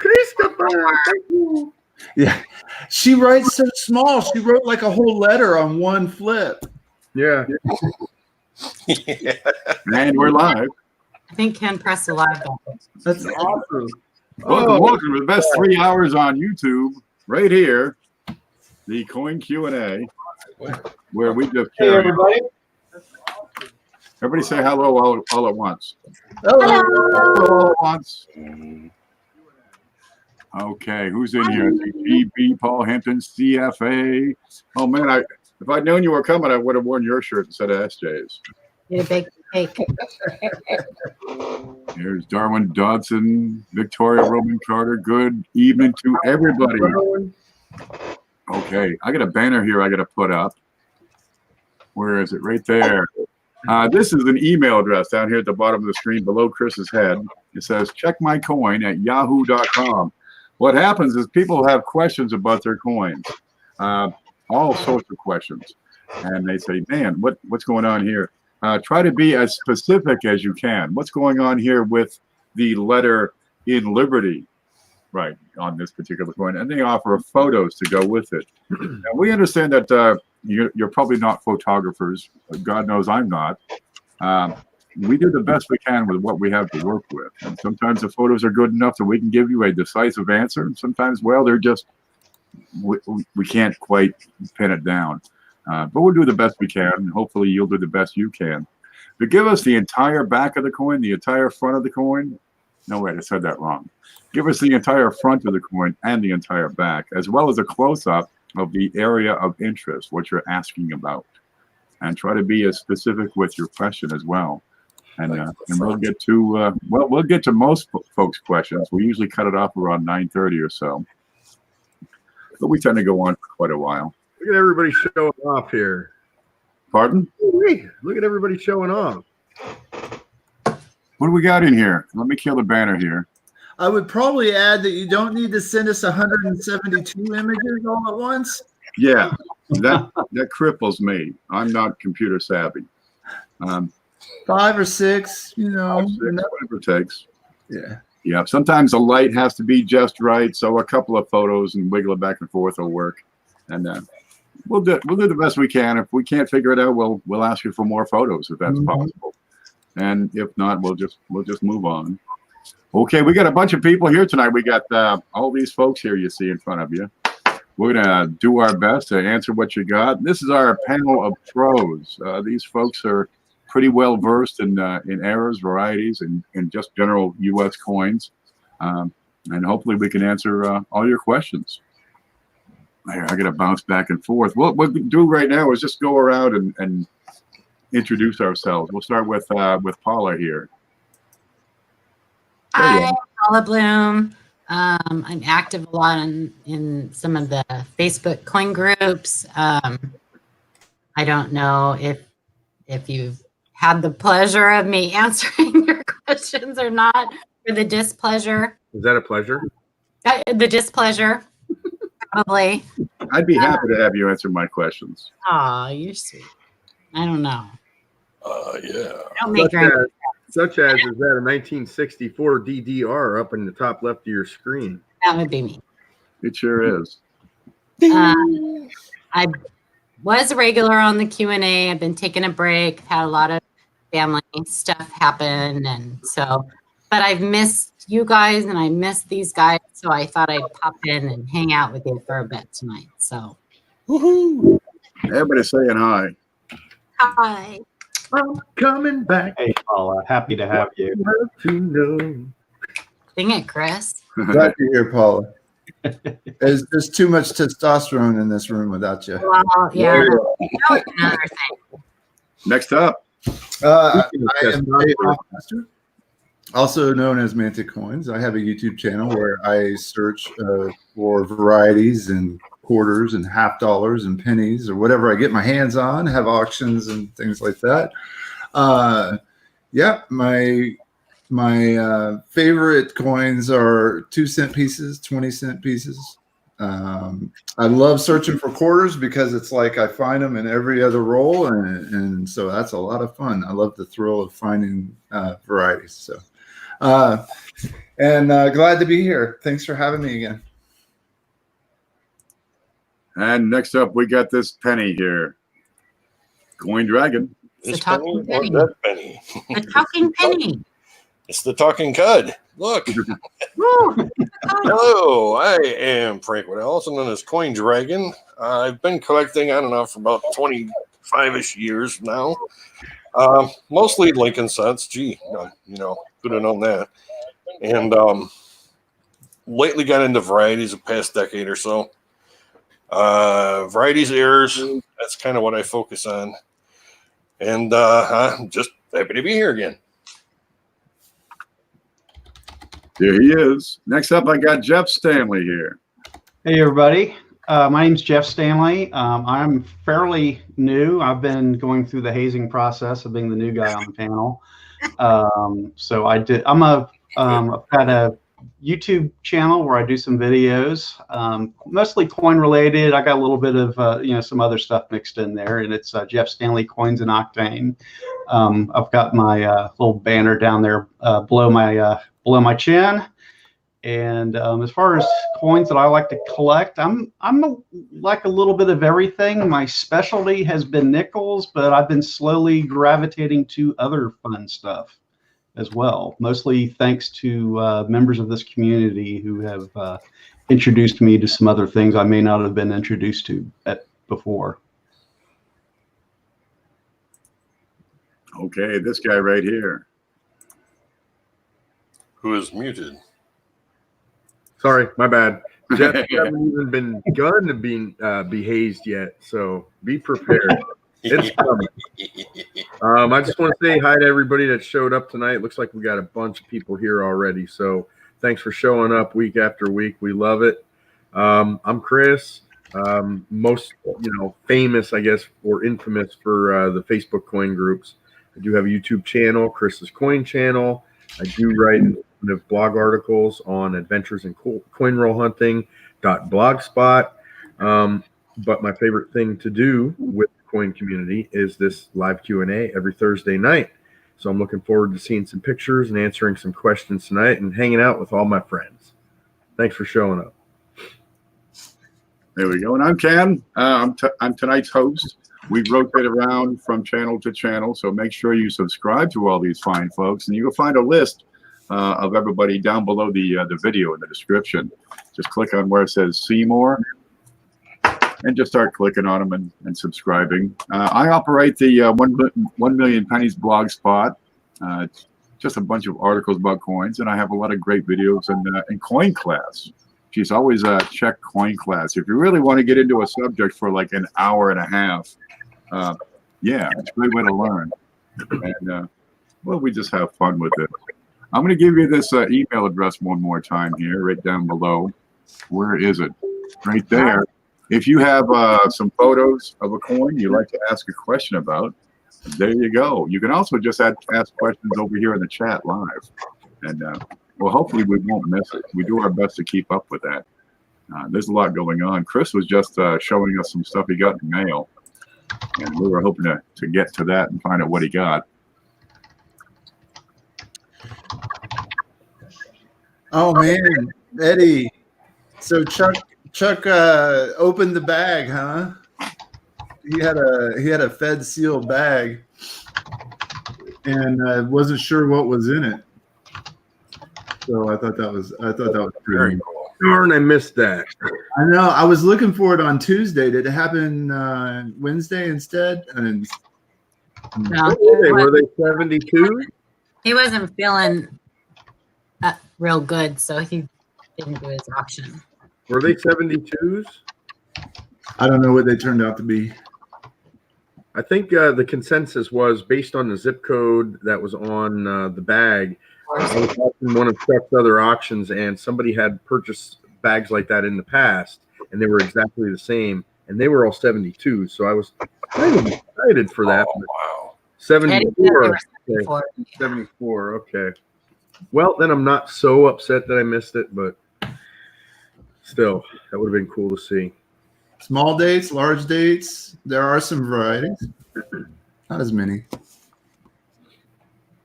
Christopher, thank you. Yeah, she writes so small. She wrote like a whole letter on one flip. Yeah. Yeah. And we're live. I think Ken pressed the live button. That's awesome. Welcome to the best 3 hours on YouTube, right here, the Coin Q&A, where we just Hey, everybody. Everybody say hello all at once. Hello. Hello all at once. Okay, who's in here? GB, Paul Hampton, CFA. Oh man, if I'd known you were coming, I would have worn your shirt instead of SJ's. You bake cake. Here's Darwin Dodson, Victoria Roman Carter. Good evening to everybody. Okay, I got a banner here I got to put up. Where is it? Right there. This is an email address down here at the bottom of the screen below Chris's head. It says checkmycoin@yahoo.com. What happens is people have questions about their coins, all sorts of questions, and they say, "Man, what's going on here?" Try to be as specific as you can. What's going on here with the letter in Liberty, right, on this particular coin? And they offer photos to go with it. And we understand that you're probably not photographers. God knows I'm not. We do the best we can with what we have to work with. And sometimes the photos are good enough that we can give you a decisive answer. And sometimes, well, they're just, we can't quite pin it down. But we'll do the best we can, and hopefully you'll do the best you can. But give us the entire back of the coin, the entire front of the coin. No, wait, I said that wrong. Give us the entire front of the coin and the entire back, as well as a close-up of the area of interest, what you're asking about. And try to be as specific with your question as well. And we'll get to, we'll get to most folks' questions. We usually cut it off around 9:30 or so. But we tend to go on for quite a while. Look at everybody showing off here. Pardon? Hey, look at everybody showing off. What do we got in here? Let me kill the banner here. I would probably add that you don't need to send us 172 images all at once. Yeah, that cripples me. I'm not computer savvy. 5 or 6, you know. 5, 6, whatever it takes. Yeah. Yeah, sometimes the light has to be just right, so a couple of photos and wiggle it back and forth will work. And we'll do the best we can. If we can't figure it out, we'll ask you for more photos if that's possible. And if not, we'll just move on. Okay, we got a bunch of people here tonight. We got all these folks here you see in front of you. We're gonna do our best to answer what you got. This is our panel of pros. These folks are pretty well versed in errors, varieties, and just general U.S. coins. And hopefully we can answer all your questions. I got to bounce back and forth. What we'll do right now is just go around and introduce ourselves. We'll start with Paula here. Hi, Paula Bluhm. I'm active a lot in some of the Facebook coin groups. I don't know if you've had the pleasure of me answering your questions or not, or the displeasure. Is that a pleasure? The displeasure, probably. I'd be happy to have you answer my questions. Aw, you're sweet. I don't know. Yeah. Don't make your Such as is that a 1964 DDR up in the top left of your screen? That would be me. It sure is. I was a regular on the Q&A. I've been taking a break. Had a lot of family stuff happen, and so, but I've missed you guys and I missed these guys, so I thought I'd pop in and hang out with you for a bit tonight. So, woohoo! Everybody saying hi. hi. I'm coming back. Hey, Paula. Happy to have you. Love to know. Sing it, Chris. Glad you're here, Paula. There's too much testosterone in this room without you. Well, yeah. Another thing. Next up. I am Hoffmaster, also known as Mantic Coins. I have a YouTube channel where I search for varieties and quarters and half dollars and pennies or whatever I get my hands on, have auctions and things like that. Yeah, my favorite coins are 2-cent pieces, 20-cent pieces. I love searching for quarters because it's like I find them in every other roll, and so that's a lot of fun. I love the thrill of finding varieties. So And glad to be here. Thanks for having me again. And next up, we got this penny here. Coin Dragon. It's This the talking penny or penny. that penny? The talking penny. It's the talking cud. Look. Woo. Hello, I am Frank Waddell, also known as Coin Dragon. I've been collecting on and off for about 25-ish years now. Mostly Lincoln sets. Gee, could have known that. And lately got into varieties the past decade or so. Varieties, errors, that's kind of what I focus on. And I'm just happy to be here again. Here he is. Next up, I got Jeff Stanley here. Hey, everybody. My name's Jeff Stanley. I'm fairly new. I've been going through the hazing process of being the new guy on the panel. So I've got a YouTube channel where I do some videos, mostly coin related. I got a little bit of some other stuff mixed in there, and it's Jeff Stanley Coins and Octane. I've got my little banner down there below my chin. And as far as coins that I like to collect, I'm like a little bit of everything. My specialty has been nickels, but I've been slowly gravitating to other fun stuff as well, mostly thanks to members of this community who have introduced me to some other things I may not have been introduced to before. Okay, this guy right here. Who is muted? Sorry, my bad. Jeff hasn't even been begun to be hazed yet, so be prepared. It's coming. I just want to say hi to everybody that showed up tonight. Looks like we got a bunch of people here already, so thanks for showing up week after week. We love it. I'm Chris, most famous, I guess, or infamous for the Facebook coin groups. I do have a YouTube channel, Chris's Coin Channel. I do write blog articles on adventures in coin roll hunting.blogspot. But my favorite thing to do with the coin community is this live Q&A every Thursday night. So I'm looking forward to seeing some pictures and answering some questions tonight and hanging out with all my friends. Thanks for showing up. There we go. And I'm Ken. I'm tonight's host. We rotate around from channel to channel, so make sure you subscribe to all these fine folks, and you'll find a list of everybody down below the video in the description. Just click on where it says see more and just start clicking on them and subscribing. I operate the 1 Million Pennies blog spot. It's just a bunch of articles about coins, and I have a lot of great videos in coin class. She's always check coin class. If you really want to get into a subject for like an hour and a half, yeah, it's a great way to learn. And well, we just have fun with it. I'm going to give you this email address one more time here, right down below. Where is it? Right there. If you have some photos of a coin you'd like to ask a question about, there you go. You can also just ask questions over here in the chat live. And well, hopefully we won't miss it. We do our best to keep up with that. There's a lot going on. Chris was just showing us some stuff he got in the mail. And we were hoping to get to that and find out what he got. Oh man, Eddie. So Chuck opened the bag, huh? He had a Fed sealed bag, and wasn't sure what was in it. So I thought that was pretty cool. Darn, I missed that. I know. I was looking for it on Tuesday. Did it happen Wednesday instead? And No, were they 72? he wasn't feeling real good, so he didn't do his auction. Were they 72s? I don't know what they turned out to be. I think the consensus was based on the zip code that was on the bag. I was watching one of Chuck's other auctions, and somebody had purchased bags like that in the past, and they were exactly the same, and they were all 72. So I was kind of excited for that. Oh, wow. 74. Okay. 74. 74. Okay. Well, then I'm not so upset that I missed it, but still, that would have been cool to see. Small dates, large dates. There are some varieties. Not as many.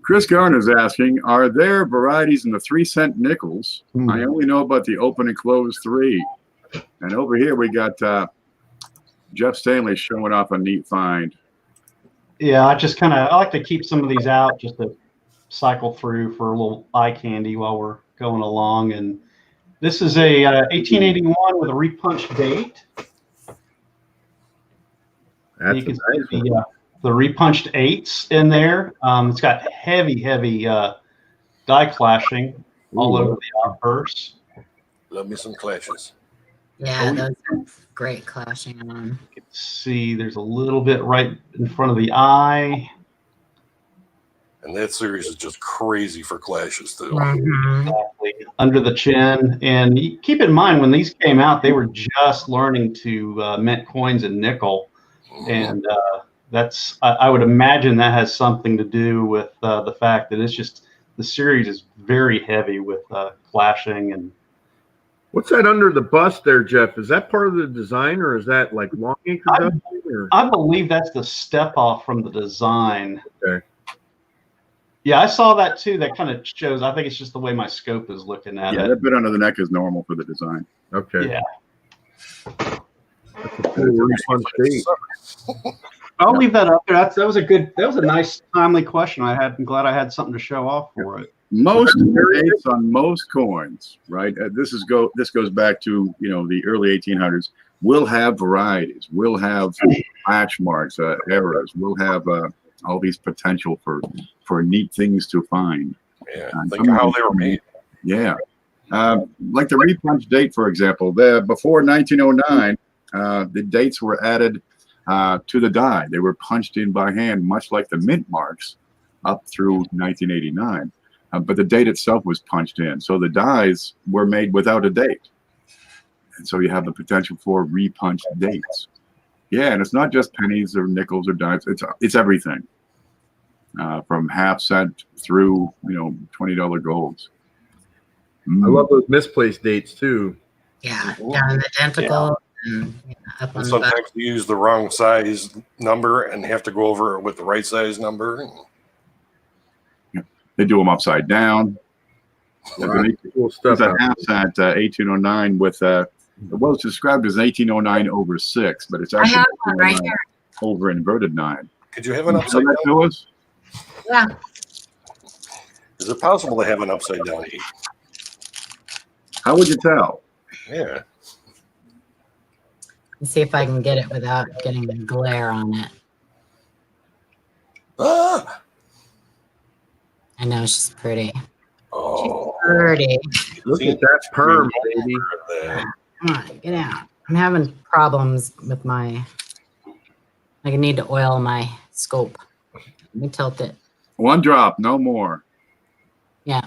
Chris Garner's asking, are there varieties in the 3-cent nickels? I only know about the open and closed 3. And over here we got Jeff Stanley showing off a neat find. Yeah, I like to keep some of these out just to cycle through for a little eye candy while we're going along. And this is a 1881 with a repunched date. That's you can nice see the repunched 8s in there. It's got heavy die clashing all over the outbursts. Love me some clashes. Yeah, those are great clashing on. You can see there's a little bit right in front of the eye. And that series is just crazy for clashes too. Exactly. Under the chin. And you keep in mind, when these came out, they were just learning to mint coins in nickel. And that's, I would imagine that has something to do with the fact that it's just, the series is very heavy with clashing. And what's that under the bust there, Jeff? Is that part of the design, or is that like long anchor? I believe that's the step off from the design. Okay. Yeah, I saw that too. That kind of shows. I think it's just the way my scope is looking at it. Yeah, that bit under the neck is normal for the design. Okay. Yeah. That's a cool repunch date. I'll leave that up there. That was a nice, timely question. I'm glad I had something to show off for it. Most dates on most coins, right? This goes back to the early 1800s. We'll have varieties. We'll have patch marks, errors. We'll have all these potential for neat things to find. Yeah, think of how they were made. Yeah, like the repunch date, for example. Before 1909, the dates were added to the die. They were punched in by hand, much like the mint marks, up through 1989. But the date itself was punched in. So the dies were made without a date. And so you have the potential for repunched dates. Yeah, and it's not just pennies or nickels or dimes. It's everything. From half-cent through, $20 golds. I love those misplaced dates too. Yeah, down the tentacle. Yeah. And up on And the sometimes back. you use the wrong size number and have to go over it with the right size number. They do them upside down. Right. Cool stuff. It's a half-cent 1809 with well, it's described as 1809 over 6, but it's I actually have one right here. over inverted 9. Could you have an Show upside that down? to us? Yeah. Is it possible to have an upside down 8? How would you tell? Yeah. Let's see if I can get it without getting the glare on it. Ah! I know she's pretty. Oh. Pretty. Look at that perm, baby. Come on, get out. I'm having problems with my. I need to oil my scope. Let me tilt it. One drop, no more. Yeah.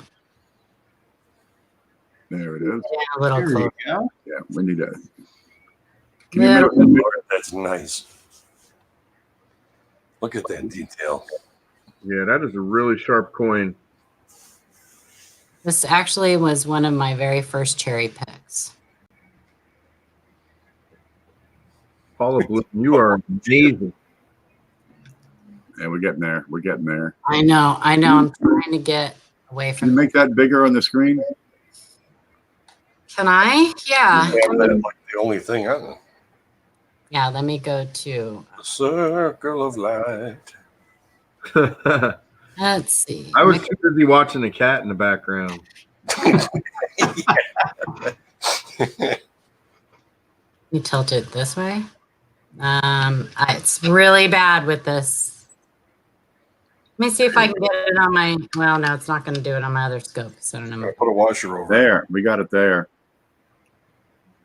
There it is. Yeah, a little There close. you go. Yeah, we need that. Yeah. That's nice. Look at that detail. Yeah, that is a really sharp coin. This actually was one of my very first cherry picks. Paula Bluhm, you are amazing. Yeah, we're getting there. We're getting there. I know. I'm trying to get away Can you from. make that bigger on the screen? Can I? Yeah. You have that like the only thing on Yeah. Let me go to. the circle of light. Let's see. I was too busy watching the cat in the background. Let me tilt it this way. It's really bad with this. Let me see if I can get it on my. Well, no, it's not going to do it on my other scope. So I don't know. Put a washer over it. There, we got it there.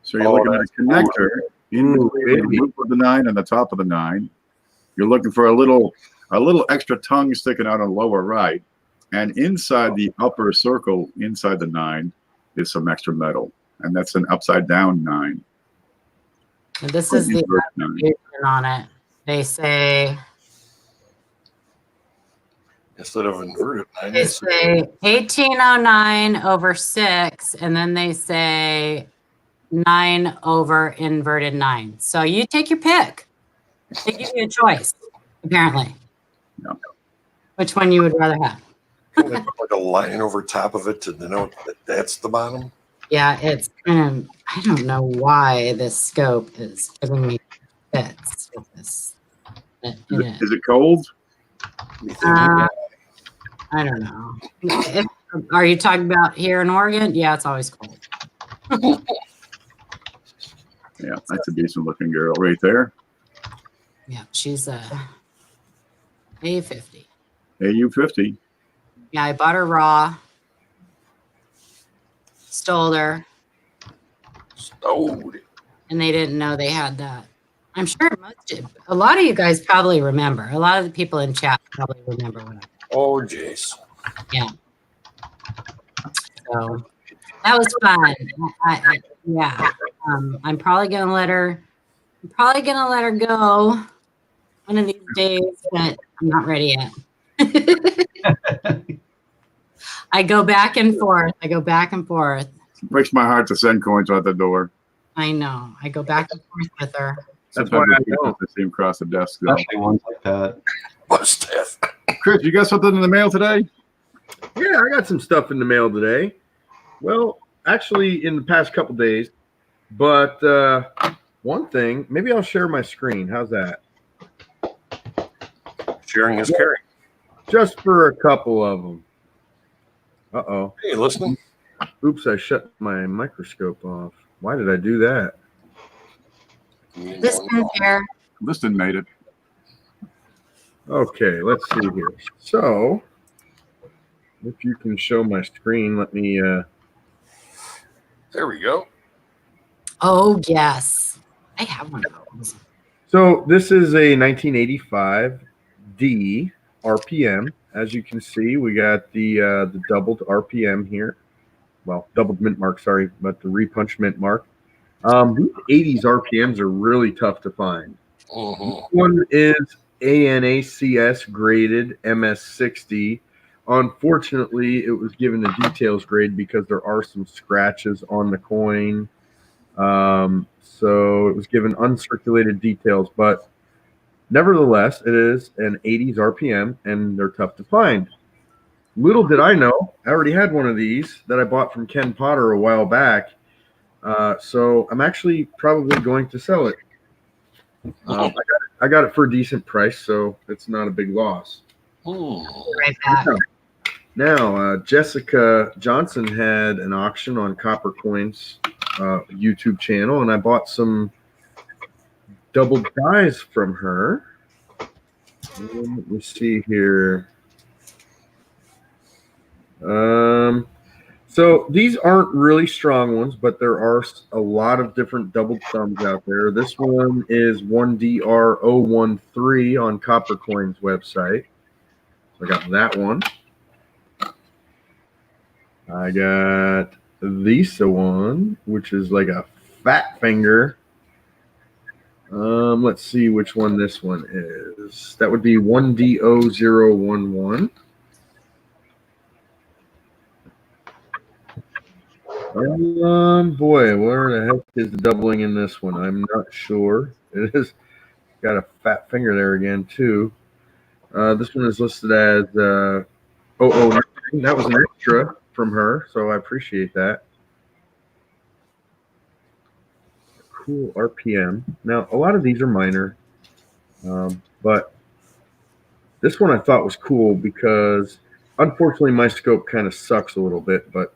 So you're Oh, looking at a connector in Ooh, between the baby. loop of the 9 and the top of the 9. You're looking for a little extra tongue sticking out on the lower right, and inside the upper circle, inside the 9, is some extra metal, and that's an upside down 9. And this is the Invert 9. application on it. They say Instead of inverted 9. they say 1809 over 6, and then they say 9 over inverted 9. So you take your pick. They give you a choice, apparently. No. Which one you would rather have? Can they put like a line over top of it to denote that that's the bottom? Yeah, it's kind of, I don't know why this scope is giving me fits with this. Is it cold? I don't know. Are you talking about here in Oregon? Yeah, it's always cold. Yeah, that's a decent looking girl right there. Yeah, she's a A50. AU50. Yeah, I bought her raw. Stole her. Stowed. And they didn't know they had that. I'm sure a lot of you guys probably remember. A lot of the people in chat probably remember what I did. Oh, jeez. Yeah. So that was fun. Yeah. I'm probably gonna let her go one of these days, but I'm not ready yet. I go back and forth. It breaks my heart to send coins out the door. I know. I go back and forth with her. That's why I don't. see him across the desk. Though. Especially ones like that. What's that? Chris, you got something in the mail today? Yeah, I got some stuff in the mail today. Well, actually, in the past couple days. But one thing, maybe I'll share my screen. How's that? Sharing is caring. Just for a couple of them. Uh-oh. Hey, listening? Oops, I shut my microscope off. Why did I do that? This one's here. Liston made it. Okay, let's see here. So, if you can show my screen, let me... There we go. Oh, yes. I have one of those. So, this is a 1985 D RPM. As you can see, we got the doubled RPM here. Well, doubled mint mark, sorry, but the repunch mint mark. These 80s RPMs are really tough to find. This one is ANACS graded MS60. Unfortunately, it was given the details grade because there are some scratches on the coin. So it was given uncirculated details, but nevertheless, it is an 80s RPM, and they're tough to find. Little did I know, I already had one of these that I bought from Ken Potter a while back. So I'm actually probably going to sell it. I got it for a decent price, so it's not a big loss. Right back. Now, Jessica Johnson had an auction on Copper Coins YouTube channel, and I bought some double dies from her. Let me see here. So these aren't really strong ones, but there are a lot of different double thumbs out there. This one is 1DR013 on Copper Coins website. So I got that one. I got this one, which is like a fat finger. Let's see which one this one is. That would be 1DO011. Boy, where the heck is the doubling in this one? I'm not sure. It is got a fat finger there again, too. This one is listed as 009. That was an extra from her, so I appreciate that. Cool RPM. Now, a lot of these are minor, but this one I thought was cool because, unfortunately, my scope kind of sucks a little bit, but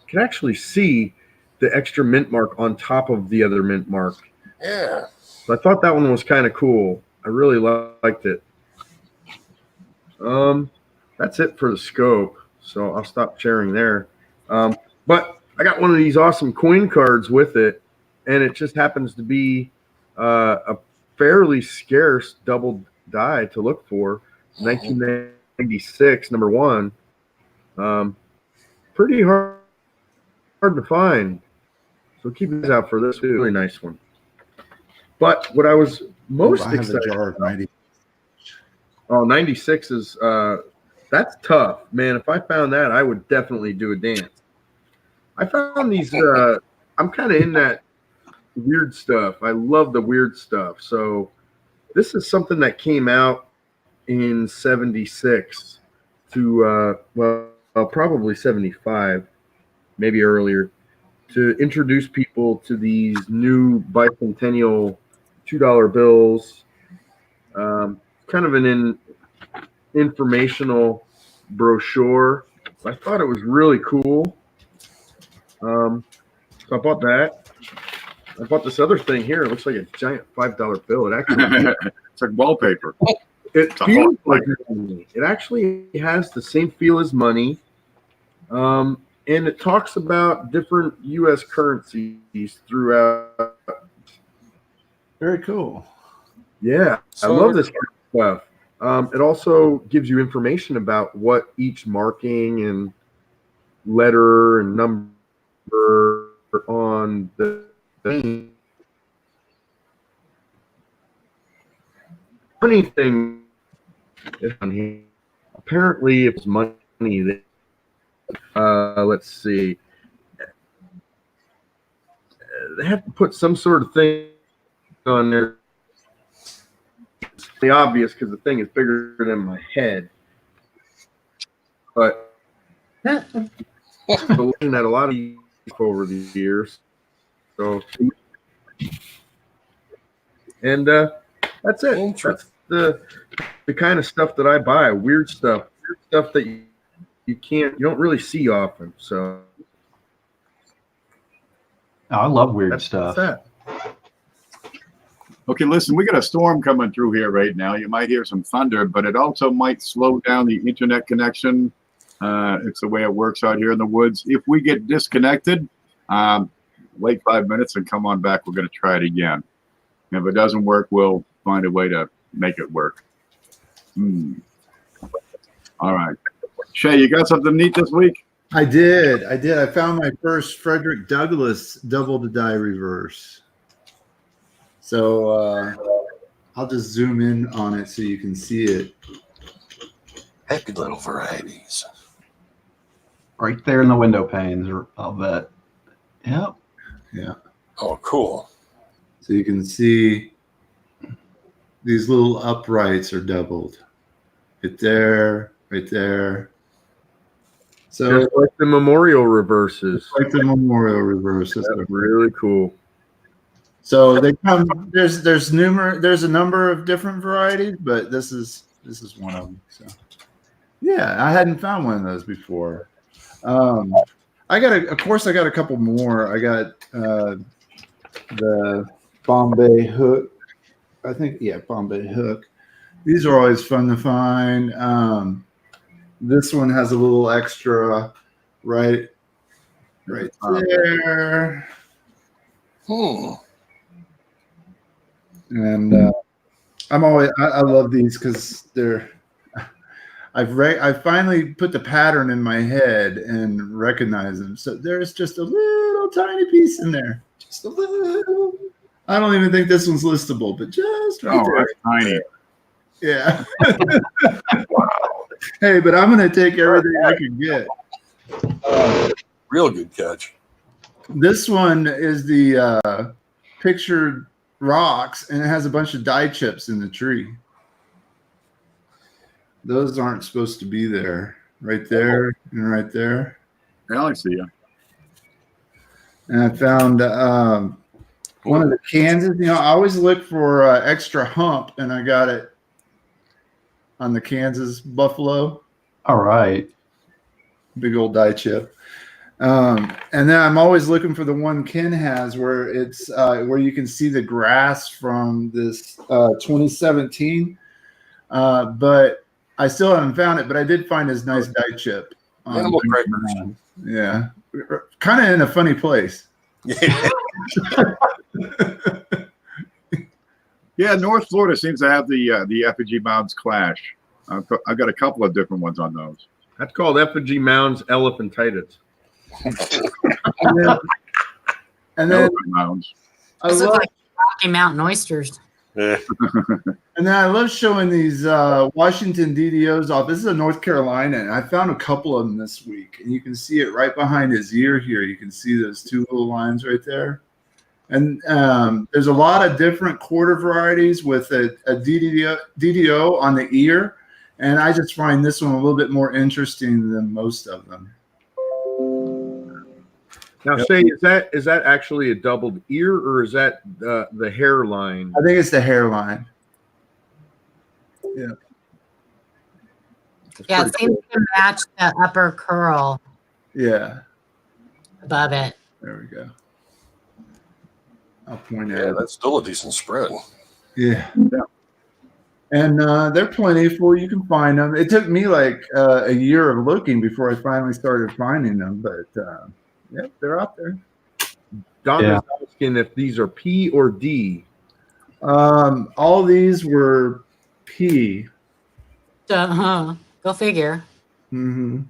can actually see the extra mint mark on top of the other mint mark. Yeah. So I thought that one was kind of cool. I really liked it. That's it for the scope. So I'll stop sharing there. But I got one of these awesome coin cards with it, and it just happens to be a fairly scarce double die to look for. 1996, number one. Pretty hard to find, so keep this out for this really nice one. But what I was most excited about, 90. Oh, 96 is that's tough, man. If I found that, I would definitely do a dance. I found these I'm kind of in that weird stuff. I love the weird stuff. So this is something that came out in 76. to probably 75, maybe earlier, to introduce people to these new bicentennial $2 bills. Kind of an informational brochure. I thought it was really cool. So I bought that. I bought this other thing here. It looks like a giant $5 bill. It actually It's like wallpaper. it feels like money. It actually has the same feel as money. And it talks about different U.S. currencies throughout. Very cool. Yeah, I love this kind of stuff. It also gives you information about what each marking and letter and number on the funny thing is on here. Apparently, it was money that. Let's see. They have to put some sort of thing on there. It's really obvious because the thing is bigger than my head. But I've been looking at a lot of these over the years. So, and that's it. That's the kind of stuff that I buy. Weird stuff that you don't really see often. So I love weird stuff. That's that. Okay, listen, we got a storm coming through here right now. You might hear some thunder, but it also might slow down the internet connection. It's the way it works out here in the woods. If we get disconnected, wait 5 minutes and come on back. We're going to try it again. If it doesn't work, we'll find a way to make it work. All right. Shay, you got something neat this week? I did. I found my first Frederick Douglass double to die reverse. So I'll just zoom in on it so you can see it. Happy little varieties. Right there in the window panes, I'll bet. Yep. Yeah. Oh, cool. So you can see these little uprights are doubled. Right there, right there. So Just like the memorial reverses. like the memorial reverse. That's really cool. So they come. There's a number of different varieties, but this is one of them. So yeah, I hadn't found one of those before. I got a couple more. I got the Bombay Hook. I think Bombay Hook. These are always fun to find. This one has a little extra right there. And I love these because I finally put the pattern in my head and recognize them. So there's just a little tiny piece in there, just a little. I don't even think this one's listable, but just right there. That's tiny. Yeah. Hey, but I'm going to take everything I can get. Real good catch. This one is the pictured rocks, and it has a bunch of die chips in the tree. Those aren't supposed to be there. Right there and right there. Yeah, I see you. And I found one of the Kansas. I always look for extra hump, and I got it on the Kansas Buffalo. All right. Big old die chip. And then I'm always looking for the one Ken has where it's where you can see the grass from this 2017. But I still haven't found it, but I did find his nice die chip. Animal crackers. Yeah. Kind of in a funny place. Yeah, North Florida seems to have the effigy mounds clash. I've got a couple of different ones on those. That's called effigy mounds elephantitis. And then Elephant mounds. I Those love, look like Rocky Mountain oysters. Yeah. and then I love showing these Washington DDOs off. This is a North Carolina, and I found a couple of them this week, and you can see it right behind his ear here. You can see those two little lines right there. And there's a lot of different quarter varieties with a DDO on the ear, And I just find this one a little bit more interesting than most of them. Now, Shay, is that actually a doubled ear, or is that the hairline? I think it's the hairline. Yeah. Yeah, it seems to match the upper curl. Yeah. Above it. There we go. I'll point Yeah, out. that's still a decent spread. Yeah. And they're plentiful. You can find them. It took me like a year of looking before I finally started finding them, but yeah, they're out there. Donna's asking if these are P or D. All these were P. Go figure. Mm-hmm.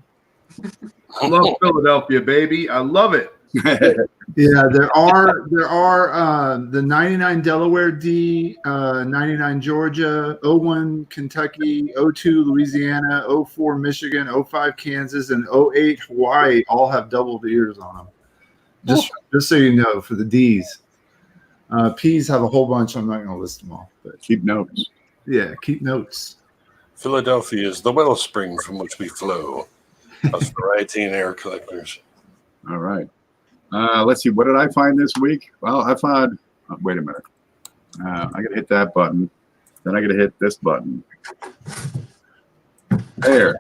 I love Philadelphia, baby. I love it. Yeah, there are the 99 Delaware D, 99 Georgia, 01 Kentucky, 02 Louisiana, 04 Michigan, 05 Kansas, and 08 Hawaii all have doubled ears on them. Just so you know, for the D's. P's have a whole bunch. I'm not going to list them all, but Keep notes. yeah, keep notes. Philadelphia is the wellspring from which we flow. Us variety and air collectors. All right. Let's see. What did I find this week? Well, I found. Wait a minute. I got to hit that button. Then I got to hit this button. There.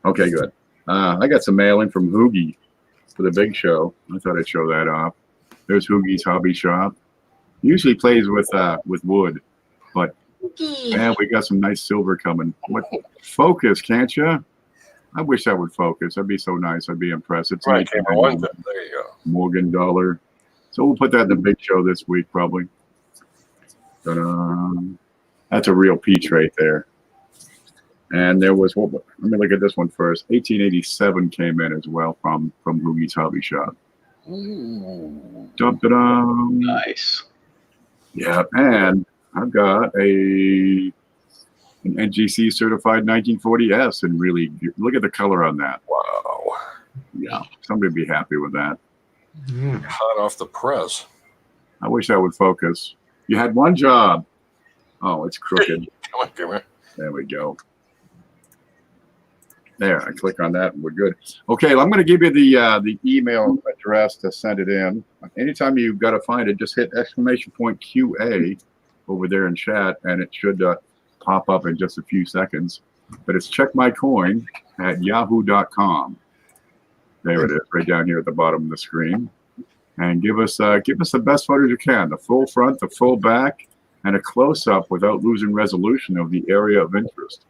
Okay, good. I got some mailing from Hoogie for the big show. I thought I'd show that off. There's Hoogie's Hobby Shop. Usually plays with wood, but man, we got some nice silver coming. What focus? Can't you? I wish that would focus. That'd be so nice. I'd be impressed. It's Right, camera one. There you go. Morgan dollar. So we'll put that in the big show this week, probably. Ta-da. That's a real peach right there. And there was, let me look at this one first. 1887 came in as well from Hoogie's Hobby Shop. Dum-da-dum. Nice. Yeah, and I've got an NGC certified 1940S, and really look at the color on that. Wow. Yeah, somebody would be happy with that. Hot off the press. I wish that would focus. You had one job. Oh, it's crooked. Come on, camera. There we go. There, I click on that and we're good. Okay, well, I'm going to give you the email address to send it in. Anytime you've got to find it, just hit !QA over there in chat, and it should pop up in just a few seconds. But it's checkmycoin@yahoo.com. There it is, right down here at the bottom of the screen. And give us the best photos you can, the full front, the full back, and a close-up without losing resolution of the area of interest.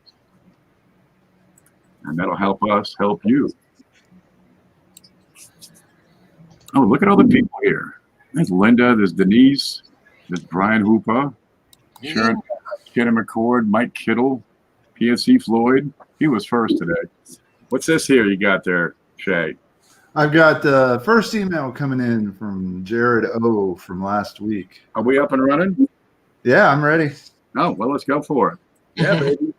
And that'll help us help you. Oh, look at all the people here. There's Linda, there's Denise, there's Brian Hooper, Sharon Kenny McCord, Mike Kittle, PNC Floyd. He was first today. What's this here you got there, Shay? I've got the first email coming in from Jared O from last week. Are we up and running? Yeah, I'm ready. Oh, well, let's go for it. Yeah, baby.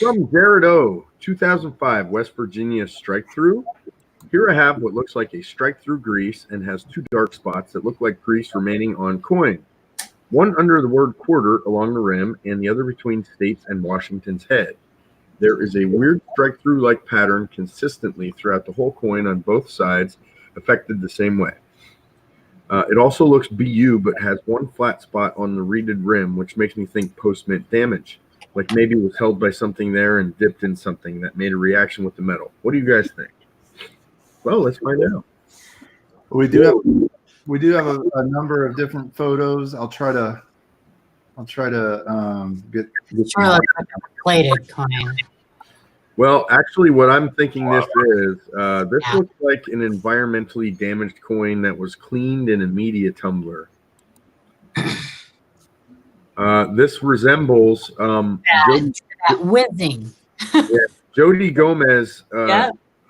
From Jared O, 2005 West Virginia strike through. Here I have what looks like a strike through grease and has two dark spots that look like grease remaining on coin. One under the word quarter along the rim and the other between States and Washington's head. There is a weird strike through like pattern consistently throughout the whole coin on both sides, affected the same way. It also looks BU but has one flat spot on the reeded rim, which makes me think post-mint damage. Like maybe it was held by something there and dipped in something that made a reaction with the metal. What do you guys think? Well, let's find out. We do have a number of different photos. I'll try to get Sure looks like a plated coin. Well, actually, what I'm thinking this is, this looks like an environmentally damaged coin that was cleaned in a media tumbler. This resembles that whizzing. Jody Gomez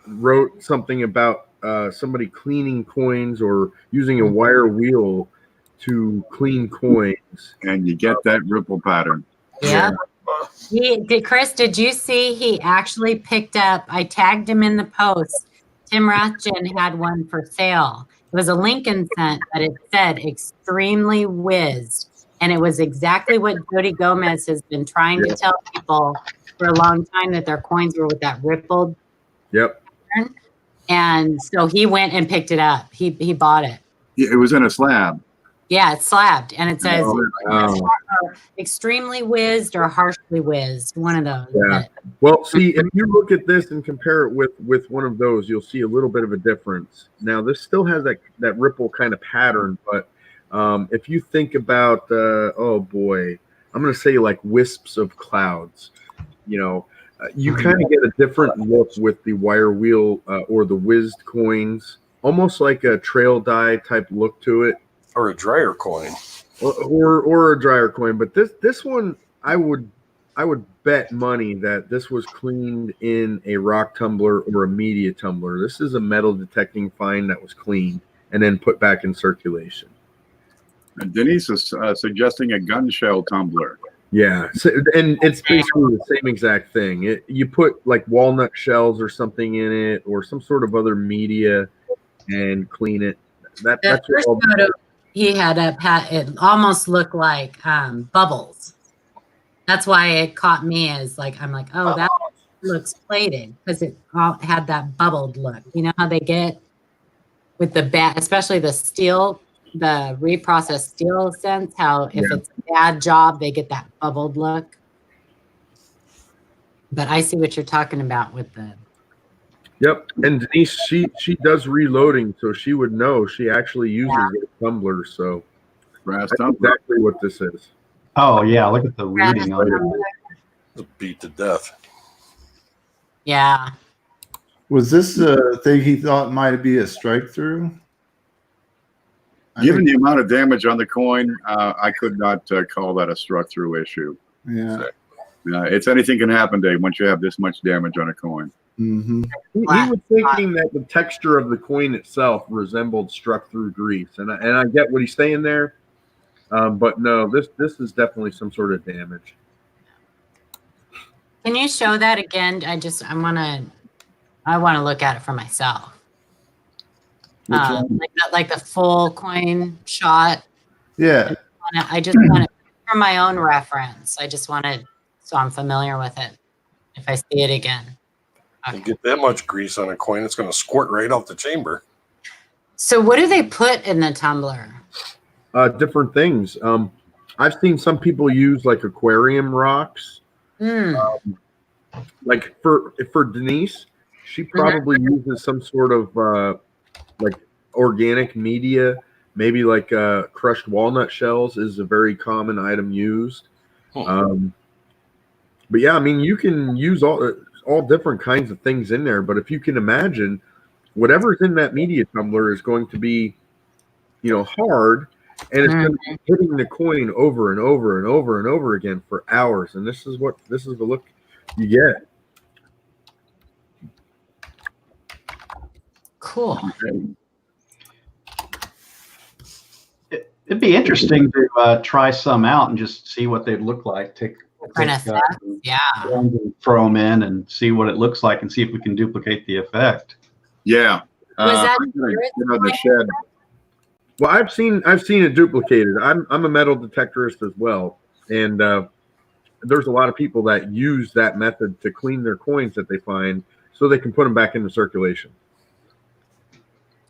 wrote something about somebody cleaning coins or using a wire wheel to clean coins. And you get that ripple pattern. Yeah. Chris, did you see he actually picked up, I tagged him in the post. Tim Rathjen had one for sale. It was a Lincoln cent, but it said extremely whizzed. And it was exactly what Jody Gomez has been trying to tell people for a long time, that their coins were with that rippled pattern. And so he went and picked it up. He bought it. Yeah, it was in a slab. Yeah, it's slabbed, and it says extremely whizzed or harshly whizzed. One of those. Yeah. Well, see, if you look at this and compare it with one of those, you'll see a little bit of a difference. Now, this still has that ripple kind of pattern, but if you think about, oh boy, I'm going to say like wisps of clouds, you know, you kind of get a different look with the wire wheel or the whizzed coins, almost like a trail dye type look to it. Or a dryer coin. Or a dryer coin. But this one, I would bet money that this was cleaned in a rock tumbler or a media tumbler. This is a metal detecting find that was cleaned and then put back in circulation. And Denise is suggesting a gun shell tumbler. Yeah, so, and it's basically the same exact thing. You put like walnut shells or something in it, or some sort of other media, and clean it. That's first photo he had up, it almost looked like bubbles. That's why it caught me as like, I'm like, oh, that looks plated, because it all had that bubbled look. You know how they get with the especially the steel, the reprocessed steel sense, how if it's a bad job, they get that bubbled look. But I see what you're talking about with the. Yep, and Denise, she does reloading, so she would know. She actually uses a tumbler, so Brass that's tumbler. exactly what this is. Oh yeah, look at the reading on it. Beat to death. Yeah. Was this a thing he thought might be a strike through? Given the amount of damage on the coin, I could not call that a struck through issue. Yeah. It's anything can happen, Dave, once you have this much damage on a coin. Mm-hmm. He was thinking that the texture of the coin itself resembled struck through grease, and I get what he's saying there, but no, this is definitely some sort of damage. Can you show that again? I want to look at it for myself. Like the full coin shot. Yeah. I just want it for my own reference. I just want it so I'm familiar with it. If I see it again. You get that much grease on a coin, it's going to squirt right off the chamber. So what do they put in the tumbler? Different things. I've seen some people use like aquarium rocks. Like for Denise, she probably uses some sort of like organic media. Maybe like crushed walnut shells is a very common item used. But yeah, I mean, you can use all different kinds of things in there. But if you can imagine, whatever's in that media tumbler is going to be, hard, and it's going to be hitting the coin over and over and over and over again for hours. And this is the look you get. Cool. It'd be interesting to try some out and just see what they'd look like. Throw them in and see what it looks like, and see if we can duplicate the effect. Yeah. Was that the shed? Well, I've seen it duplicated. I'm a metal detectorist as well, and there's a lot of people that use that method to clean their coins that they find, so they can put them back into circulation.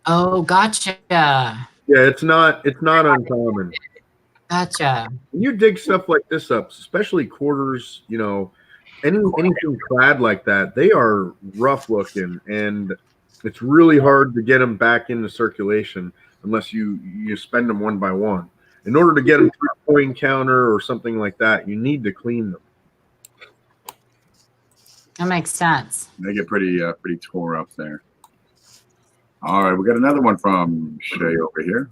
Oh, gotcha. Yeah, it's not uncommon. Gotcha. When you dig stuff like this up, especially quarters, anything clad like that, they are rough looking, and it's really hard to get them back into circulation unless you spend them one by one. In order to get them through a coin counter or something like that, you need to clean them. That makes sense. They get pretty tore up there. All right, we got another one from Shay over here.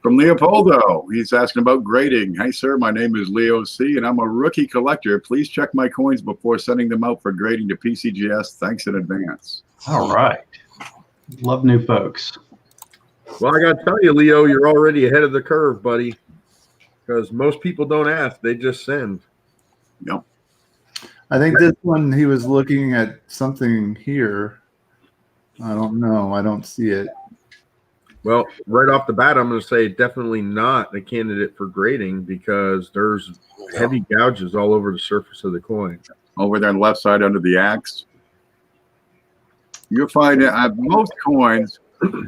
From Leopoldo, he's asking about grading. Hi, sir. My name is Leo C, and I'm a rookie collector. Please check my coins before sending them out for grading to PCGS. Thanks in advance. All right. Love new folks. Well, I got to tell you, Leo, you're already ahead of the curve, buddy, because most people don't ask. They just send. Yep. I think this one, he was looking at something here. I don't know. I don't see it. Well, right off the bat, I'm going to say definitely not a candidate for grading because there's heavy gouges all over the surface of the coin. Over there on the left side under the axe, you'll find that most coins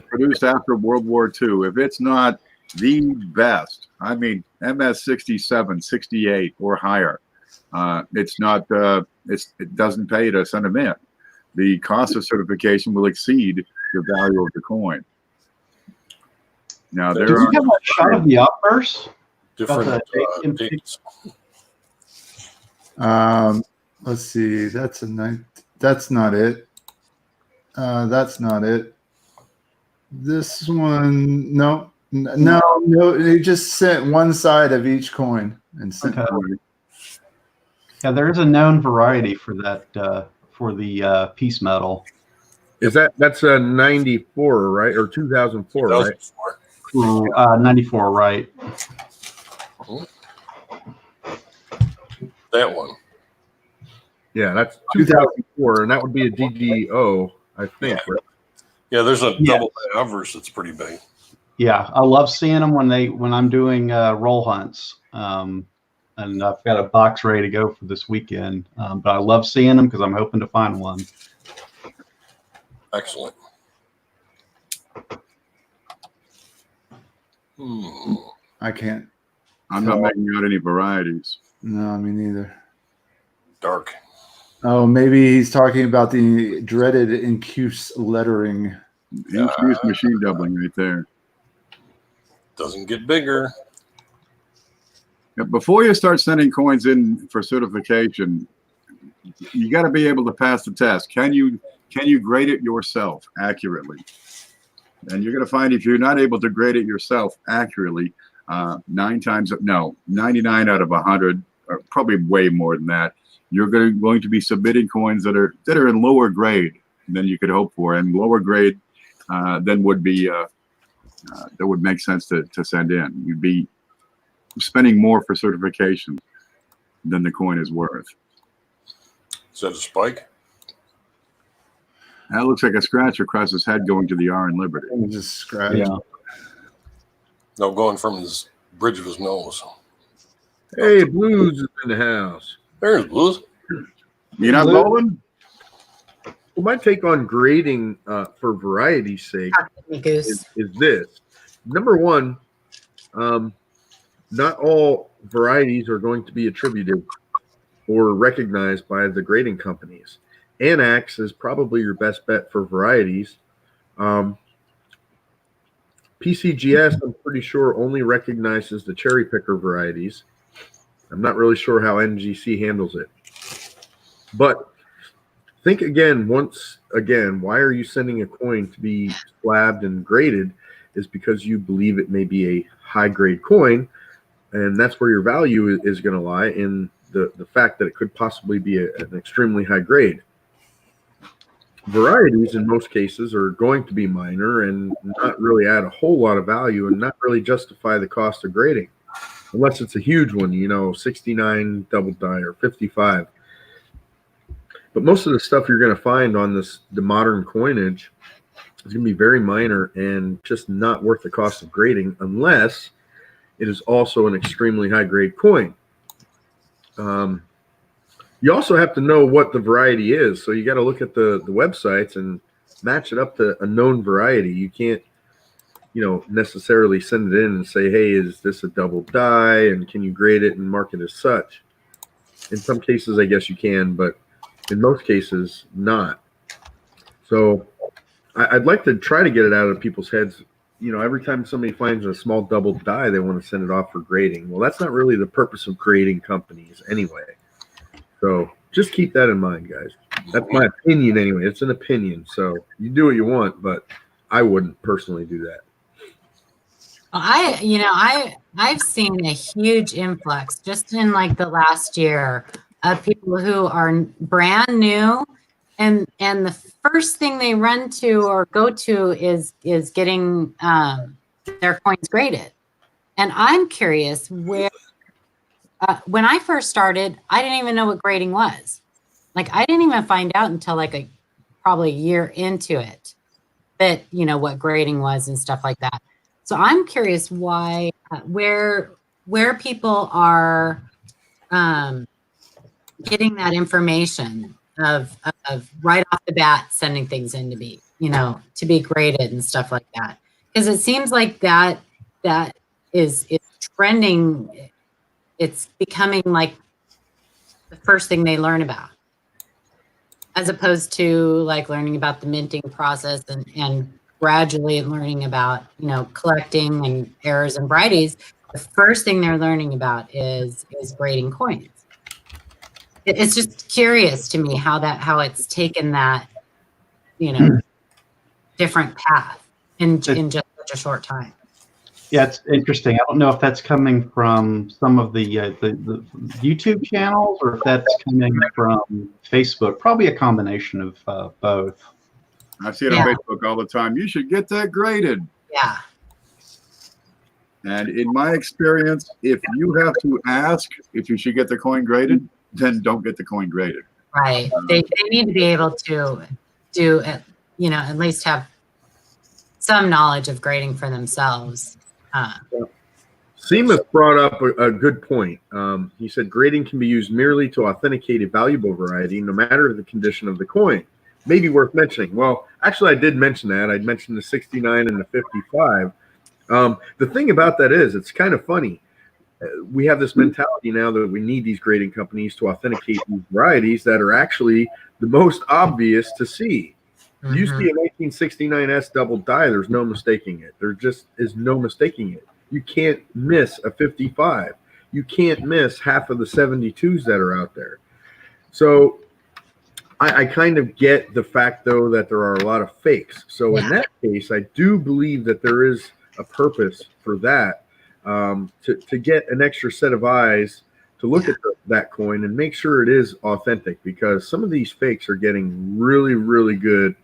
produced after World War II, if it's not the best, I mean MS 67, 68 or higher, it's not. It doesn't pay to send them in. The cost of certification will exceed the value of the coin. Now, Do you have a shot of the outburst? Different dates. Let's see. That's not it. That's not it. This one, no. It just sent one side of each coin and sent. Okay. Yeah, there is a known variety for that for the piece metal. Is that's a 94, right? Or 2004, right? 94, right? That one. Yeah, that's 2004, and that would be a DDO, I think. Yeah, yeah, there's a double obverse that's pretty big. Yeah, I love seeing them when I'm doing roll hunts. And I've got a box ready to go for this weekend. But I love seeing them because I'm hoping to find one. Excellent. I can't. I'm not making out any varieties. No, me neither. Dark. Oh, maybe he's talking about the dreaded incuse lettering. Incuse machine doubling right there. Doesn't get bigger. Now, before you start sending coins in for certification, you got to be able to pass the test. Can you grade it yourself accurately? And you're going to find if you're not able to grade it yourself accurately, 99 out of 100, or probably way more than that, you're going to be submitting coins that are in lower grade than you could hope for, and lower grade than would be that would make sense to send in. You'd be spending more for certification than the coin is worth. Is that a spike? That looks like a scratch across his head going to the R in Liberty. Just scratch. Yeah. No, going from his bridge of his nose. Hey, Blues is in the house. There's Blues. You're not bowling? Well, my take on grading for variety's sake is this. Number one, not all varieties are going to be attributed or recognized by the grading companies. Anax is probably your best bet for varieties. PCGS, I'm pretty sure, only recognizes the cherry picker varieties. I'm not really sure how NGC handles it. But think again, why are you sending a coin to be slabbed and graded? Is because you believe it may be a high-grade coin, and that's where your value is going to lie, in the fact that it could possibly be an extremely high grade. Varieties, in most cases, are going to be minor and not really add a whole lot of value and not really justify the cost of grading, unless it's a huge one, 69 double die or 55. But most of the stuff you're going to find on the modern coinage is going to be very minor and just not worth the cost of grading unless it is also an extremely high grade coin. You also have to know what the variety is. So you got to look at the websites and match it up to a known variety. You can't, necessarily send it in and say, hey, is this a double die? And can you grade it and mark it as such? In some cases, I guess you can, but in most cases, not. So I'd like to try to get it out of people's heads. Every time somebody finds a small double die, they want to send it off for grading. Well, that's not really the purpose of grading companies anyway. So just keep that in mind, guys. That's my opinion anyway. It's an opinion. So you do what you want, but I wouldn't personally do that. I've seen a huge influx just in like the last year of people who are brand new, and the first thing they run to or go to is getting their coins graded. And I'm curious where. When I first started, I didn't even know what grading was. Like, I didn't even find out until probably a year into it fit, you know, what grading was and stuff like that. So I'm curious why, where people are getting that information of right off the bat sending things in to be, you know, to be graded and stuff like that. Because it seems like that is trending. It's becoming like the first thing they learn about, as opposed to like learning about the minting process and gradually learning about, you know, collecting and errors and varieties. The first thing they're learning about is grading coins. It's just curious to me how it's taken that, you know, different path in just such a short time. Yeah, it's interesting. I don't know if that's coming from some of the YouTube channels or if that's coming from Facebook. Probably a combination of both. I see it on Facebook all the time. You should get that graded. Yeah. And in my experience, if you have to ask if you should get the coin graded, then don't get the coin graded. Right. They need to be able to do, you know, at least have some knowledge of grading for themselves. Seamus brought up a good point. He said grading can be used merely to authenticate a valuable variety, no matter the condition of the coin. Maybe worth mentioning. Well, actually, I did mention that. I'd mentioned the 69 and the 55. The thing about that is, it's kind of funny. We have this mentality now that we need these grading companies to authenticate these varieties that are actually the most obvious to see. Mm-hmm. You see a 1969S double die, there's no mistaking it. There just is no mistaking it. You can't miss a 55. You can't miss half of the 72s that are out there. So I kind of get the fact, though, that there are a lot of fakes. So in that case, I do believe that there is a purpose for that. To get an extra set of eyes to look at that coin and make sure it is authentic, because some of these fakes are getting really, really good,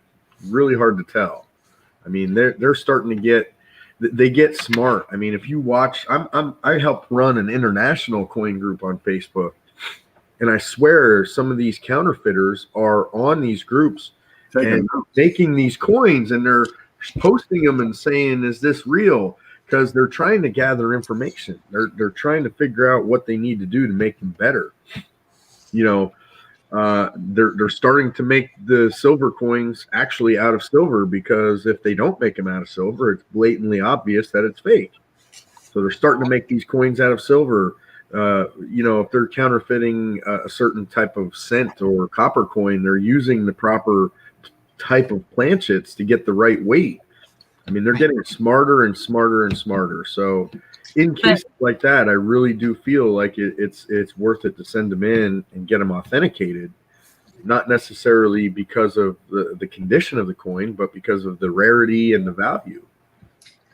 really hard to tell. I mean, they're starting to get smart. I mean, if you watch, I help run an international coin group on Facebook, and I swear some of these counterfeiters are on these groups and making these coins, and they're posting them and saying, "Is this real?" Because they're trying to gather information. They're trying to figure out what they need to do to make them better. You know, they're starting to make the silver coins actually out of silver, because if they don't make them out of silver, it's blatantly obvious that it's fake. So they're starting to make these coins out of silver. You know, if they're counterfeiting a certain type of cent or copper coin, they're using the proper type of planchets to get the right weight. I mean, they're getting smarter and smarter and smarter. So in cases like that, I really do feel like it's worth it to send them in and get them authenticated, not necessarily because of the condition of the coin, but because of the rarity and the value.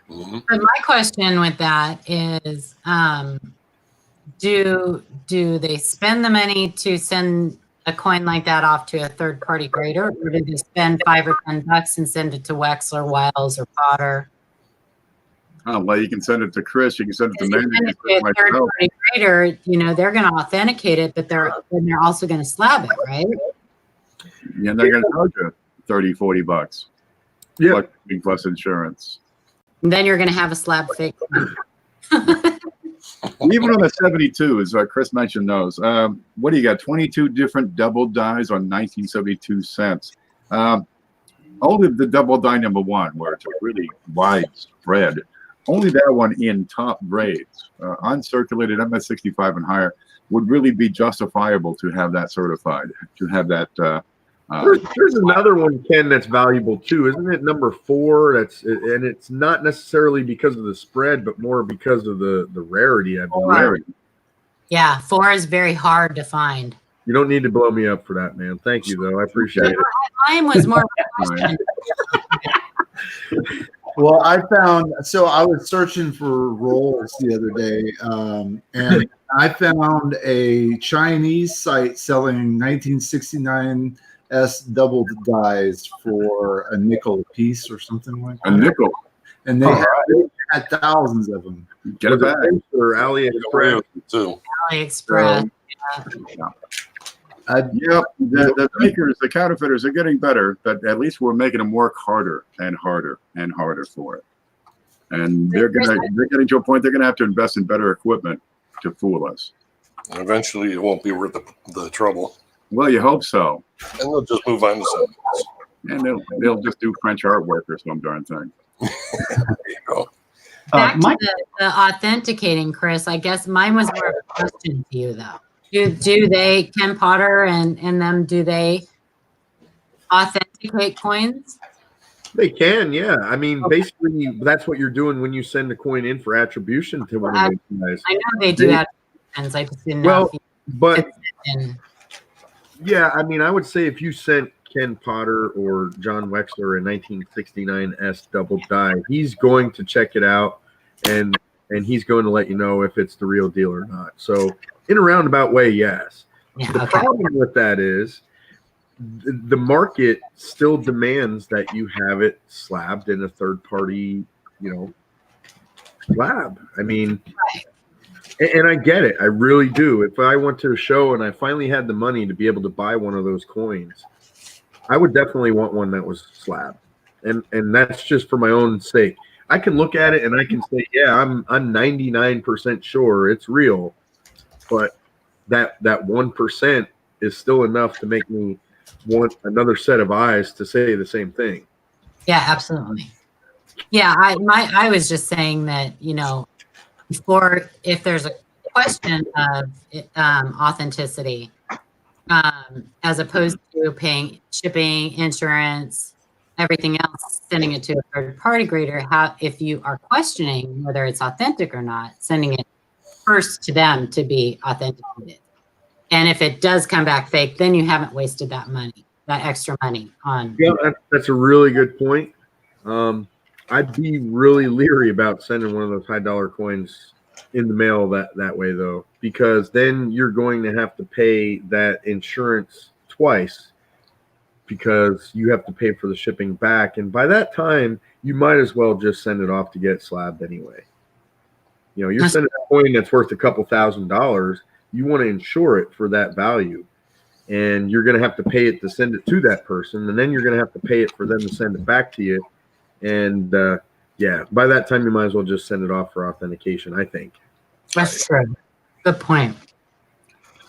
Mm-hmm. But my question with that is, do they spend the money to send a coin like that off to a third-party grader, or do they spend $5 or $10 and send it to Wexler, Wiles, or Potter? Oh, well, you can send it to Chris. You can send it to Mantic. Send it to a third-party grader, you know, they're going to authenticate it, but they're also going to slab it, right? Yeah, they're going to charge you $30, $40. Yeah, plus insurance. And then you're going to have a slab fake. Even on the 72, as Chris mentioned those, what do you got? 22 different double dies on 1972 cents. Only the double die number one, where it's a really widespread. Only that one in top grades, uncirculated MS65 and higher, would really be justifiable to have that certified, to have that. There's another one, Ken, that's valuable too, isn't it? Number 4. And it's not necessarily because of the spread, but more because of the rarity. I believe. Yeah, 4 is very hard to find. You don't need to blow me up for that, man. Thank you, though. I appreciate it. Mine was more of a question. Well, I was searching for rolls the other day, and I found a Chinese site selling 1969 double dies for a nickel a piece or something like that. A nickel. And they had thousands of them. Get it back. Or AliExpress too. AliExpress. Yep, the makers, the counterfeiters are getting better, but at least we're making them work harder and harder and harder for it. And they're getting to a point they're gonna have to invest in better equipment to fool us. Eventually, it won't be worth the trouble. Well, you hope so. And they'll just move on to something else. And they'll just do French artwork or some darn thing. There you go. Back to the authenticating, Chris. I guess mine was more of a question to you, though. Do they, Ken Potter and them, do they authenticate coins? They can, yeah. I mean, basically, that's what you're doing when you send a coin in for attribution to one of those guys. I know they do attributions. I just didn't know. But yeah, I mean, I would say if you sent Ken Potter or John Wexler a 1969 S double die, he's going to check it out and he's going to let you know if it's the real deal or not. So in a roundabout way, yes. Yeah, the problem with that is the market still demands that you have it slabbed in a third party, slab. I mean, and I get it. I really do. If I went to a show and I finally had the money to be able to buy one of those coins, I would definitely want one that was slabbed. And that's just for my own sake. I can look at it and I can say, yeah, I'm 99% sure it's real. But that 1% is still enough to make me want another set of eyes to say the same thing. Yeah, absolutely. Yeah, I was just saying that, before, if there's a question of authenticity, as opposed to paying shipping, insurance, everything else, sending it to a third party grader, if you are questioning whether it's authentic or not, sending it first to them to be authenticated. And if it does come back fake, then you haven't wasted that money, that extra money on. Yeah, that's a really good point. I'd be really leery about sending one of those high dollar coins in the mail that way, though, because then you're going to have to pay that insurance twice because you have to pay for the shipping back. And by that time, you might as well just send it off to get slabbed anyway. You're sending a coin that's worth a couple $1,000s. You want to insure it for that value. And you're going to have to pay it to send it to that person. And then you're going to have to pay it for them to send it back to you. And yeah, by that time, you might as well just send it off for authentication, I think. That's true. Good point.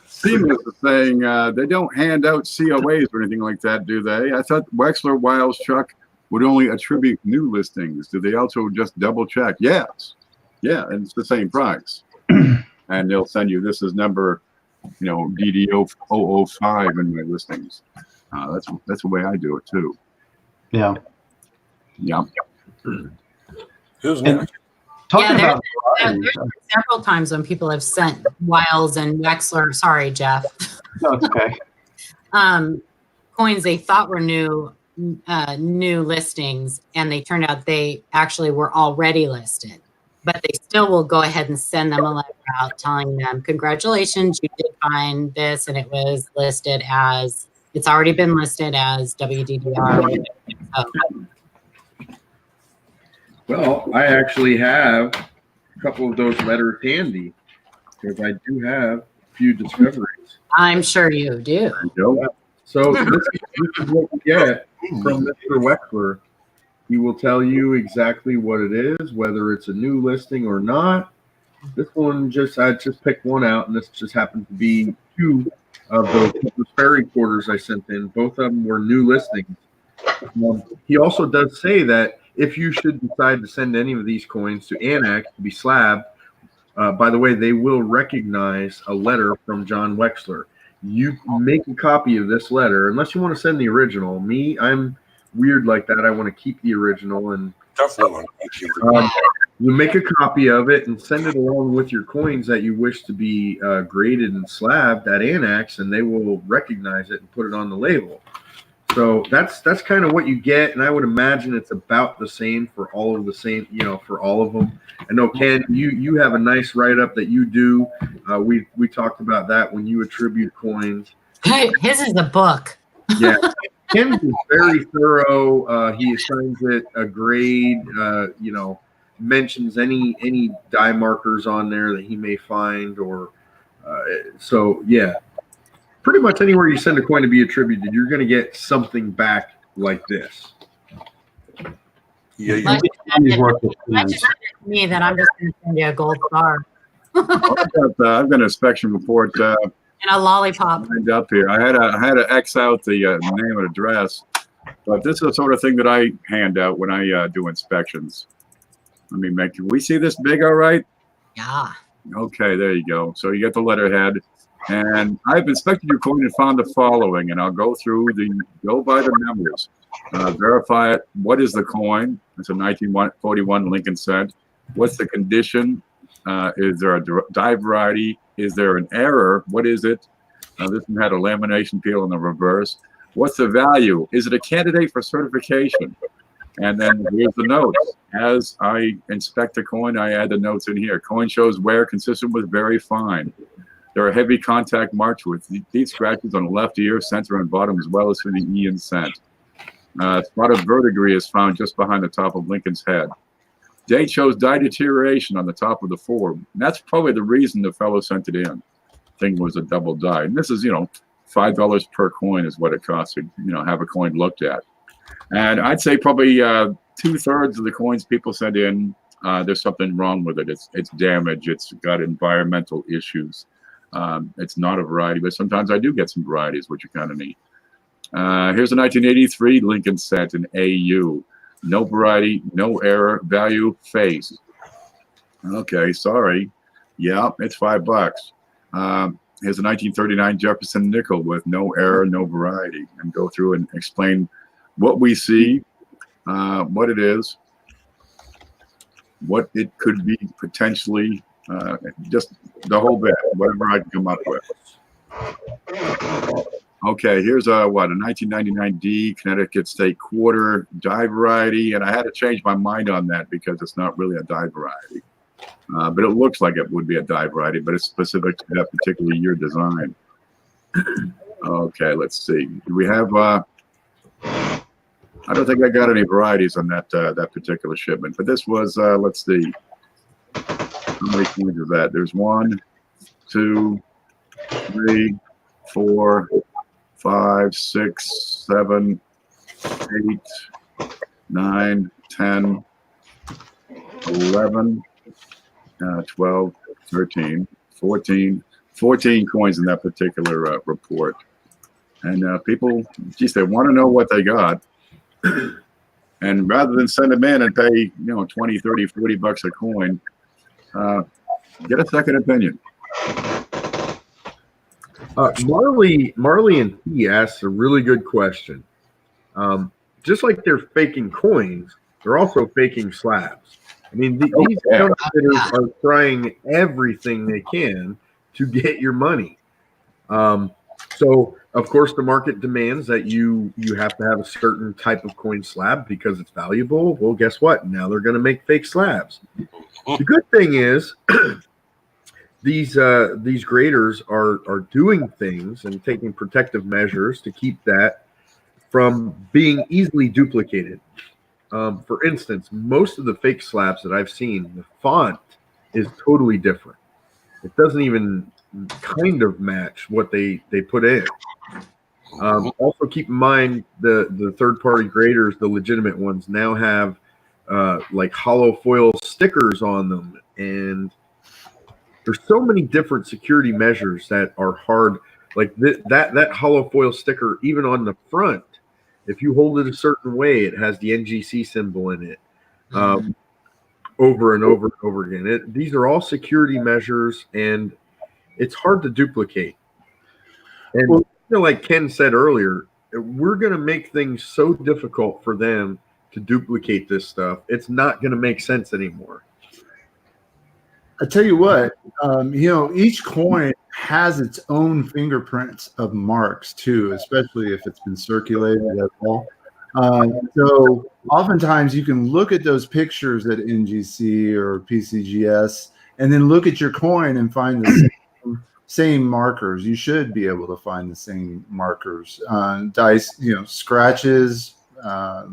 Seamus is saying they don't hand out COAs or anything like that, do they? I thought Wexler, Wiles, Chuck would only attribute new listings. Do they also just double check? Yes. Yeah, and it's the same price. And they'll send you, this is number, DDO 005 in my listings. That's the way I do it too. Yeah. Yeah. Who's next? There's several times when people have sent Wiles and Wexler. Sorry, Jeff. No, it's okay. Coins they thought were new listings, and they turned out they actually were already listed. But they still will go ahead and send them a letter out telling them, congratulations, you did find this, and it was listed as, it's already been listed as WDDR. Well, I actually have a couple of those letters handy because I do have a few discoveries. I'm sure you do. So this is what we get from Mr. Wexler. He will tell you exactly what it is, whether it's a new listing or not. This one I just picked one out, and this just happened to be two of those ferry quarters I sent in. Both of them were new listings. He also does say that if you should decide to send any of these coins to Annex to be slabbed, by the way, they will recognize a letter from John Wexler. You make a copy of this letter, unless you want to send the original. I'm weird like that. I want to keep the original, and you make a copy of it and send it along with your coins that you wish to be graded and slabbed at Annex, and they will recognize it and put it on the label. So that's kind of what you get, and I would imagine it's about the same for all of them. I know, Ken, you have a nice write-up that you do. We talked about that when you attribute coins. Hey, his is a book. Yeah. Ken's is very thorough. He assigns it a grade, mentions any die markers on there that he may find, or so yeah. pretty much anywhere you send a coin to be attributed, you're going to get something back like this. Yeah, Like Money's worth with might coins. just send it to me that I'm just going to send you a gold star I've got an inspection report and a lollipop. lined up here. I had to X out the name and address, but this is the sort of thing that I hand out when I do inspections. Let me make. Can we see this big? All right. Yeah. Okay, there you go. So you get the letterhead, and I've inspected your coin and found the following, and I'll go by the numbers, verify it. What is the coin? It's a 1941 Lincoln cent. What's the condition? Is there a die variety? Is there an error? What is it? This one had a lamination peel in the reverse. What's the value? Is it a candidate for certification? And then here's the notes. As I inspect the coin, I add the notes in here. Coin shows wear consistent with very fine. There are heavy contact marks with deep scratches on the left ear, center, and bottom, as well as for the E and cent. Spot of verdigris is found just behind the top of Lincoln's head. Date shows die deterioration on the top of the form. And that's probably the reason the fellow sent it in. Thing was a double die. And this is, $5 per coin is what it costs to, have a coin looked at. And I'd say probably 2/3 of the coins people send in, there's something wrong with it. It's damaged. It's got environmental issues. It's not a variety, but sometimes I do get some varieties, which are kind of neat. Here's a 1983 Lincoln cent in AU. No variety, no error, value, face. Okay, sorry. Yeah, it's $5. Here's a 1939 Jefferson nickel with no error, no variety, and go through and explain what we see, what it is, what it could be potentially, just the whole bit, whatever I can come up with. Okay, here's a 1999 D Connecticut State quarter die variety, and I had to change my mind on that because it's not really a die variety, but it looks like it would be a die variety, but it's specific to that particular year design. Okay, let's see. Do we have? I don't think I got any varieties on that particular shipment, but this was, let's see, how many coins is that? There's 1, 2, 3, 4, 5, 6, 7, 8, 9, 10, 11, 12, 13, 14 coins in that particular report. And people, geez, they want to know what they got. And rather than send them in and pay, 20, 30, 40 bucks a coin, get a second opinion. Marley and T asked a really good question. Just like they're faking coins, they're also faking slabs. I mean, these counterfeiters are trying everything they can to get your money. So, of course, the market demands that you have to have a certain type of coin slab because it's valuable. Well, guess what? Now they're going to make fake slabs. The good thing is these graders are doing things and taking protective measures to keep that from being easily duplicated. For instance, most of the fake slabs that I've seen, the font is totally different. It doesn't even kind of match what they put in. Also keep in mind the third-party graders, the legitimate ones, now have like hollow foil stickers on them, and there's so many different security measures that are hard. Like that hollow foil sticker, even on the front, if you hold it a certain way, it has the NGC symbol in it. Over and over and over again. These are all security measures, and it's hard to duplicate. And like Ken said earlier, we're going to make things so difficult for them to duplicate this stuff. It's not going to make sense anymore. I tell you what, each coin has its own fingerprints of marks too, especially if it's been circulated at all. So oftentimes you can look at those pictures at NGC or PCGS and then look at your coin and find the same markers. You should be able to find the same markers, dice, scratches,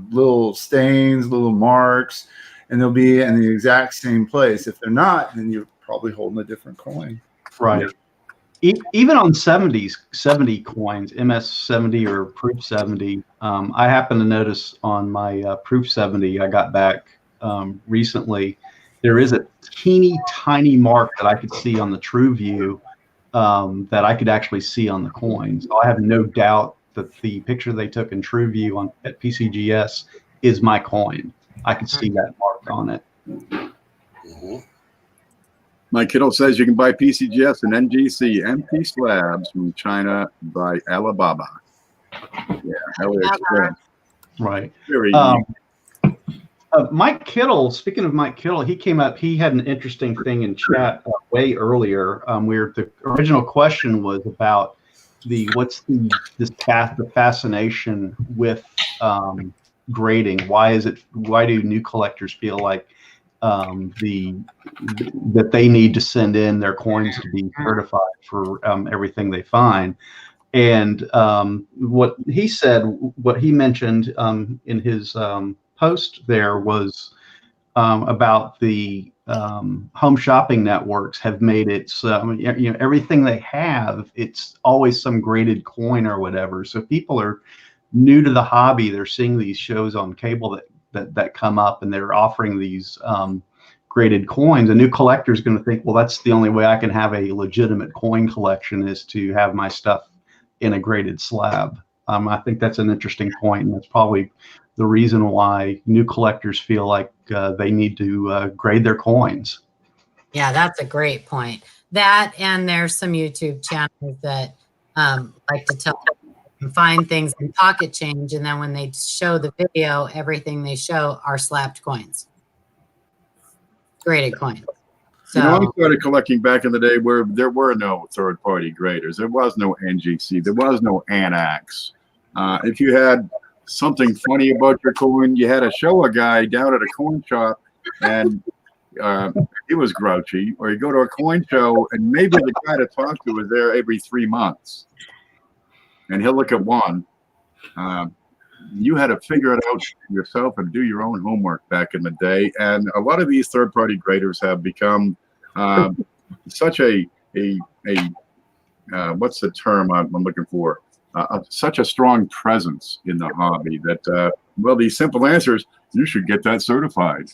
little stains, little marks, and they'll be in the exact same place. If they're not, then you're probably holding a different coin. Right. even on 70 coins, MS70 or Proof 70, I happen to notice on my Proof 70 I got back recently, there is a teeny tiny mark that I could see on the True View that I could actually see on the coin. So I have no doubt that the picture they took in True View at PCGS is my coin. I could see that mark on it. Mm-hmm. Mike Kittle says you can buy PCGS and NGC empty slabs from China by Alibaba. Yeah, AliExpress. Right. Very Mike Kittle, speaking of Mike Kittle, he came up, he had an interesting thing in chat way earlier where the original question was about the fascination with grading. Why do new collectors feel like that they need to send in their coins to be certified for everything they find? And what he mentioned in his post there was about the home shopping networks have made it so, everything they have, it's always some graded coin or whatever. So people are new to the hobby. They're seeing these shows on cable that come up, and they're offering these graded coins. A new collector is going to think, well, that's the only way I can have a legitimate coin collection, is to have my stuff in a graded slab. I think that's an interesting point, and that's probably the reason why new collectors feel like they need to grade their coins. Yeah, that's a great point. That, and there's some YouTube channels that like to tell find things in pocket change, and then when they show the video, everything they show are slapped coins, graded coins. So, I started collecting back in the day where there were no third-party graders. There was no NGC. There was no Anax. If you had something funny about your coin, you had to show a guy down at a coin shop, and he was grouchy. Or you go to a coin show, and maybe the guy to talk to was there every 3 months. And he'll look at one. You had to figure it out yourself and do your own homework back in the day. And a lot of these third-party graders have become such a what's the term I'm looking for? Such a strong presence in the hobby that, well, the simple answer is you should get that certified.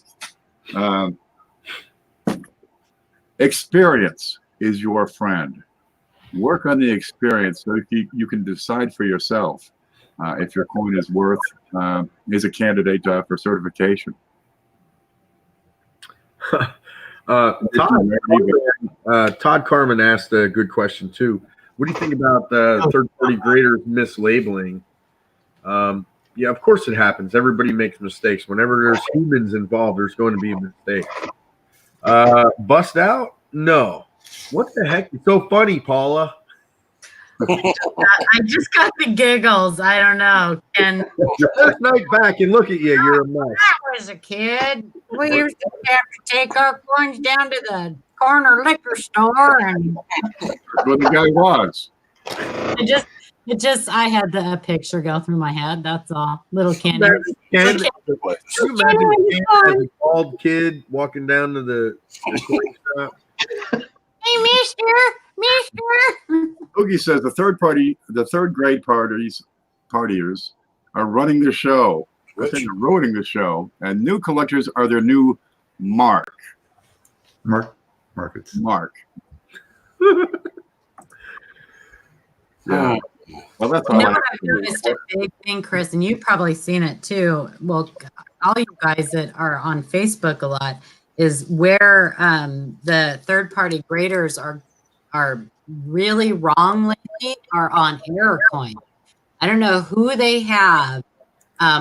Experience is your friend. Work on the experience so you can decide for yourself if your coin is is a candidate for certification. Todd Carmen asked a good question too. What do you think about third-party graders mislabeling? Yeah, of course it happens. Everybody makes mistakes. Whenever there's humans involved, there's going to be a mistake. Bust out? No. What the heck? It's so funny, Paula. I just got the giggles. I don't know. And your first night back, and look at you. You're a mess. I was a kid. We used to have to take our coins down to the corner liquor store, and That's what the guy was. I had the picture go through my head. That's all. Little Kenny. Can you imagine as a bald kid walking down to the coin shop? Hey, Mister. Oogie says the third grade partiers are running the show. They're running the show, and new collectors are their new markets. Yeah. Well, that's all. I've noticed a big thing, Chris, and you've probably seen it too. Well, all you guys that are on Facebook a lot is where the third-party graders are really wrong lately are on error coin. I don't know who they have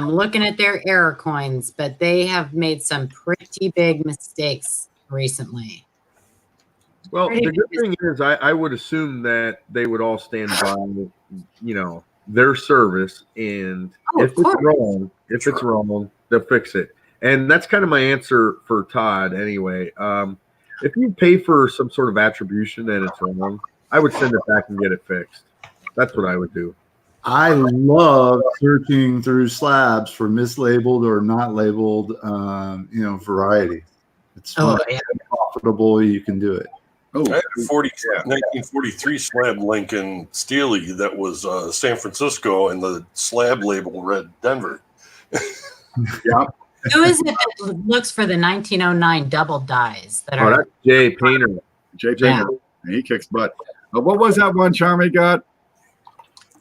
looking at their error coins, but they have made some pretty big mistakes recently. Well, the good thing is I would assume that they would all stand by, their service, and if it's wrong, they'll fix it. And that's kind of my answer for Todd anyway. If you pay for some sort of attribution and it's wrong, I would send it back and get it fixed. That's what I would do. I love searching through slabs for mislabeled or not labeled, variety. It's profitable. You can do it. Oh, 1943 slab Lincoln Steely that was San Francisco, and the slab label read Denver. Yeah. Who is it that looks for the 1909 double dies that Oh, are? that's Jay Painter. Jay Painter. He kicks butt. What was that one Charmy got?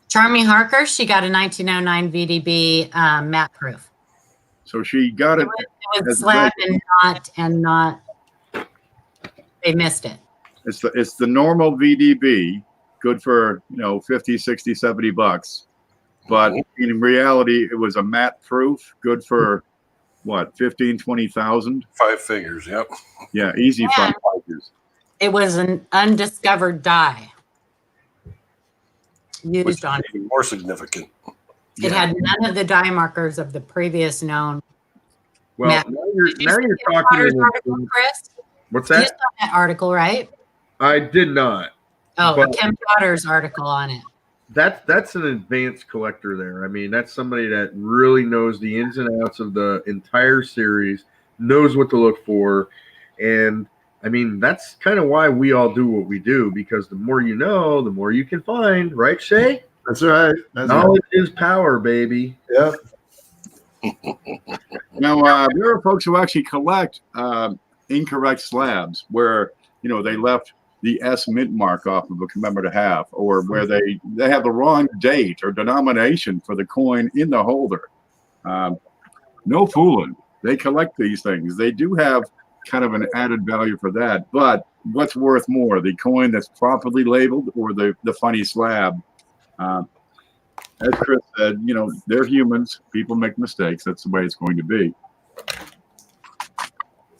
Charmy Harker, she got a 1909 VDB matte proof. So she got it. It was slab and not. They missed it. It's the normal VDB, good for 50, 60, 70 bucks. But in reality, it was a matte proof, good for what, 15, 20,000? 5 figures, yep. Yeah, easy 5 figures. It was an undiscovered die used Which on is it. even more significant. It had none of the die markers of the previous known. Well, matte. now you're Potter's talking. article, Chris? What's You that? saw that article, right? I did not. Oh, But- Kim Potter's article on it. That's an advanced collector there. I mean, that's somebody that really knows the ins and outs of the entire series, knows what to look for, and I mean, that's kind of why we all do what we do, because the more you know, the more you can find, right, Shay? That's right. Knowledge is power, baby. Yep. Now, there are folks who actually collect incorrect slabs where, they left the S mint mark off of a commemorative half, or where they have the wrong date or denomination for the coin in the holder. No fooling. They collect these things. They do have kind of an added value for that. But what's worth more, the coin that's properly labeled or the funny slab? As Chris said, they're humans. People make mistakes. That's the way it's going to be.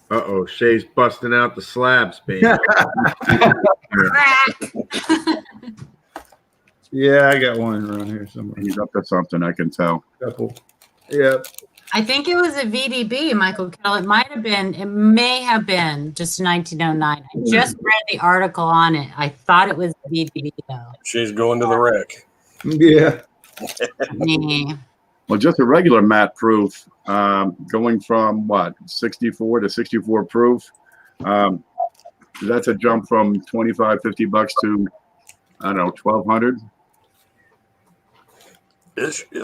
Uh-oh, Shay's busting out the slabs, baby. Yeah, I got one around here somewhere. He's up to something, I can tell. Couple. Yep. I think it was a VDB, Michael Kell. It may have been just 1909. I just read the article on it. I thought it was VDB though. She's going to the rack. Yeah. Nah. Well, just a regular matte proof, going from 64 to 64 proof. That's a jump from 25, 50 bucks to, I don't know, 1,200. Ish, yeah.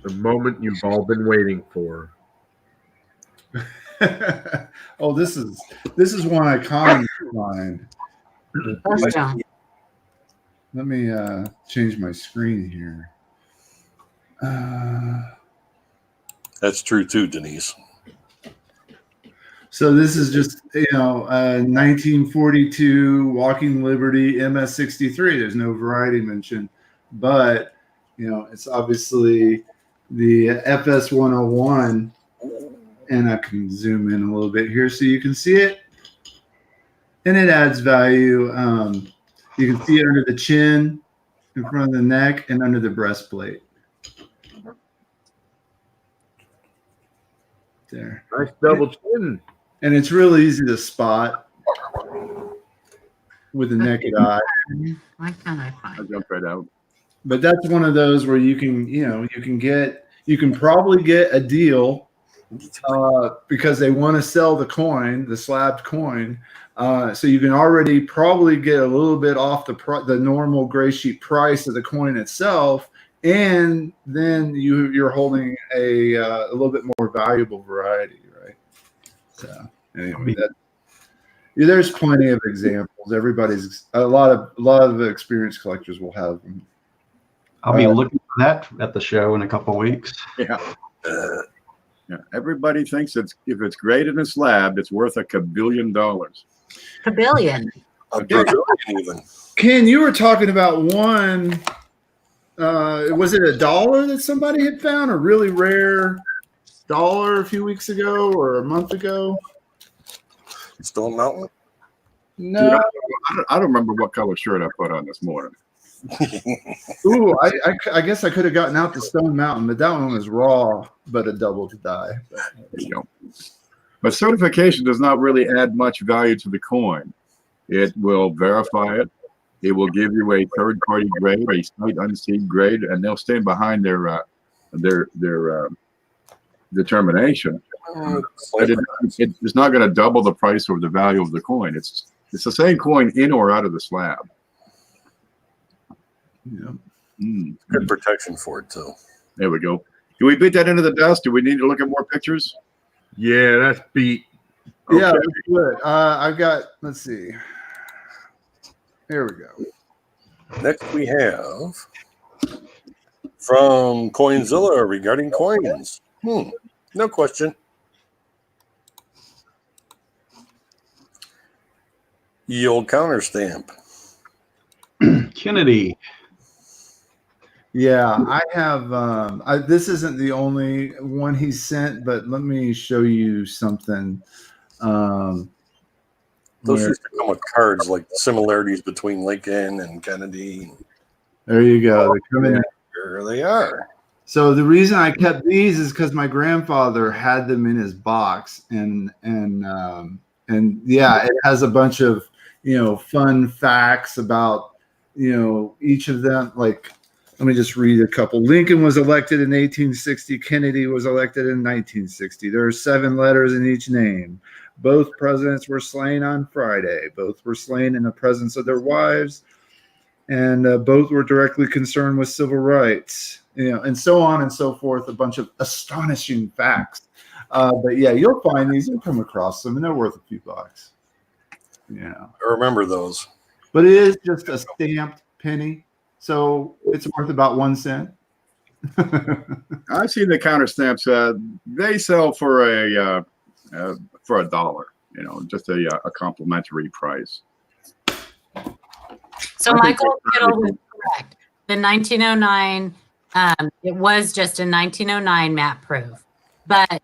The moment you've all been waiting for. Oh, this is one I commonly find. Yeah. Let me change my screen here. That's true too, Denise. So this is just 1942 Walking Liberty MS63. There's no variety mentioned, but it's obviously the FS 101, and I can zoom in a little bit here so you can see it, and it adds value. You can see it under the chin, in front of the neck, and under the breastplate. There. Nice double chin. And it's really easy to spot with the naked eye. Why can't I I find? jumped right out. But that's one of those where you can probably get a deal because they want to sell the coin, the slabbed coin. So you can already probably get a little bit off the normal gray sheet price of the coin itself, and then you're holding a little bit more valuable variety, right? So anyway, there's plenty of examples. A lot of experienced collectors will have them. I'll be looking for that at the show in a couple of weeks. Yeah. Yeah. Everybody thinks if it's graded in slab, it's worth $1 billion. Pavilion. A Brazilian even. Ken, you were talking about one. Was it $1 that somebody had found? A really rare dollar a few weeks ago or a month ago? Stone Mountain? No. Dude, I don't remember what color shirt I put on this morning. Ooh, I guess I could have gotten out the Stone Mountain, but that one was raw, but a double to die. But certification does not really add much value to the coin. It will verify it. It will give you a third-party grade, a sight unseen grade, and they'll stand behind their determination. It's not going to double the price or the value of the coin. It's the same coin in or out of the slab. Yeah. Good protection for it too. There we go. Do we beat that into the dust? Do we need to look at more pictures? Yeah, that's beat. Yeah, Okay. that's good. I've got, let's see. Here we go. Next we have from Coinzilla regarding coins. No question. Yield counter stamp. Kennedy. Yeah, I have. This isn't the only one he sent, but let me show you something. Those used to come with cards like similarities between Lincoln and Kennedy. There you go. They come in. Here they are. So the reason I kept these is because my grandfather had them in his box, and yeah, it has a bunch of fun facts about each of them. Like, let me just read a couple. Lincoln was elected in 1860. Kennedy was elected in 1960. There are 7 letters in each name. Both presidents were slain on Friday. Both were slain in the presence of their wives, and both were directly concerned with civil rights. And so on and so forth. A bunch of astonishing facts. But yeah, you'll find these. You'll come across them, and they're worth a few bucks. Yeah, I remember those. but it is just a stamped penny, so it's worth about 1 cent. I've seen the counter stamps. They sell for $1. Just a complimentary price. So I think Michael that's Kittle really was correct. The 1909, it was just a 1909 map proof, but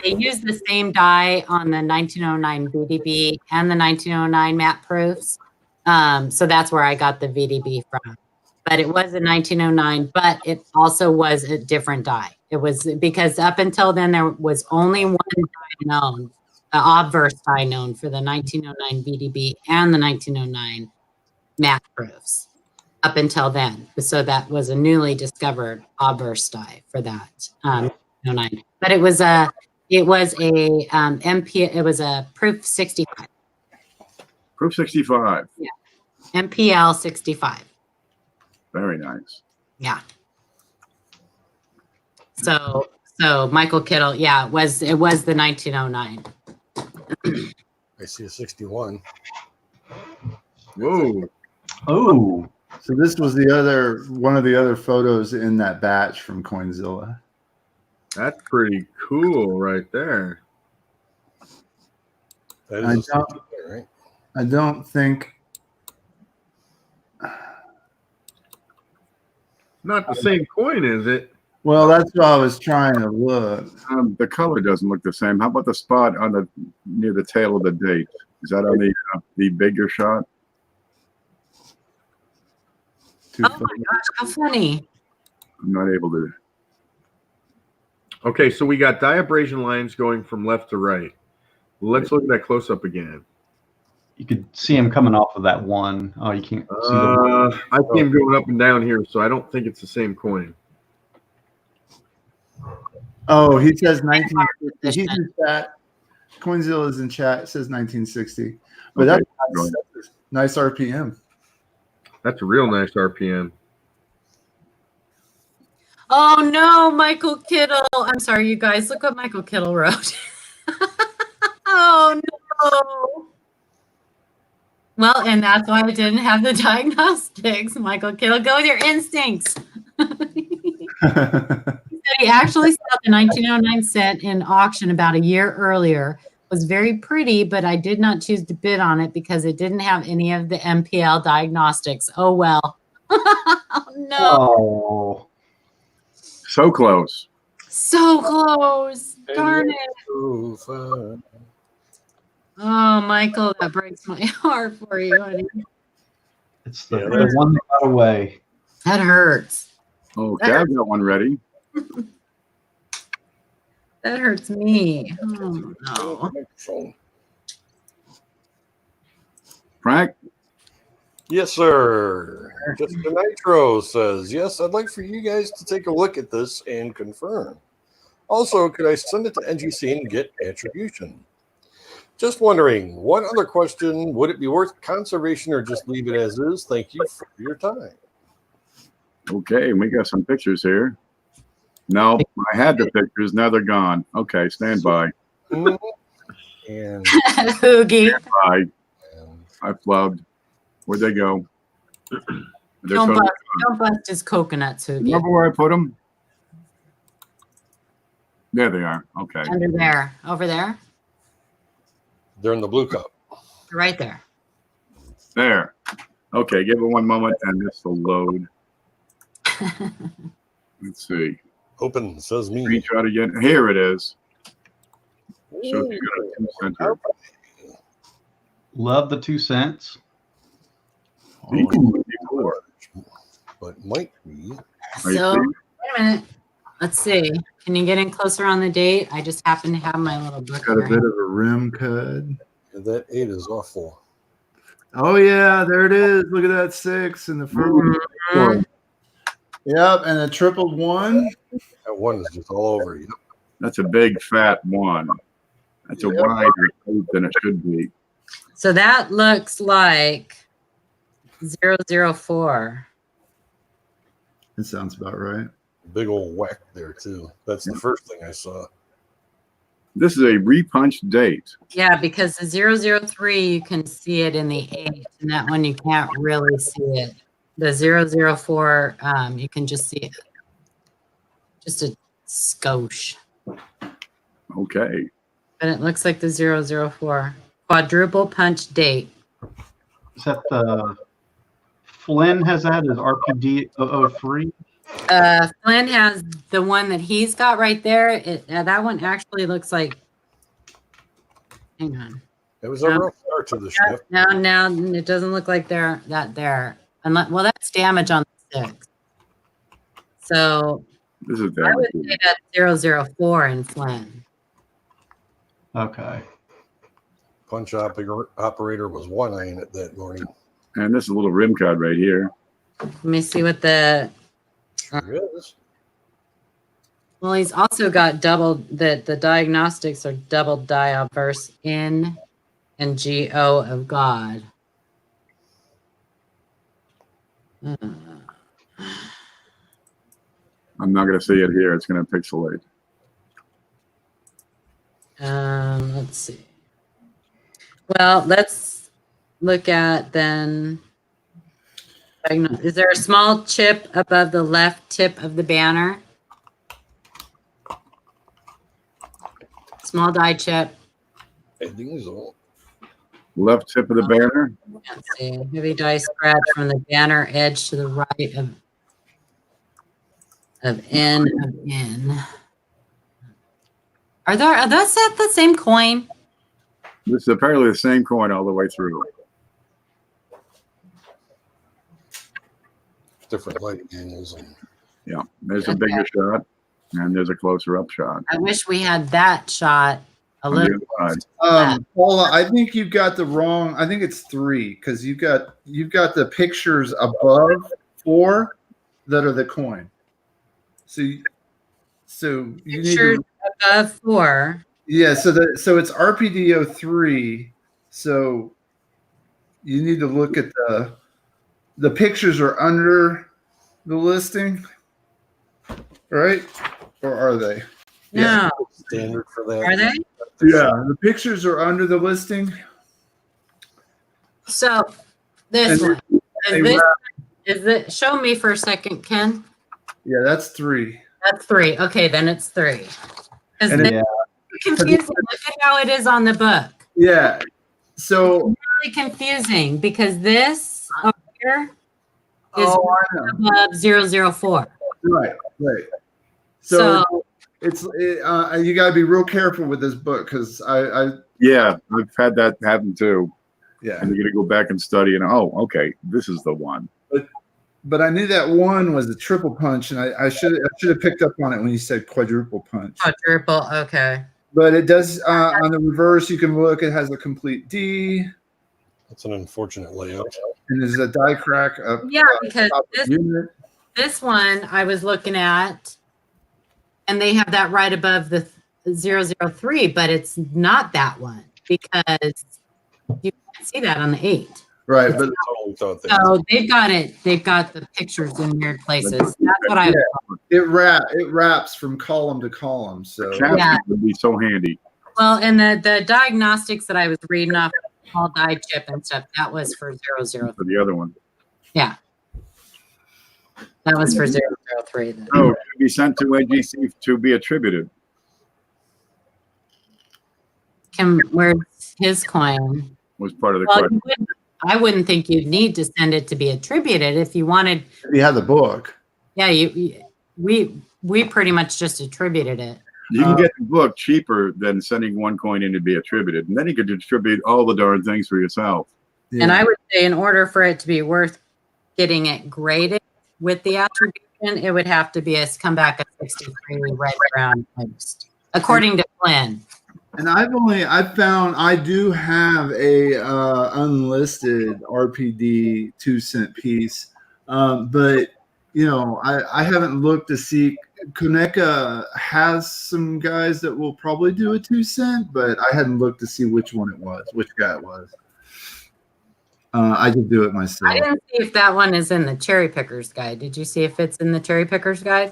they used the same die on the 1909 VDB and the 1909 map proofs. So that's where I got the VDB from. But it was a 1909, but it also was a different die. It was because up until then, there was only one die known, the obverse die known for the 1909 VDB and the 1909 map proofs up until then. So that was a newly discovered obverse die for that 1909. But it was a MP. It was a proof 65. Proof 65. Yeah, MPL 65. Very nice. Yeah. So Michael Kittle, yeah, it was the 1909. I see a 61. Whoa. Oh, So this was one of the other photos in that batch from Coinzilla. That's pretty cool right there. That I is a 61, right? I don't think. Not the same coin, is it? Well, that's what I was trying to look. The color doesn't look the same. How about the spot near the tail of the date? Is that on the bigger shot? Two Oh my gosh, how funny. I'm not able to. Okay, so we got diabrasion lines going from left to right. Let's look at that close up again. you could see him coming off of that one. Oh, you can't see the I see him going up and down here, so I don't think it's the same coin. Oh, he says 1960. He's in chat. Coinzilla is in chat. It says 1960. But Okay. that's nice RPM. That's a real nice RPM. Oh no, Michael Kittle. I'm sorry, you guys. Look what Michael Kittle wrote. Oh no. Well, and that's why I didn't have the diagnostics. Michael Kittle, go with your instincts. He actually saw the 1909 set in auction about a year earlier. It was very pretty, but I did not choose to bid on it because it didn't have any of the MPL diagnostics. Oh well. Oh no. Oh, So close. So close. Darn it. Oh, Oh, Michael, that breaks my heart for you, honey. it's the, Yeah, the one that got away. That hurts. Okay, I've got one ready. That hurts me. Oh no. Microphone. Frank? Yes, sir. Just the Nitro says, yes, I'd like for you guys to take a look at this and confirm. Also, could I send it to NGC and get attribution? Just wondering, what other question? Would it be worth conservation or just leave it as is? Thank you for your time. Okay, we got some pictures here. No, I had the pictures. Now they're gone. Okay, stand by. And Hoogie. Bye. I flubbed. Where'd they go? Don't bust his coconuts, Hoogie. Remember where I put them? There they are. Okay. Under there. Over there. they're in the blue cup. Right there. There. Okay, give it one moment and this will load. Let's see. Open, says me. Screenshot again. Here it is. So if you got a 2 cent here. Love the 2 cents. Before. But might be. So, wait a minute. Let's see. Can you get in closer on the date? I just happen to have my little book Got a here. bit of a rim cut. That 8 is awful. Oh yeah, there it is. Look at that 6 in the first one. Yep, and a tripled 1. That 1 is just all over you. That's a big fat 1. That's a wider code than it should be. So that looks like 004. That sounds about right. Big old whack there, too. That's the first thing I saw. This is a repunched date. Yeah, because the 003, you can see it in the 8, and that one you can't really see it. The 004, you can just see it. Just a skosh. Okay. But it looks like the 004. Quadruple punch date. Is that the Flynn has that as RPD 003? Flynn has the one that he's got right there. That one actually looks like. Hang on. It was a rough start to the shift. Now it doesn't look like they're there. Unless, well, that's damage on the 6. So This is I would damage. say that's 004 in Flynn. Okay. Punch operator was 1-eyeing it that morning. And this is a little rim cut right here. Let me see what the. Sure is. Well, he's also got the diagnostics are double diaverse in and GO of God. I'm not going to see it here. It's going to pixelate. Let's see. Well, let's look at then. Is there a small chip above the left tip of the banner? Small die chip. I think so. Left tip of the banner. Let's see. Heavy die scratch from the banner edge to the right of N of N. Are those the same coin? This is apparently the same coin all the way through. Different lighting angles. And Yeah, there's a bigger shot, and there's a closer up shot. I wish we had that shot a On the little. other side. Paula, I think you've got the wrong. I think it's 3 because you've got the pictures above 4 that are the coin. So you need Pictures to, above 4. yeah. So it's RPD 03. So you need to look at the pictures are under the listing, right? Or are they? No, standard for that. are they? Yeah, the pictures are under the listing. So this And one they is it? Show me for a second, Ken. Yeah, that's 3. That's 3. Okay, then it's 3. Because And this Yeah. is confusing. Look at how it is on the book. Yeah. So Really confusing because this over here is oh, I know. above 004. Right. So it's you got to be real careful with this book because Yeah, I've had that happen too. yeah. And you're going to go back and study, and oh, okay, this is the one. But I knew that 1 was a triple punch, and I should have picked up on it when you said quadruple punch. quadruple. Okay. But it does on the reverse. You can look; it has a complete D, That's an unfortunate layout. and there's a die crack up. Yeah, because top of the unit. this one I was looking at, And they have that right above the 003, but it's not that one because you can't see that on the 8. Right, It's but Totally thought that. So they've got it. They've got the pictures in weird places. That's what I. it wraps from column to column. So Caption Yeah. would be so handy. Well, and the diagnostics that I was reading off all die chip and stuff, that was for 003. For the other one. Yeah. That was for 003. Then. Oh, it should be sent to AGC to be attributed. Where's his coin? Was part of the Well, question. I wouldn't think you'd need to send it to be attributed if you wanted. if you have the book. Yeah, we pretty much just attributed it. You can get the book cheaper than sending one coin in to be attributed, and then you could distribute all the darn things for yourself. Yeah. And I would say, in order for it to be worth getting it graded with the attribution, it would have to be come back at 63 right around post, according to Flynn. And I do have a unlisted RPD 2-cent piece, but I haven't looked to see. Koneka has some guys that will probably do a 2-cent, but I hadn't looked to see which guy it was. I could do it myself. I didn't see if that one is in the Cherry Pickers Guide. Did you see if it's in the Cherry Pickers Guide?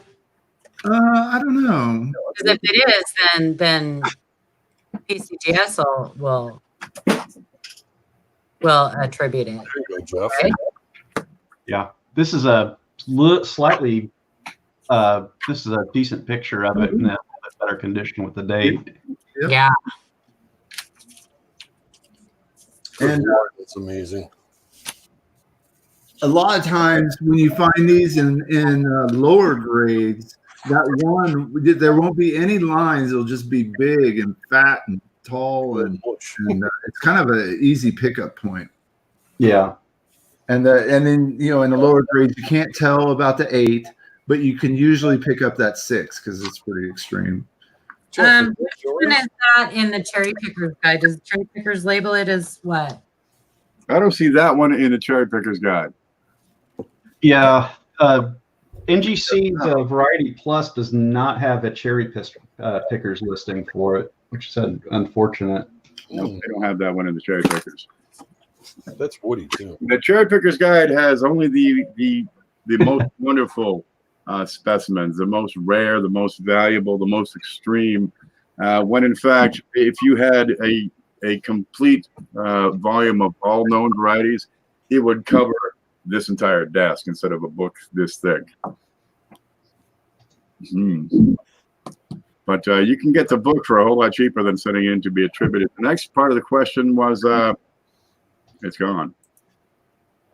I don't know. Because if it is, then PCGS will attribute it. There you go, Jeff. Right? Yeah, this is a slightly. This is a decent picture of it in a better condition with the date. Yep. Yeah. And it's amazing. a lot of times when you find these in lower grades, there won't be any lines. It'll just be big and fat and tall, and it's kind of an easy pickup point. Yeah. And then in the lower grades, you can't tell about the 8, but you can usually pick up that 6 because it's pretty extreme. Which one is that in the Cherry Pickers Guide? Does the Cherry Pickers label it as what? I don't see that one in the Cherry Pickers Guide. Yeah. NGC Variety Plus does not have a Cherry Pickers listing for it, which is unfortunate. No, they don't have that one in the Cherry Pickers. That's Woody too. The Cherry Pickers Guide has only the most wonderful specimens, the most rare, the most valuable, the most extreme. When in fact, if you had a complete volume of all known varieties, it would cover this entire desk instead of a book this thick. But you can get the book for a whole lot cheaper than sending in to be attributed. The next part of the question was, it's gone.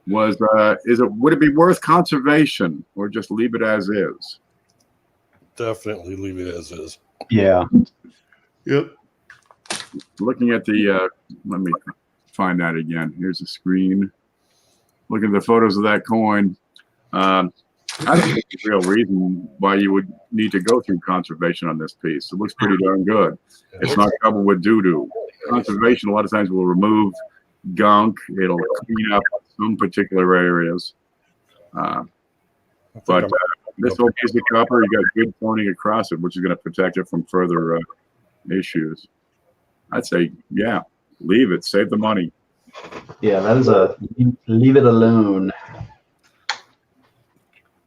Would it be worth conservation or just leave it as is? Definitely leave it as is. Yeah. Yep. Looking at let me find that again. Here's the screen. Looking at the photos of that coin. I don't think there's a real reason why you would need to go through conservation on this piece. It looks pretty darn good. It's not covered with doo-doo. Conservation a lot of times will remove gunk. It'll clean up some particular areas. But this whole piece of copper, you got good toning across it, which is going to protect it from further issues. I'd say, yeah, leave it. Save the money. Yeah, that is leave it alone.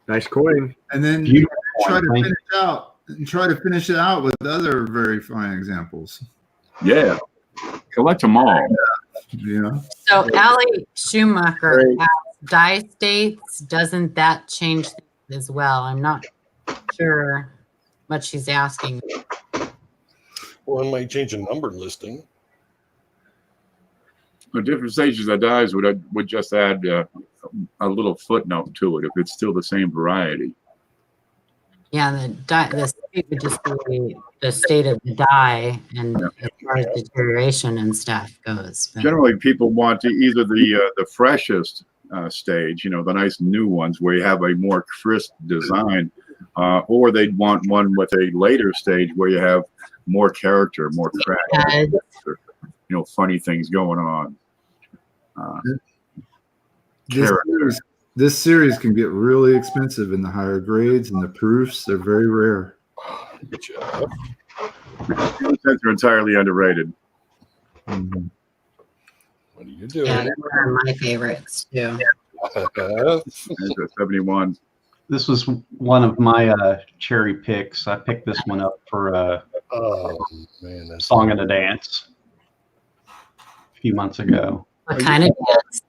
Nice coin. And then Beautiful try to point. finish it out with other very fine examples. Yeah. Collect them all. Yeah. So Allie Schumacher asks, die states, doesn't that change things as well? I'm not sure what she's asking. Well, it might change a number listing. The different stages of dyes would just add a little footnote to it if it's still the same variety. Yeah, the state would just be the state of the dye, and as far as deterioration and stuff goes. But Generally, people want to either the freshest stage, the nice new ones where you have a more crisp design, or they'd want one with a later stage where you have more character, more crack, funny things going on. This series can get really expensive in the higher grades, and the proofs, they're very rare. Jeff. Sets are entirely underrated. Mhm. What are you doing? Yeah, they're one of my favorites too. There's a 71. This was one of my cherry picks. I picked this one up for Oh man, that's Song and a Dance a few months ago. What kind of dance?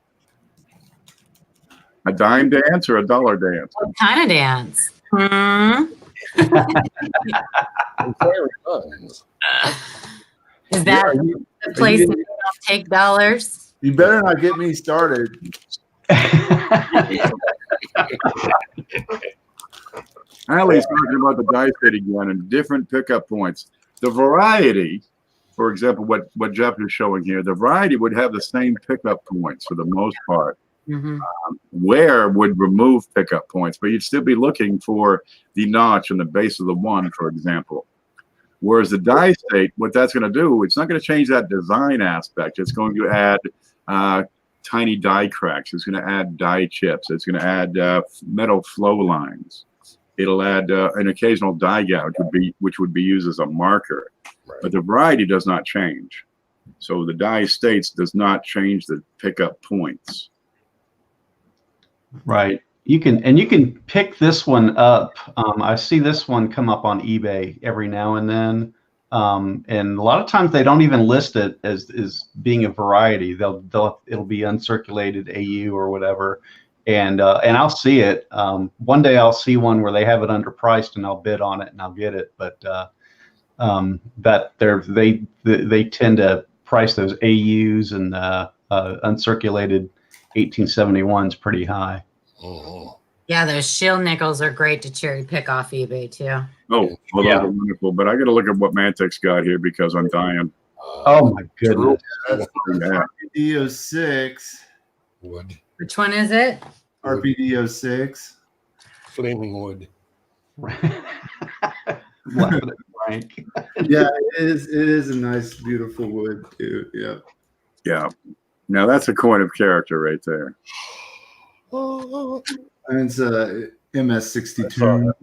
A dime dance or a dollar dance? What kind of dance? Hmm? very nice. Is that Yeah, the place that you don't take dollars? you better not get me started. Allie's talking about the die state again and different pickup points. The variety, for example, what Jeff is showing here, the variety would have the same pickup points for the most part. Mm-hmm. Where would remove pickup points, but you'd still be looking for the notch in the base of the one, for example. Whereas the die state, what that's going to do, it's not going to change that design aspect. It's going to add tiny die cracks. It's going to add die chips. It's going to add metal flow lines. It'll add an occasional die gouge, which would be used as a marker. Right. But the variety does not change. So the die states does not change the pickup points. Right. You can pick this one up. I see this one come up on eBay every now and then. And a lot of times they don't even list it as being a variety. It'll be uncirculated AU or whatever. And I'll see it. One day I'll see one where they have it underpriced and I'll bid on it and I'll get it. But that they tend to price those AUs and uncirculated 1871s pretty high. Oh, Yeah, those shield nickels are great to cherry pick off eBay too. Oh, well, Yeah. those are wonderful. But I got to look at what Mantic's got here because I'm dying. Oh my goodness. Yeah. RPD06. wood, Which one is it? RPD06. flaming wood. Laughing at Frank. Yeah, it is a nice, beautiful wood too. Yeah. Yeah. Now that's a coin of character right there. And it's a MS62.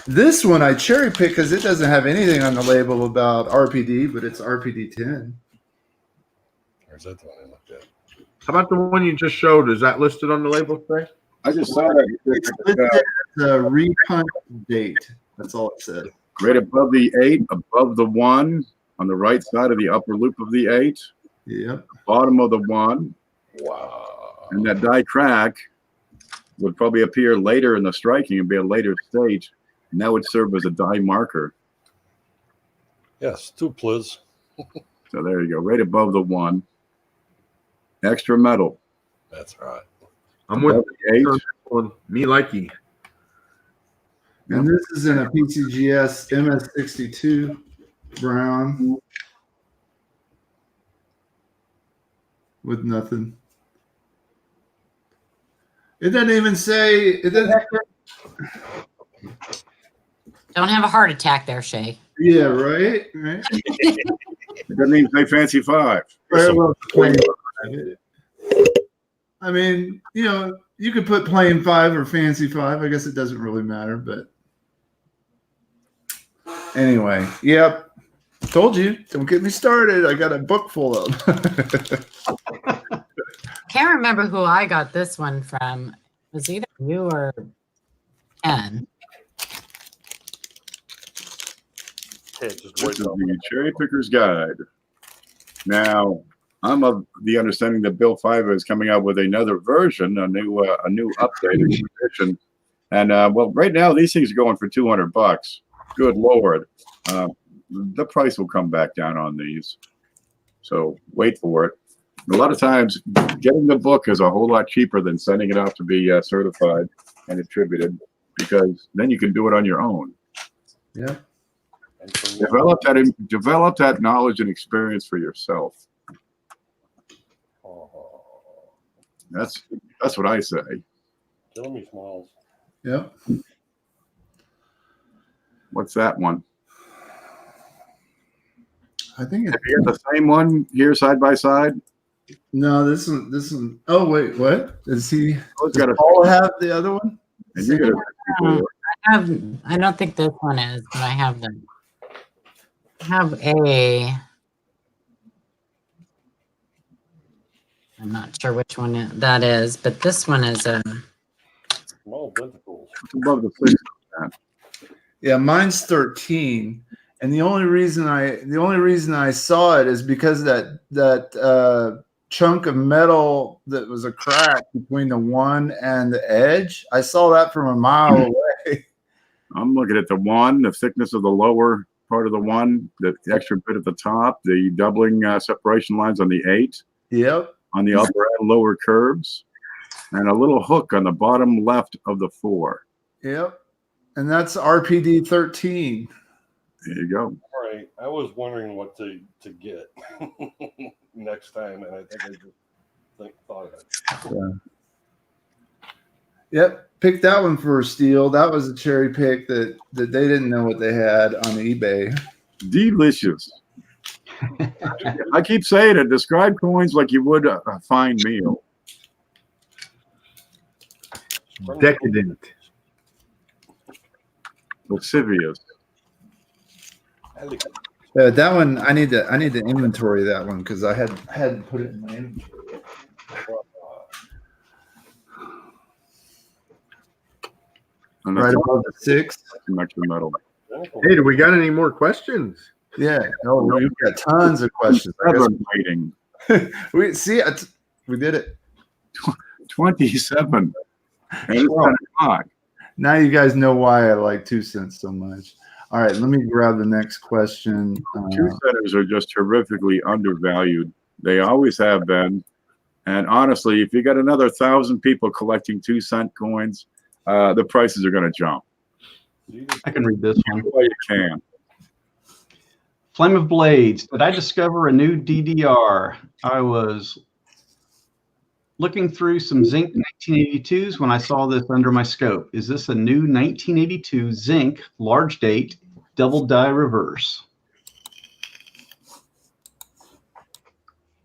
This one I cherry pick because it doesn't have anything on the label about RPD, but it's RPD10. Or is that the one I looked at? How about the one you just showed? Is that listed on the label, Shay? I just saw that. It's listed as a repunt date. That's all it said. Right above the 8, above the 1, on the right side of the upper loop of the 8, Yep. bottom of the 1, Wow. and that die crack would probably appear later in the striking and be a later stage, and that would serve as a die marker. Yes, 2 please. So there you go, right above the 1. Extra metal. That's right. I'm with Above the 8. one. Me likey. And this is in a PCGS MS62 brown with nothing. It doesn't even say. It doesn't. Don't have a heart attack there, Shay. Yeah, right. Right. It doesn't even say fancy 5. Very well plain 5. I mean, you could put plain 5 or fancy 5. I guess it doesn't really matter, but anyway, yep. Told you, don't get me started. I got a book full of. Can't remember who I got this one from. It was either you or Ken. Hey, just This wait is till the Cherry Picker's Guide. Now, I'm of the understanding that Bill Fiver is coming out with another version, a new updated edition. And well, right now these things are going for $200. Good Lord, the price will come back down on these. So wait for it. A lot of times, getting the book is a whole lot cheaper than sending it out to be certified and attributed, because then you can do it on your own. Yeah. Develop that knowledge and experience for yourself. That's what I say. Kill me, Smalls. Yep. What's that one? I think Have you got the same one here side by side? no. This one. Oh wait, what? Is he? Oh, it's got a Paul have the other one? and you got a I I don't think this one is, but I have them. I have a. I'm not sure which one that is, but this one is a. Small tentacles. It's above the 6. Yeah, mine's 13, and the only reason I saw it is because that chunk of metal that was a crack between the 1 and the edge. I saw that from a mile away. I'm looking at the 1, the thickness of the lower part of the 1, the extra bit at the top, the doubling separation lines on the 8, Yep. on the upper and lower curves, and a little hook on the bottom left of the 4. Yep. And that's RPD 13. There you go. All right. I was wondering what to get next time, and I think I just thought of it. Yeah. Yep. Pick that one for a steal. That was a cherry pick that they didn't know what they had on eBay. Delicious. I keep saying it. Describe coins like you would a fine meal. Decadent. Lascivious. That one I need to inventory that one because I had put it in my inventory. Right above the 6. Extra metal. Hey, do we got any more questions? Yeah. Oh, we've got tons of questions. I guess Waiting. we see it. We did it. 27. And it's 10 o'clock. Now you guys know why I like 2 cents so much. All right, let me grab the next question. 2 centers are just terrifically undervalued. They always have been. And honestly, if you got another 1,000 people collecting 2-cent coins, the prices are going to jump. I can read this one. Well, you can. Flame of Blades. Did I discover a new DDR? I was looking through some zinc 1982s when I saw this under my scope. Is this a new 1982 zinc large date double die reverse?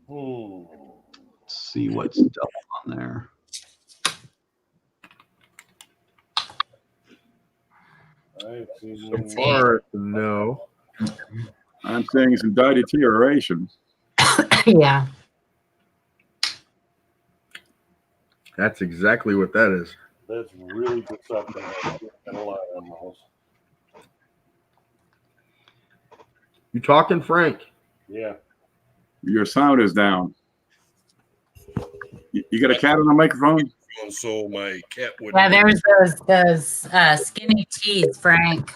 Let's see what's double on there. So far, no. I'm saying some die deterioration. Yeah. That's exactly what that is. That's really deceptive. I can't rely on those. You talking, Frank? Yeah. Your sound is down. You got a cat on the microphone? So my cat would. Yeah, there's those skinny tees, Frank.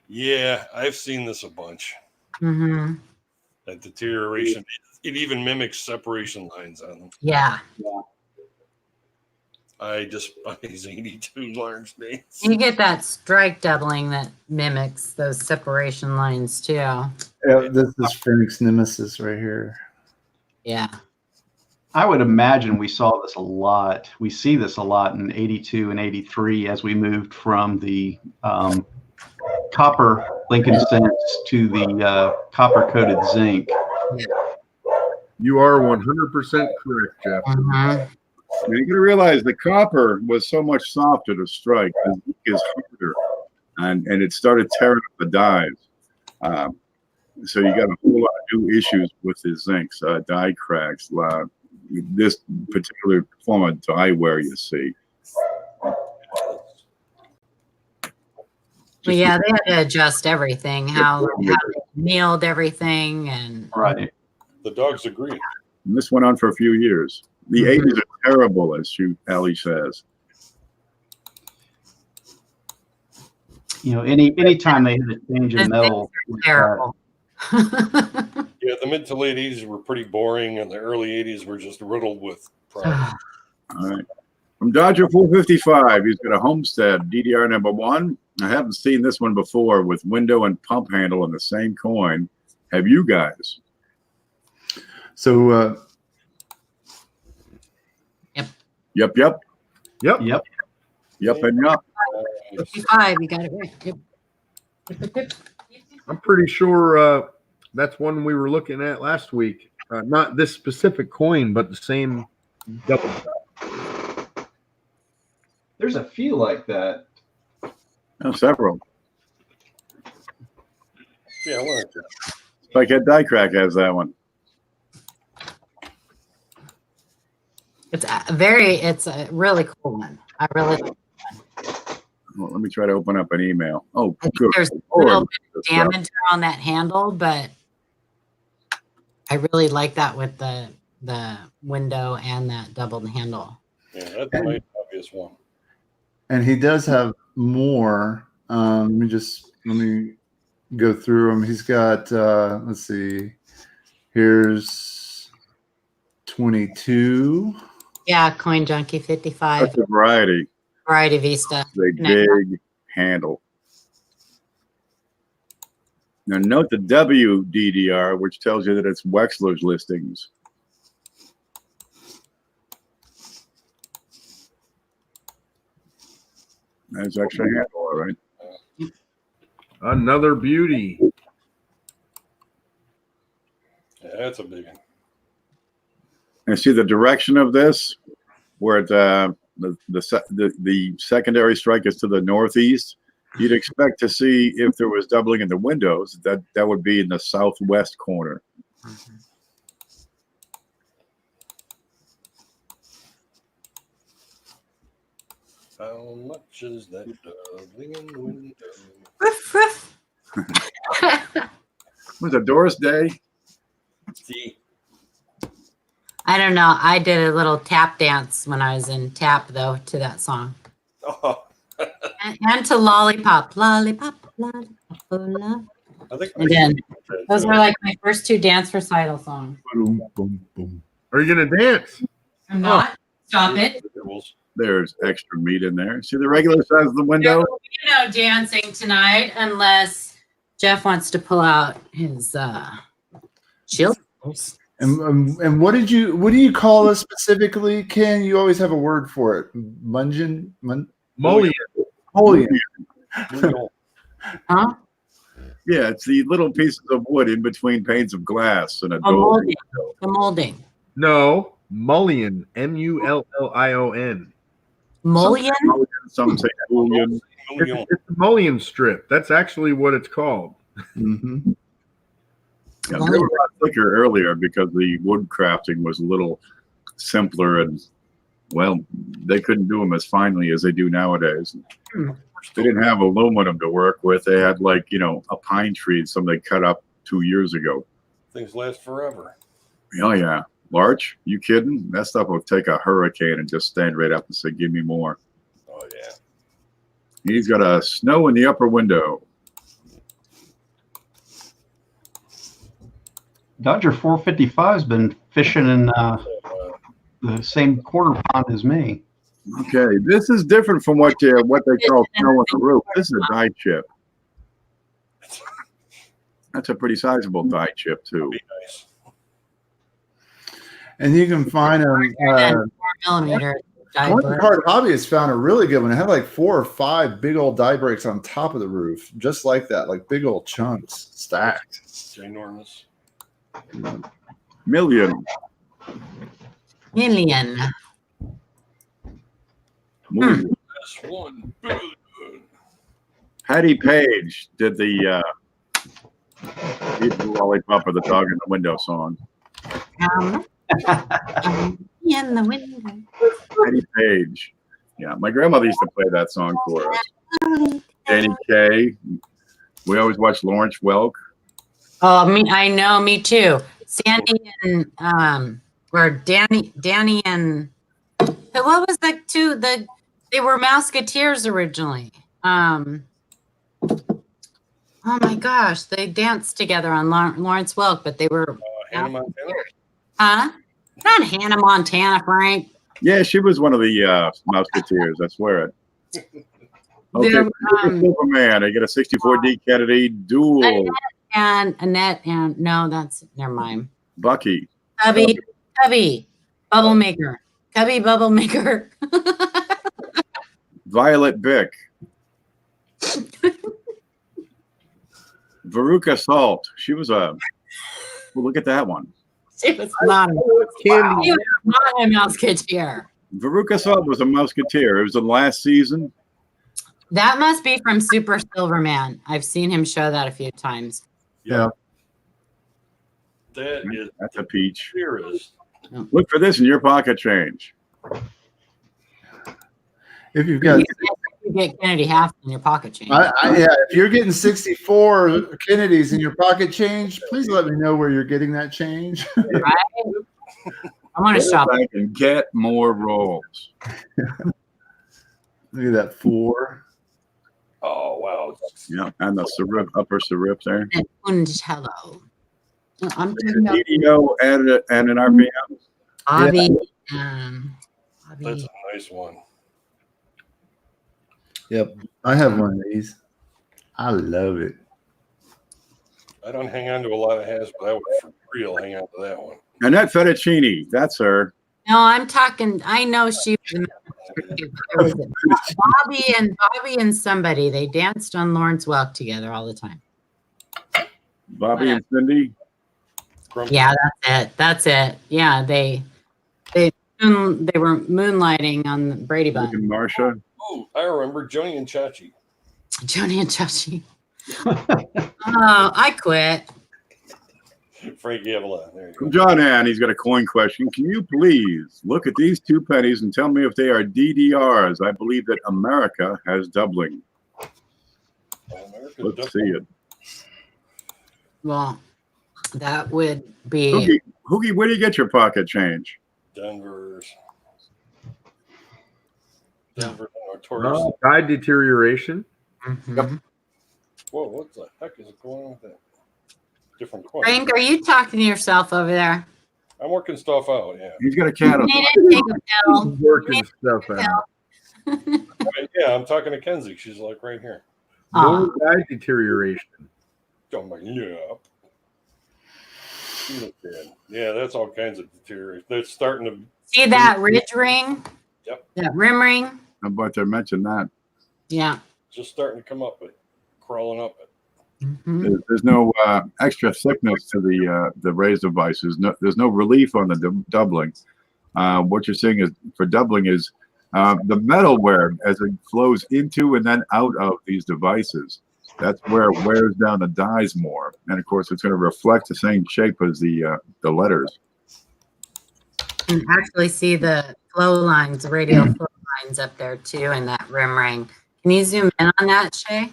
Yeah, I've seen this a bunch. Mm-hmm. That deterioration. It even mimics separation lines on them. Yeah. I despise 82 large dates. You get that strike doubling that mimics those separation lines too. Yeah, this is Frank's nemesis right here. Yeah. I would imagine we saw this a lot. We see this a lot in 82 and 83 as we moved from the copper Lincoln cents to the copper-coated zinc. You are 100% correct, Jeff. Mm-hmm. You got to realize the copper was so much softer to strike. The zinc is harder, and it started tearing up the dies. So you got a whole lot of new issues with the zincs, die cracks, this particular form of die wear you see. Well, yeah, they had to adjust everything, how they nailed everything, and Right. The dogs agree. And this went on for a few years. The 80s are terrible, as Ali says. You know, anytime they had a change in metal, terrible. Yeah, the mid to late 80s were pretty boring, and the early 80s were just riddled with problems. All right. From Dodger 455, he's got a Homestead DDR number 1. I haven't seen this one before with window and pump handle on the same coin. Have you guys? So, Yep. Yep. Yep, and yup. 55, you got it right. Yep. I'm pretty sure that's one we were looking at last week. Not this specific coin, but the same double. There's a few like that. Oh, several. Yeah, I wanted to. Like that Die Crack has that one. It's a really cool one. I really like it. Well, let me try to open up an email. Oh, I think good. there's a little bit of damage on that handle, but I really like that with the window and that doubled handle. Yeah, that's a nice obvious one. And he does have more. Let me go through them. He's got let's see. Here's 22. Yeah, Coin Junkie 55. That's a variety. Variety Vista. It's a big handle. Now note the WDDR, which tells you that it's Wexler's listings. That's extra handle, all right. Another beauty. Yeah, that's a big one. And see the direction of this, where the secondary strike is to the northeast. You'd expect to see, if there was doubling in the windows, that would be in the southwest corner. How much is that doubling in the window? Ruff, ruff. Was it Doris Day? See, I don't know. I did a little tap dance when I was in tap, though, to that song. oh, And to Lollipop. Lollipop, lollipop, oh, love. I think And then those were like my first two dance recital songs. Boom, boom, boom. Are you gonna dance? I'm not. Stop it. There's extra meat in there. See the regular size of the window? There will be no dancing tonight unless Jeff wants to pull out his chills. And what do you call this specifically, Ken? You always have a word for it. Mullion. Mullion. Huh? Yeah, it's the little pieces of wood in between panes of glass and a The door. molding. The molding. No, mullion. Mullion. Mullion? Some say mullion. It's a mullion strip. That's actually what it's called. Mm-hmm. Yeah, they were a lot thicker earlier because the wood crafting was a little simpler, and well, they couldn't do them as finely as they do nowadays. They didn't have aluminum to work with. They had, like, a pine tree somebody cut up 2 years ago. Things last forever. Oh yeah, Larch, you kidding? That stuff will take a hurricane and just stand right up and say, "Give me more." Oh yeah. He's got a snow in the upper window. Dodger 455 has been fishing in the same quarter pond as me. Okay, this is different from what they call snow on the roof. This is a die chip. That's a pretty sizable die chip too. Be nice. And you can find them. 4mm. One Card Hobbyist found a really good one. It had like 4 or 5 big old die breaks on top of the roof, just like that, like big old chunks stacked. Ginormous. Million. That's 1 billion. Hattie Page did the Eat the Lollipop or the Dog in the Window song. In the window. Hattie Page. Yeah, my grandmother used to play that song for us. Danny Kaye. We always watched Lawrence Welk. Oh, I know, me too. Sandy and or Danny and what was the two? They were Mouseketeers originally. Oh my gosh, they danced together on Lawrence Welk, but they were Hannah Montana? Huh? Not Hannah Montana, Frank. Yeah, she was one of the Mouseketeers. I swear it. Okay, Superman. I get a 64D Kennedy dual. Annette and no, that's never mind. Bucky. Cubby, Bubble Maker. Cubby Bubble Maker. Violet Bick. Veruca Salt. She was well, look at that one. She was not a Mouseketeer. Veruca Salt was a Musketeer. It was the last season. That must be from Super Silverman. I've seen him show that a few times. Yeah. That's a peach. Serious. Look for this in your pocket change. If you've got, You get Kennedy half in your pocket change. yeah, if you're getting 64 Kennedys in your pocket change, please let me know where you're getting that change. Right? I want to shop. I can get more rolls. Look at that 4. Oh, wow. Yeah, and the syrup, upper syrup there. And hello. No, I'm talking about EDO and an RPM. Bobby. That's Bobby. a nice one. Yep, I have one of these. I love it. I don't hang on to a lot of hats, but I would for real hang on to that one. Annette Fettuccini, that's her. No, I'm talking. I know she was. There was Bobby and somebody. They danced on Lawrence Welk together all the time. Bobby and Cindy. Yeah, that's it. Yeah, they were moonlighting on Brady Look at Bunch. Marcia. Oh, I remember Joni and Chachi. Joni and Chachi. Oh, I quit. Frankie Avalon. There you go. From John Ann, he's got a coin question. Can you please look at these 2 pennies and tell me if they are DDRs? I believe that America has doubling. Let's see it. Well, that would be. Hoogie, where do you get your pocket change? Denver's notorious. Tide deterioration. Mhm. Whoa, what the heck is going on with that? Different coin. Frank, are you talking to yourself over there? I'm working stuff out, yeah. He's got a cat on. You need to take a pill. Working stuff out. Right, yeah, I'm talking to Kenzie. She's like right here. Aw. More tide deterioration. Oh my, yeah. Yeah, that's all kinds of deterioration. They're starting to. See that ridge ring? Yep. That rim ring? How about to mention that? Yeah. Just starting to come up, but crawling up it. Mhm. There's no extra thickness to the raised devices. There's no relief on the doubling. What you're seeing is for doubling is the metal wear as it flows into and then out of these devices. That's where it wears down the dies more, and of course, it's going to reflect the same shape as the letters. You can actually see the flow lines, the radial flow lines up there too, in that rim ring. Can you zoom in on that, Shay?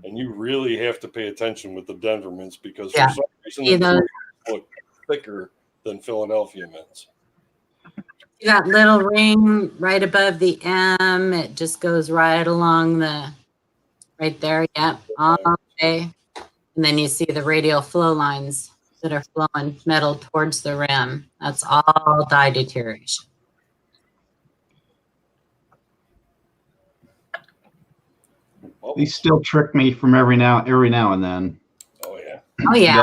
And you really have to pay attention with the Denver mints because Yeah. for some reason See those? they look thicker than Philadelphia mints. You got little ring right above the M. It just goes right along right there. Yep. Okay. And then you see the radial flow lines that are flowing metal towards the rim. That's all die deterioration. These still trick me from every now and then. Oh yeah. Oh yeah.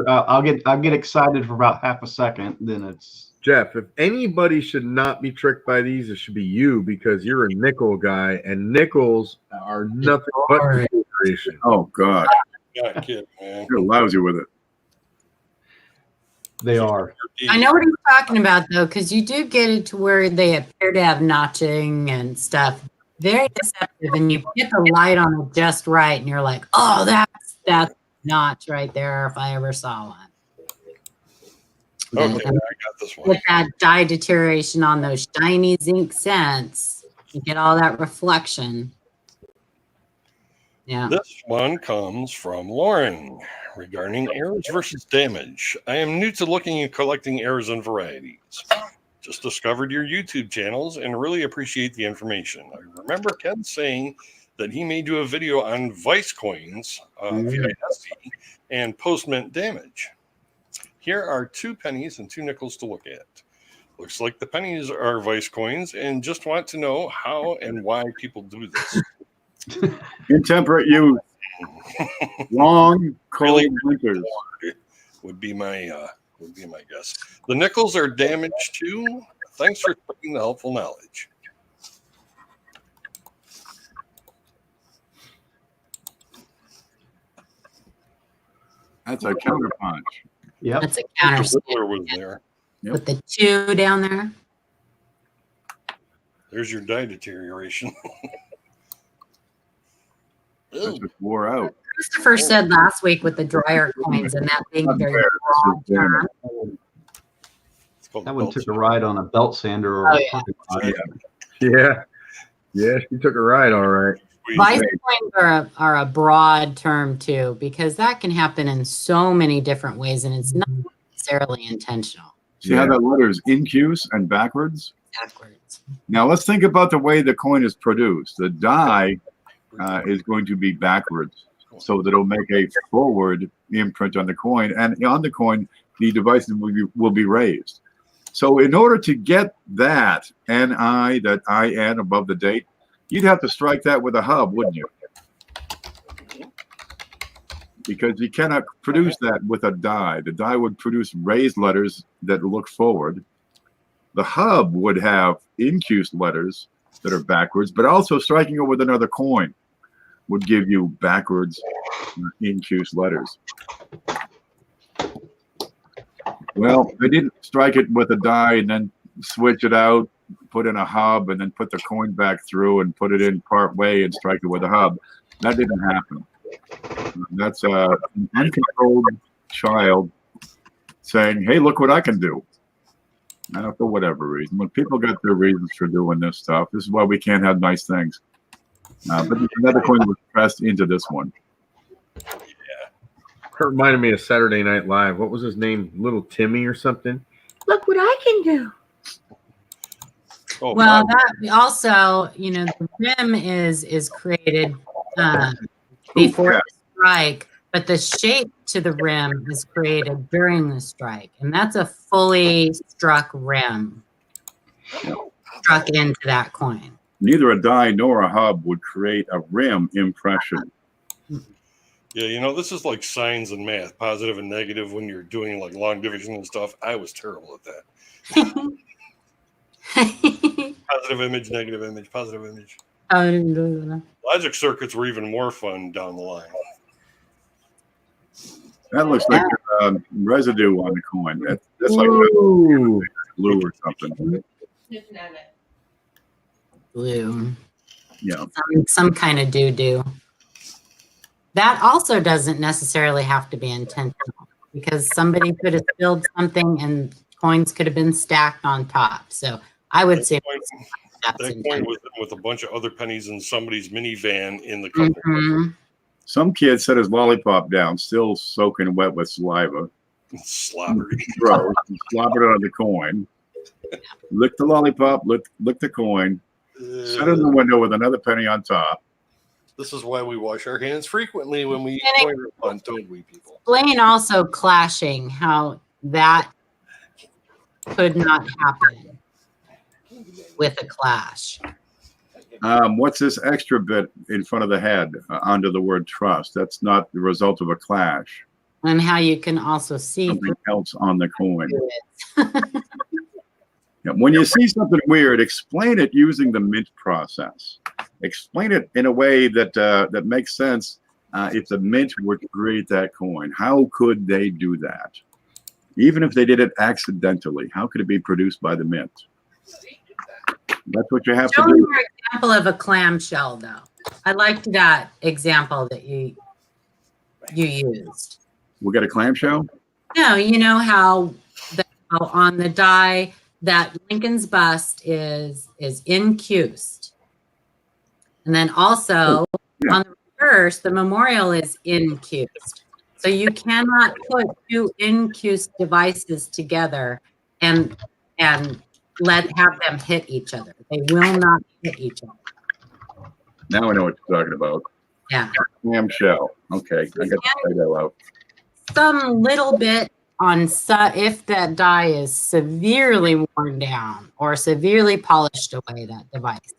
I'll get excited for about half a second, then it's Jeff, if anybody should not be tricked by these, it should be you because you're a nickel guy, and nickels are nothing but deterioration. Oh God, Not kidding, man. you're lousy with it. they are. I know what he's talking about though, because you do get it to where they appear to have notching and stuff. Very deceptive, and you get the light on it just right, and you're like, "Oh, that's notch right there." If I ever saw one. Okay, I got this one. With that dye deterioration on those shiny zinc cents, you get all that reflection. Yeah. This one comes from Lauren regarding errors versus damage. I am new to looking and collecting errors and varieties. Just discovered your YouTube channels and really appreciate the information. I remember Ken saying that he may do a video on Vice coins, VISC, and post-mint damage. Here are 2 pennies and 2 nickels to look at. Looks like the pennies are Vice coins and just want to know how and why people do this. Intemperate use. Long, cold winters. Would be my guess. The nickels are damaged too. Thanks for spreading the helpful knowledge. That's a counterpunch. Yep. That's a counter The Whittler was there. with the 2 down there. There's your die deterioration. That just wore out. Christopher said last week with the dryer coins and that being very broad term. That one took a ride on a belt sander or a pocket rod. Yeah, she took a ride, all right. Vice coins are a broad term too, because that can happen in so many different ways, and it's not necessarily intentional. See how that letter is incuse and backwards? Backwards. Now let's think about the way the coin is produced. The die is going to be backwards, so that it'll make a forward imprint on the coin, and on the coin, the devices will be raised. So in order to get that NI, that IN above the date, you'd have to strike that with a hub, wouldn't you? Because you cannot produce that with a die. The die would produce raised letters that look forward. The hub would have incused letters that are backwards, but also striking it with another coin would give you backwards incused letters. Well, they didn't strike it with a die and then switch it out, put in a hub, and then put the coin back through and put it in part way and strike it with a hub. That didn't happen. That's an uncontrolled child saying, hey, look what I can do. For whatever reason. When people got their reasons for doing this stuff, this is why we can't have nice things. But another coin was pressed into this one. It reminded me of Saturday Night Live. What was his name? Little Timmy or something? Look what I can do. Oh, Well, that also, the rim is created before the strike, but the shape to the rim is created during the strike, and that's a fully struck rim struck into that coin. Neither a die nor a hub would create a rim impression. Yeah, this is like signs in math, positive and negative when you're doing like long division and stuff. I was terrible at that. Positive image, negative image, positive image. Logic circuits were even more fun down the line. That looks like residue on the coin. That's like glue or something. Glue. Yeah. Some kind of doo-doo. That also doesn't necessarily have to be intentional, because somebody could have spilled something and coins could have been stacked on top. So I would say that coin was with a bunch of other pennies in somebody's minivan in the couple. Mm-hmm. Some kid set his lollipop down, still soaking wet with saliva. Slobbery. Gross. Slobbered it on the coin. Lick the lollipop, lick the coin. Set it in the window with another penny on top. This is why we wash our hands frequently when we eat coin refund, don't we, people? Explain also clashing, how that could not happen with a clash. What's this extra bit in front of the head under the word trust? That's not the result of a clash. And how you can also see something else on the coin. Yeah, when you see something weird, explain it using the mint process. Explain it in a way that that makes sense. If the mint were to create that coin, how could they do that? Even if they did it accidentally, how could it be produced by the mint? That's what you have to do. Show me your example of a clamshell, though. I liked that example that you used. We got a clamshell? No, you know how on the die that Lincoln's bust is incused. And then also on the reverse, the memorial is incused. So you cannot put two incused devices together and have them hit each other. They will not hit each other. Now I know what you're talking about. Yeah. Clamshell. Okay. I got to say that out. Some little bit on if that die is severely worn down or severely polished away, that device.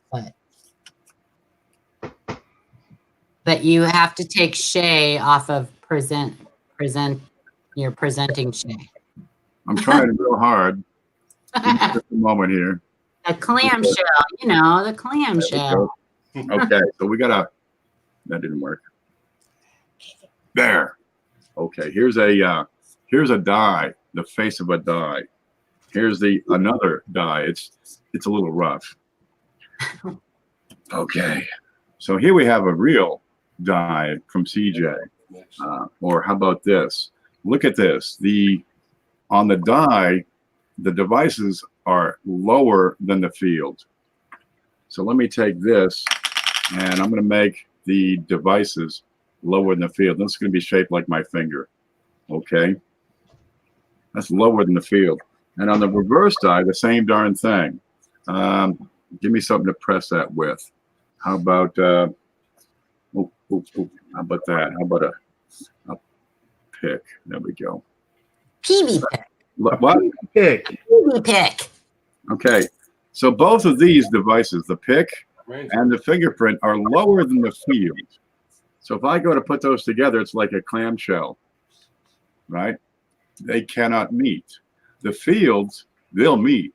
But you have to take Shay off of you're presenting Shay. I'm trying real hard. Just a moment here. The clamshell, the clamshell. Okay, so we got that didn't work. There. Okay, here's a die, the face of a die. Here's another die. It's a little rough. Okay. So here we have a real die from CJ. Or how about this? Look at this. On the die, the devices are lower than the field. So let me take this and I'm going to make the devices lower than the field. This is going to be shaped like my finger. Okay. That's lower than the field. And on the reverse die, the same darn thing. Give me something to press that with. How about, how about that? How about a pick? There we go. Peavey pick. What? Pick. Peavey pick. Okay. So both of these devices, the pick and the fingerprint, are lower than the field. So if I go to put those together, it's like a clamshell, right? They cannot meet. The fields, they'll meet,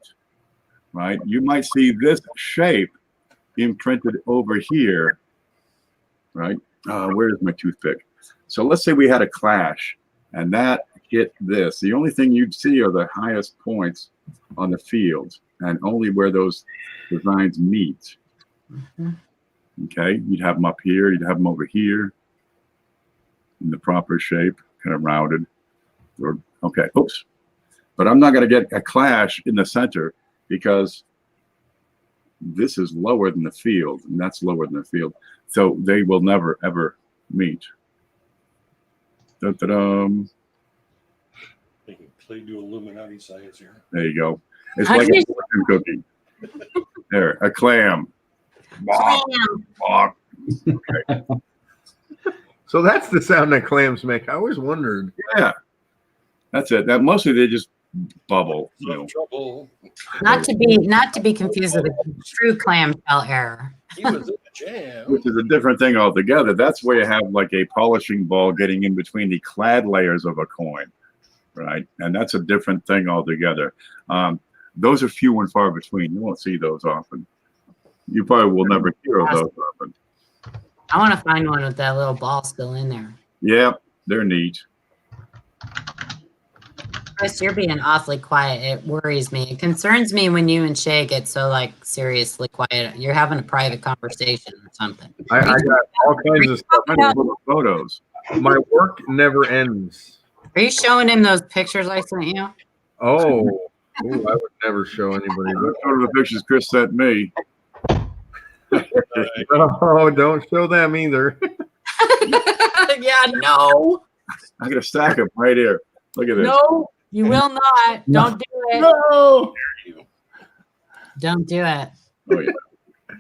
right? You might see this shape imprinted over here, right? Where's my toothpick? So let's say we had a clash and that hit this. The only thing you'd see are the highest points on the field and only where those designs meet. Okay, you'd have them up here, you'd have them over here in the proper shape, kind of rounded. Or, okay, oops. But I'm not going to get a clash in the center because this is lower than the field and that's lower than the field. So they will never, ever meet. Da-da-da. They can play do Illuminati science here. There you go. It's like a fortune cookie. There, a clam. Okay. So that's the sound that clams make. I always wondered. Yeah, that's it. That mostly they just bubble. You know. Trouble. Not to be confused with a true clamshell error. He was in the jam. Which is a different thing altogether. That's where you have like a polishing ball getting in between the clad layers of a coin, right? And that's a different thing altogether. Those are few and far between. You won't see those often. You probably will never hear of those often. I want to find one with that little ball still in there. Yeah, they're neat. Chris, you're being awfully quiet. It worries me. It concerns me when you and Shay get so like seriously quiet. You're having a private conversation or something. I got all kinds of stuff. I need little photos. My work never ends. Are you showing him those pictures I sent you? Oh, I would never show anybody. Those are the pictures Chris sent me. Oh, don't show them either. Yeah, no. I got a stack of them right here. Look at this. No, you will not. Don't do it. No. Don't do it. Oh, yeah.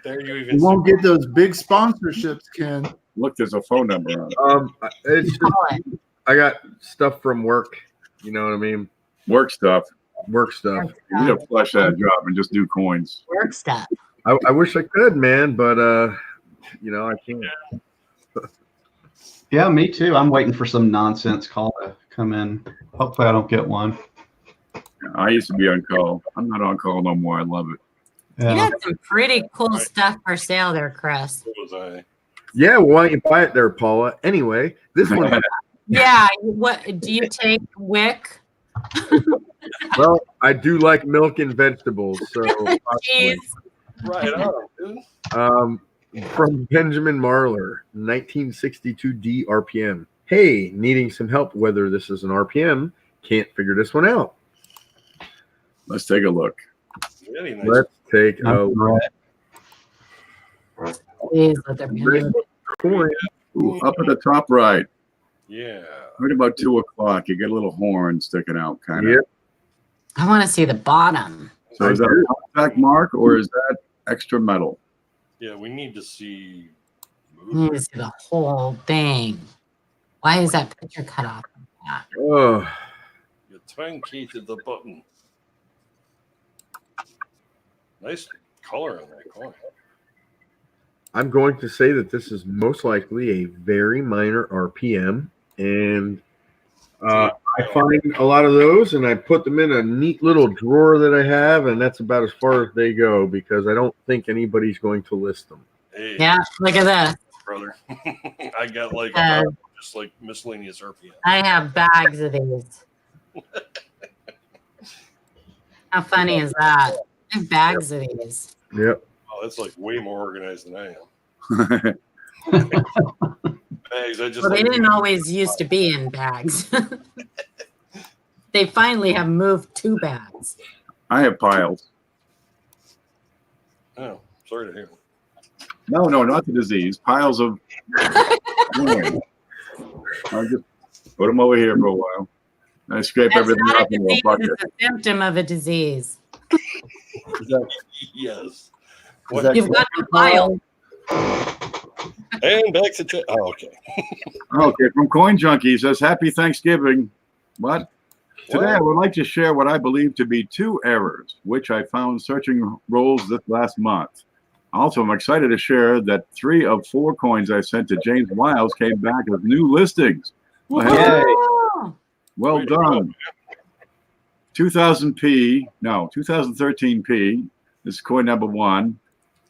There you even You won't get those big sponsorships, Ken. Look, there's a phone number on it. It's just, Call it. I got stuff from work. You know what I mean? Work stuff. Work stuff. You need to flush that job and just do coins. Work stuff. I wish I could, man, but you know, I can't. Yeah, me too. I'm waiting for some nonsense call to come in. Hopefully I don't get one. I used to be on call. I'm not on call no more. I love it. You Yeah. had some pretty cool stuff for sale there, Chris. So was I. Yeah, well, why don't you buy it there, Paula? Anyway, this one. Yeah. What do you take Wick? Well, I do like milk and vegetables, so Jeez. Right on, dude. from Benjamin Marler, 1962D RPM. Hey, needing some help whether this is an RPM. Can't figure this one out. Let's take a look. Really nice. Let's take a look. Please let there be another. Coin. Ooh, up at the top right, Yeah. right about 2 o'clock, you get a little horn sticking out, kind of. Yep. I want to see the bottom. So is that a contact mark or is that extra metal? Yeah, we need to see. I need to see the whole thing. Why is that picture cut off? Oh, You truncated the button. Nice color on that coin. I'm going to say that this is most likely a very minor RPM, and I find a lot of those, and I put them in a neat little drawer that I have, and that's about as far as they go because I don't think anybody's going to list them. Hey, Yeah, look at this. brother. I got like just like miscellaneous RPM. I have bags of these. How funny is that? I have bags of these. Yep. Oh, that's like way more organized than I am. Bags, I just Well, they like didn't always used to be in bags. They finally have moved to bags. I have piles. Oh, sorry to hear. No, not the disease. Piles of coins. I just put them over here for a while. I scrape That's everything not up a into a disease, bucket. it's a symptom of a disease. Yes. You've got a pile. And back to oh, okay. Okay, from Coin Junkie says, Happy Thanksgiving. What? Today, I would like to share what I believe to be 2 errors, which I found searching rolls this last month. Also, I'm excited to share that 3 of 4 coins I sent to James Wiles came back as new listings. Oh, Well done. 2013P. This is coin number 1.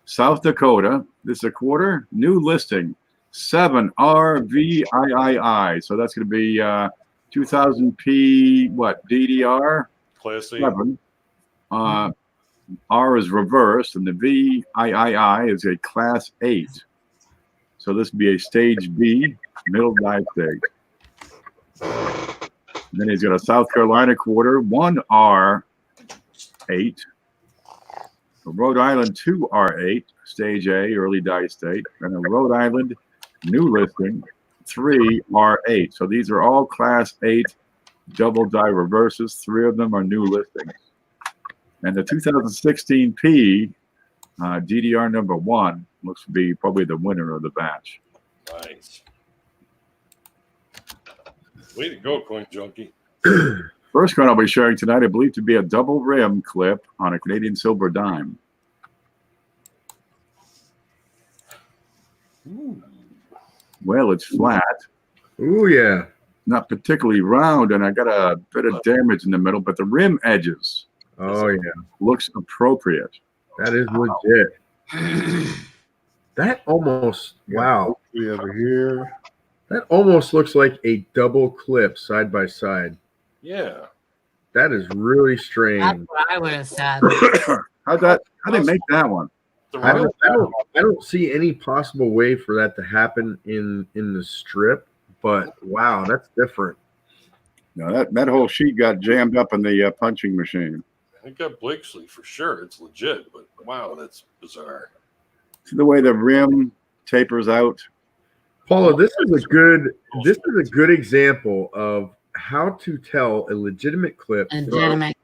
South Dakota. This is a quarter. New listing. 7 RVIII. So that's going to be 2000P. What? DDR. Class C. 7. R is reversed, and the VIII is a class 8. So this would be a stage B, middle die stage. And then he's got a South Carolina quarter, 1R8, a Rhode Island 2R8, stage A, early die state, and a Rhode Island new listing, 3R8. So these are all class 8 double die reverses. 3 of them are new listings. And the 2016P DDR number 1 looks to be probably the winner of the batch. Nice. Way to go, Coin Junkie. First coin I'll be sharing tonight, I believe to be a double rim clip on a Canadian silver dime. Ooh. Well, it's flat, Ooh, yeah. not particularly round, and I got a bit of damage in the middle, but the rim edges Oh, yeah. looks appropriate. That is legit. That almost, wow. Over here. That almost looks like a double clip side by side. Yeah. That is really that's strange. what I would have said. How'd they make that one? The I real don't see any possible way for that to happen in the strip, but wow, that's different. No, that whole sheet got jammed up in the punching machine. I got Blakesley for sure. It's legit, but wow, that's bizarre. See the way the rim tapers out? Paula, this is a good example of how to tell a legitimate clip Legitimate.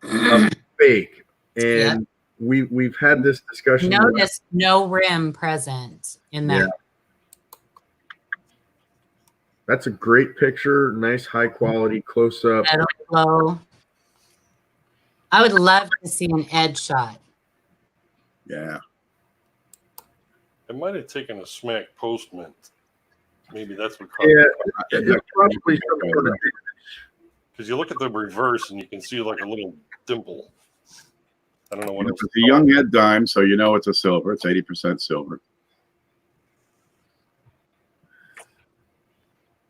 from a fake. And we've had this discussion. Notice no rim present in that. Yeah. That's a great picture. Nice high quality close up. Metal flow. I would love to see an edge shot. Yeah. It might have taken a smack post mint. Maybe that's what caused Yeah, it. it's probably some sort of Because you look at the reverse and you can see like a little dimple. I don't know what It's a young head dime, so you know it's a silver. It's 80% silver.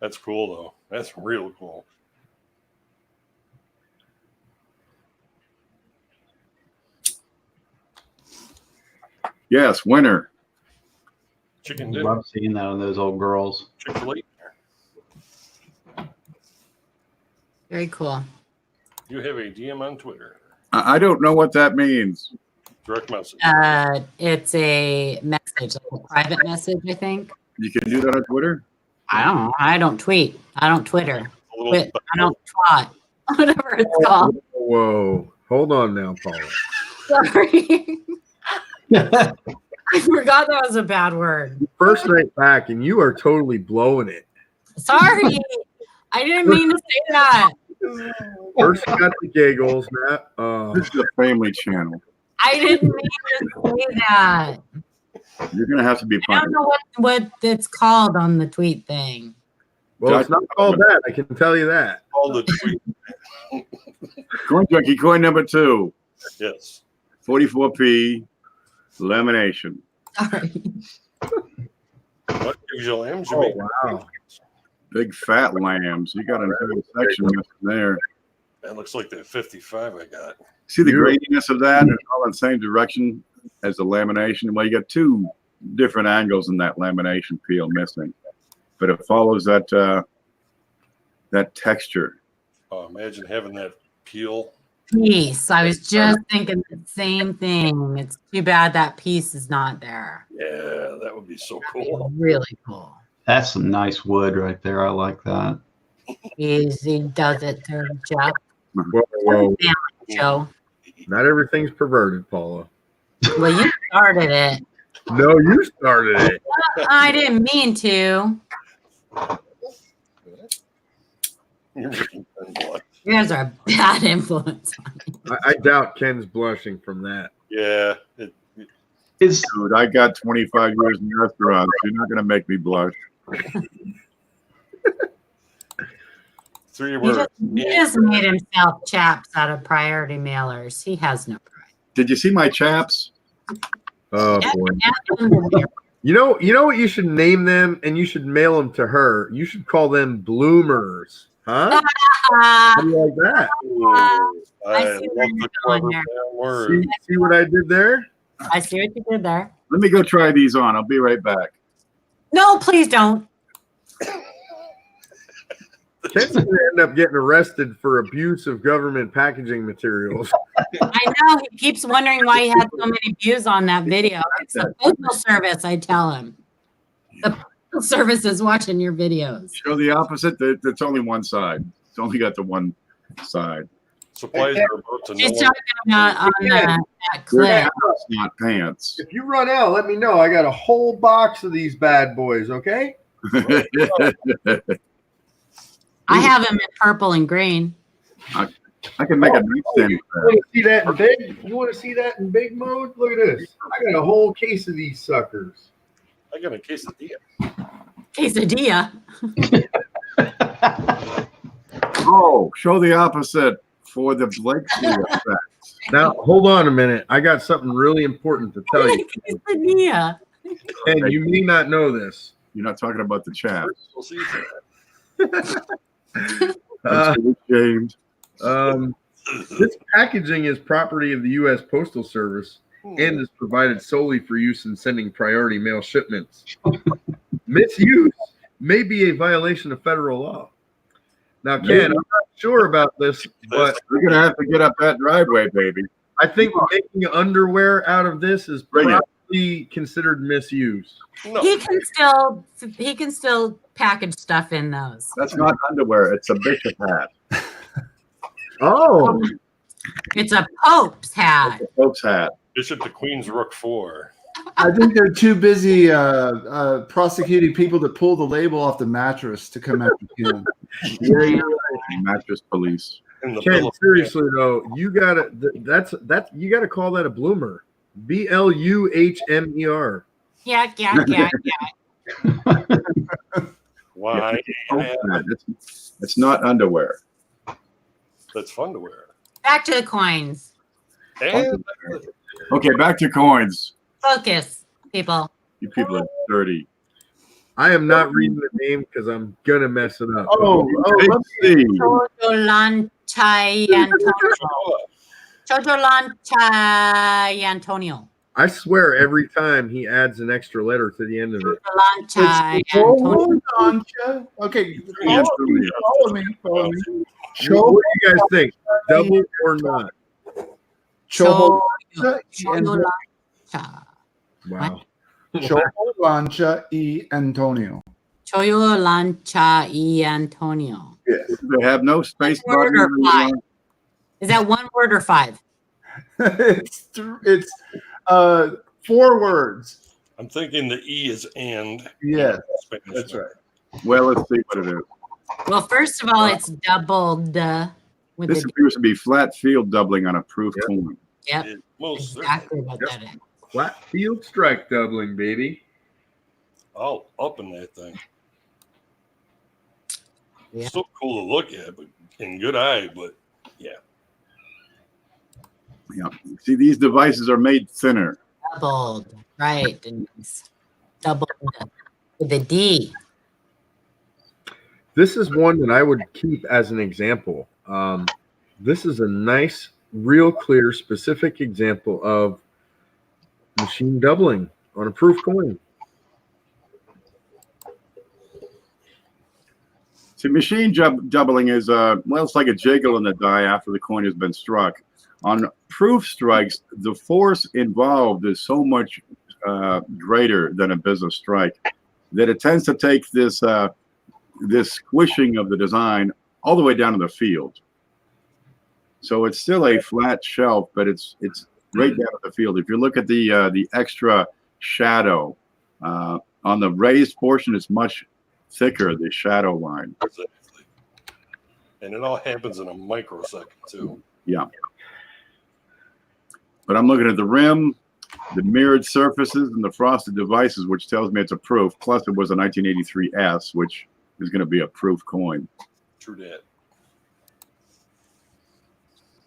That's cool though. That's real cool. Yes, winner. Chicken I dinner. love seeing that on those old girls. Chick-fil-A. Very cool. You have a DM on Twitter. I don't know what that means. Direct message. It's a message, like a private message, I think. You can do that on Twitter? I don't know. I don't tweet. I don't Twitter. A little I don't twat. Whatever it's called. Whoa. Hold on now, Paula. Sorry. I forgot that was a bad word. First night back, and you are totally blowing it. Sorry. I didn't mean to say that. First you got the giggles, Matt. This is a family channel. I didn't mean to say that. You're going to have to be I punished. don't know what it's called on the tweet thing. Well, it's not called that. I can tell you that. All the tweet. Coin Junkie, coin number 2. Yes. 44p, lamination. Sorry. What gives you lambs? You Oh, make wow. Big fat lambs. You got an entire section missing there. That looks like that 55 I got. See the Beautiful. graininess of that? It's all in the same direction. as the lamination. Well, you got two different angles in that lamination peel missing, but it follows that that texture. Oh, imagine having that peel. Piece. I was just thinking the same thing. It's too bad that piece is not there. Yeah, that would be so cool. Really cool. That's some nice wood right there. I like that. Easy does it to Jeff. Whoa. Joe. Not everything's perverted, Paula. Well, you started it. No, you started it. I didn't mean to. You guys are a bad influence on me. I doubt Ken's blushing from that. Yeah. Dude, I got 25 years in restaurants. You're not going to make me blush. 3 He words. just made himself chaps out of priority mailers. He has no pride. Did you see my chaps? Oh boy. You know what you should name them, and you should mail them to her. You should call them bloomers. Huh? How do you like that? I see love where the you're clever going there. damn word. See what I did there? I see what you did there. Let me go try these on. I'll be right back. No, please don't. Ken's going to end up getting arrested for abuse of government packaging materials. I know. He keeps wondering why he had so many views on that video. It's the Postal Service, I tell him. The Postal Service is watching your videos. Show the opposite. That's only one side. It's only got the one side. Supplies are about to She's know. talking about on that They're clip. pants, not pants. If you run out, let me know. I got a whole box of these bad boys, okay? I have him in purple and green. I can make a nightstand. You want to see that in big? You want to see that in big mode? Look at this. I got a whole case of these suckers. I got a quesadilla. Quesadilla. Oh, show the opposite for the Blakeslee effect. Now, hold on a minute. I got something really important to tell you. Quesadilla. And you may not know this. You're not talking about the chaps. We'll see that. I'm ashamed. This packaging is property of the U.S. Postal Service and is provided solely for use in sending priority mail shipments. Misuse may be a violation of federal law. Now, Ken, I'm not sure about this, but We're going to have to get up that driveway, baby. I think making underwear out of this is probably considered misuse. No. He can still package stuff in those. That's not underwear. It's a bishop hat. Oh, It's a Pope's hat. It's a Pope's hat. Bishop to Queen's Rook 4. I think they're too busy prosecuting people to pull the label off the mattress to come after him. Mattress police. In the Ken, Bill of seriously though, you gotta you gotta call that a bloomer. BLUHMER. Yeah. Why? Pope's hat. It's not underwear. That's fun to wear. Back to the coins. And Okay, back to coins. Focus, people. You people are dirty. I am not reading the name because I'm gonna mess it up. Let's see. Chodolanchai Antonio. I swear every time he adds an extra letter to the end of it. Chodolanchai Antonio. Hold on, Joe. Okay, follow me. What do you guys think? Double or not? Chodolancha. Wow. Cholancha y Antonio. Chodolancha y Antonio. Yes. They have no space Word or button. five? Is that one word or five? it's 4 words. I'm thinking the E is and. Yes, Spanish. that's right. Well, let's see what it is. Well, first of all, it's doubled with This the appears to be flat field doubling on a proof coin. yep, It most exactly what that is. Flat field strike doubling, baby. all up in that thing. Yeah. Still cool to look at, but in good eye, but yeah. Yeah. See, these devices are made thinner. Doubled, right? And it's doubled with a D. This is one that I would keep as an example. This is a nice, real clear, specific example of machine doubling on a proof coin. See, machine doubling is well, it's like a jiggle in the die after the coin has been struck. On proof strikes, the force involved is so much greater than a business strike that it tends to take this this squishing of the design all the way down to the field. So it's still a flat shelf, but it's right down to the field. If you look at the extra shadow on the raised portion, it's much thicker, the shadow line. Exactly. And it all happens in a microsecond too. Yeah. But I'm looking at the rim, the mirrored surfaces, and the frosted devices, which tells me it's a proof. Plus, it was a 1983 S, which is going to be a proof coin. True that.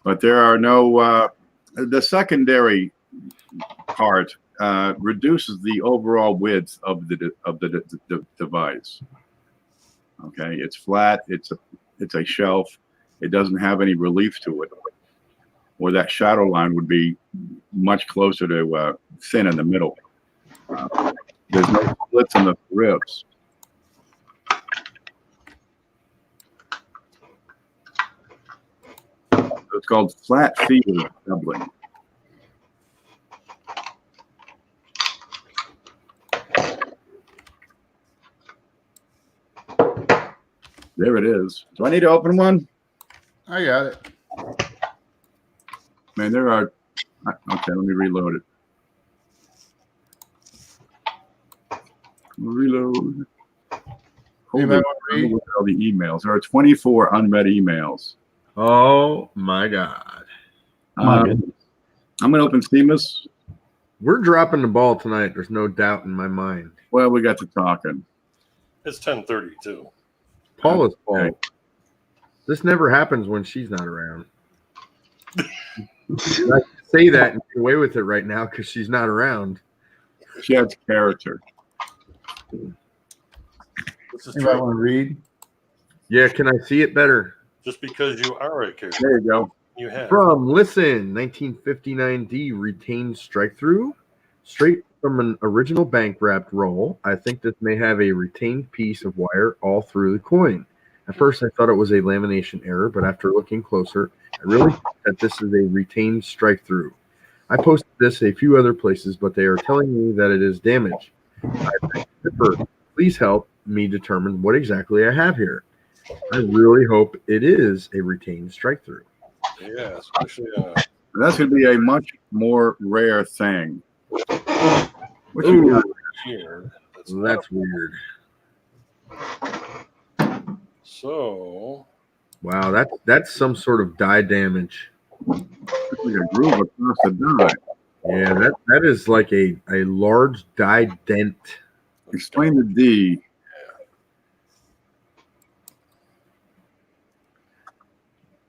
But there are no. The secondary part reduces the overall width of the device. Okay, it's flat. It's a shelf. It doesn't have any relief to it. Or that shadow line would be much closer to thin in the middle. There's no splits in the ribs. It's called flat field doubling. There it is. Do I need to open one? I got it. Man, there are. Okay, let me reload it. Reload. Anybody want to read? Look at all the emails. There are 24 unread emails. Oh my God. I'm going to open Themis. We're dropping the ball tonight. There's no doubt in my mind. Well, we got to talking. It's 10:30 too. Paula's fault. Okay. This never happens when she's not around. I say that and get away with it right now because she's not around. She has character. This is Anybody true. want to read? Yeah, can I see it better? Just because you are a character, There you go. you have. From Listen, 1959D, retained strike through, straight from an original bank wrapped roll. I think this may have a retained piece of wire all through the coin. At first, I thought it was a lamination error, but after looking closer, I really think that this is a retained strike through. I posted this a few other places, but they are telling me that it is damaged. I beg to differ. Please help me determine what exactly I have here. I really hope it is a retained strike through. Yeah, especially That's going to be a much more rare thing. What you Ooh, got? here. that's weird. So Wow, that's some sort of die damage. It's like a groove across the die. Yeah, that is like a large die dent. Explain the D.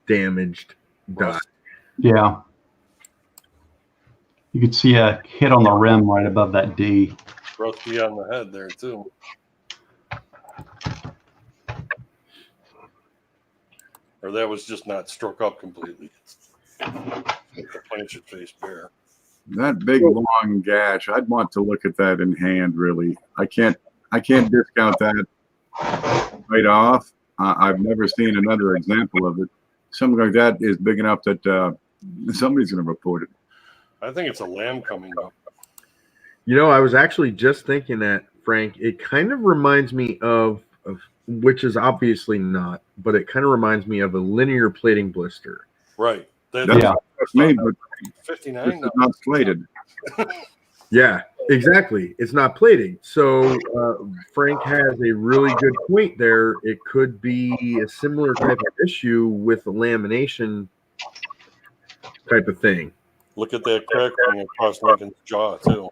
Damaged die. Yeah. You could see a hit on the rim right above that D. rusty on the head there too. Or that was just not struck up completely. The plant should face bare. That big long gash, I'd want to look at that in hand. Really, I can't discount that right off. I've never seen another example of it. Something like that is big enough that somebody's going to report it. I think it's a lamb coming up. You know, I was actually just thinking that, Frank. It kind of reminds me of which is obviously not, but it kind of reminds me of a linear plating blister. Right. That's That's but 59. it's not slated. Yeah, exactly. It's not plating. So Frank has a really good point there. It could be a similar type of issue with the lamination type of thing. Look at that crack running across Lincoln's jaw too.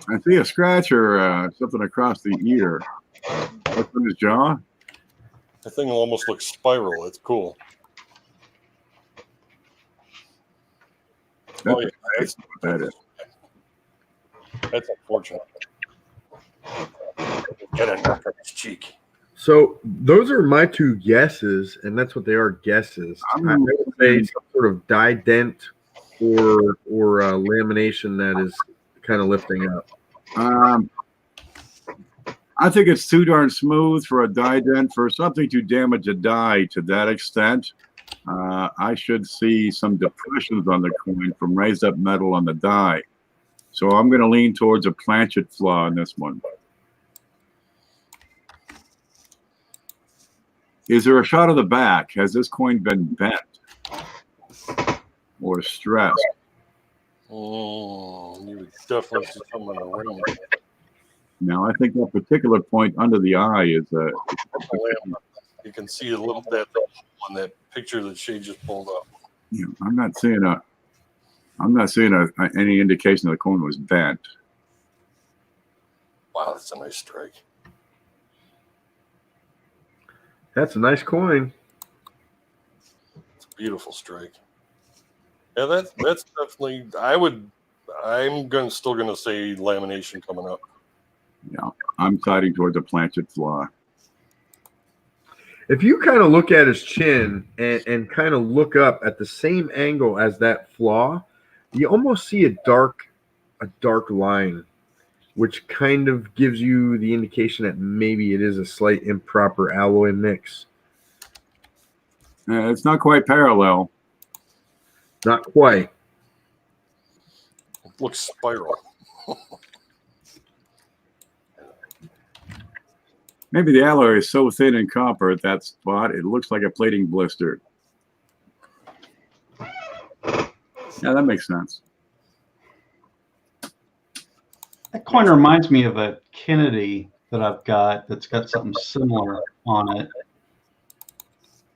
I see a scratch or something across the ear. What's in his jaw? The thing almost looks spiral. It's cool. That's, Oh, yeah. that's what that is. That's unfortunate. Get it from his cheek. So those are my two guesses, and that's what they are, guesses. I would say some sort of die dent or lamination that is kind of lifting up? I think it's too darn smooth for a die dent. For something to damage a die to that extent, I should see some depressions on the coin from raised up metal on the die. So I'm going to lean towards a planchet flaw in this one. Is there a shot of the back? Has this coin been bent or stressed? Oh, you would definitely see someone around. Now, I think that particular point under the eye is You can see a little bit on that picture that Shay just pulled up. Yeah, I'm not seeing any indication that the coin was bent. Wow, that's a nice strike. That's a nice coin. It's a beautiful strike. Yeah, that's definitely. Still gonna say lamination coming up. Yeah, I'm siding towards a planchet flaw. If you kind of look at his chin and kind of look up at the same angle as that flaw, you almost see a dark line, which kind of gives you the indication that maybe it is a slight improper alloy mix. It's not quite parallel. Not quite. It looks spiral. Maybe the alloy is so thin in copper at that spot, it looks like a plating blister. Yeah, that makes sense. That coin reminds me of a Kennedy that I've got that's got something similar on it.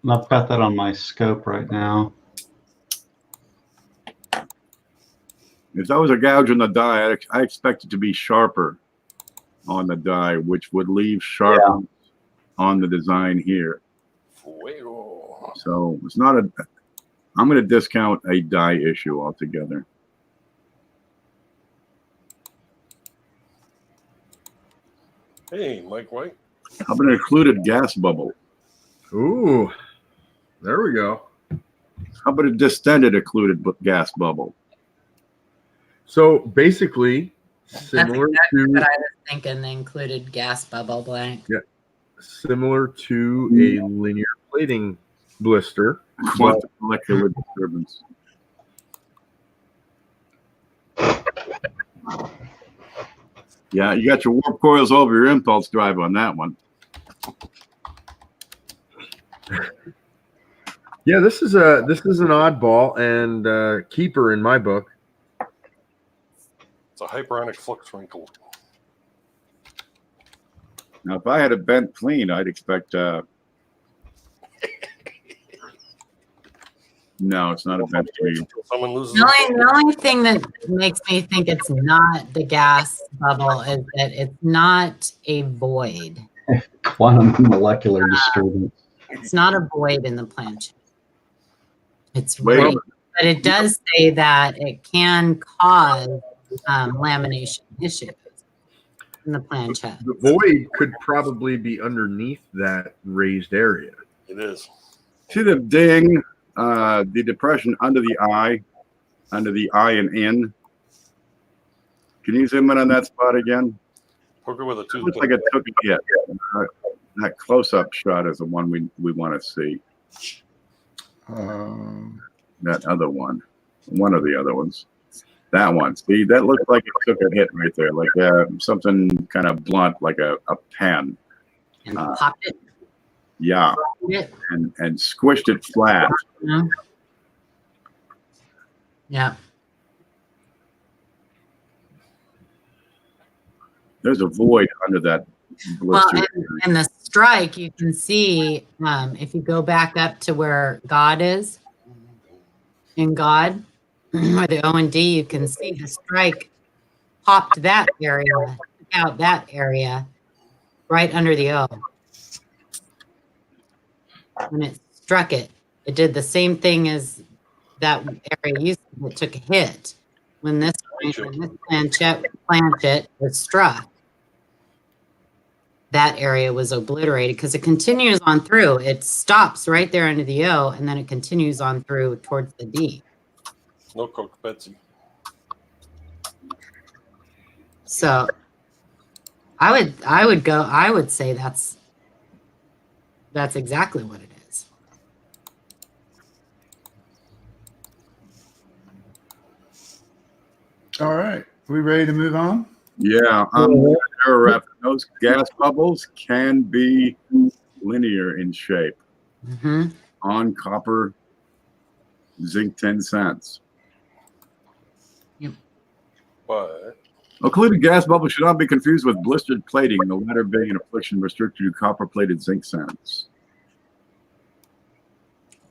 And I've got that on my scope right now. If that was a gouge on the die, I expect it to be sharper on the die, which would leave sharpness on the design here. Fuego. So it's not a. I'm going to discount a die issue altogether. Hey, Mike White. How about an occluded gas bubble? Ooh, there we go. How about a distended occluded gas bubble? So basically, similar That's exactly to what I was thinking. The included gas bubble blank. Yeah, similar to a linear plating blister. Quantum molecular disturbance. Yeah, you got your warp coils over your impulse drive on that one. Yeah, this is an oddball and keeper in my book. It's a hyperonic flux wrinkle. Now, if I had a bent clean, I'd expect. No, it's not a bent clean. Someone loses. The only thing that makes me think it's not the gas bubble is that it's not a void. Quantum molecular disturbance. It's not a void in the planchet. It's Wait. right, but it does say that it can cause lamination issues in the planchet. The void could probably be underneath that raised area. It is. See the ding, the depression under the eye and in. Can you zoom in on that spot again? Poke it with a It looks toothpick. like it took a hit. That close-up shot is the one we want to see. That other one of the other ones. That one. See, that looks like it took a hit right there, like something kind of blunt, like a pen. And popped it. Yeah, It, and squished it flat. you know? Yeah. There's a void under that Well, blister. and the strike, you can see if you go back up to where God is, in God, or the O and D, you can see the strike popped that area, took out that area right under the O. When it struck it, it did the same thing as that area used to. It took a hit. When this planchet was struck, that area was obliterated because it continues on through. It stops right there under the O, and then it continues on through towards the D. No Coke Betsy. So I would say that's exactly what it is. All right. Are we ready to move on? Yeah, those gas bubbles can be linear in shape Mm-hmm. on copper, zinc 10 cents. But Occluded gas bubbles should not be confused with blistered plating, the latter being an affliction restricted to copper-plated zinc cents.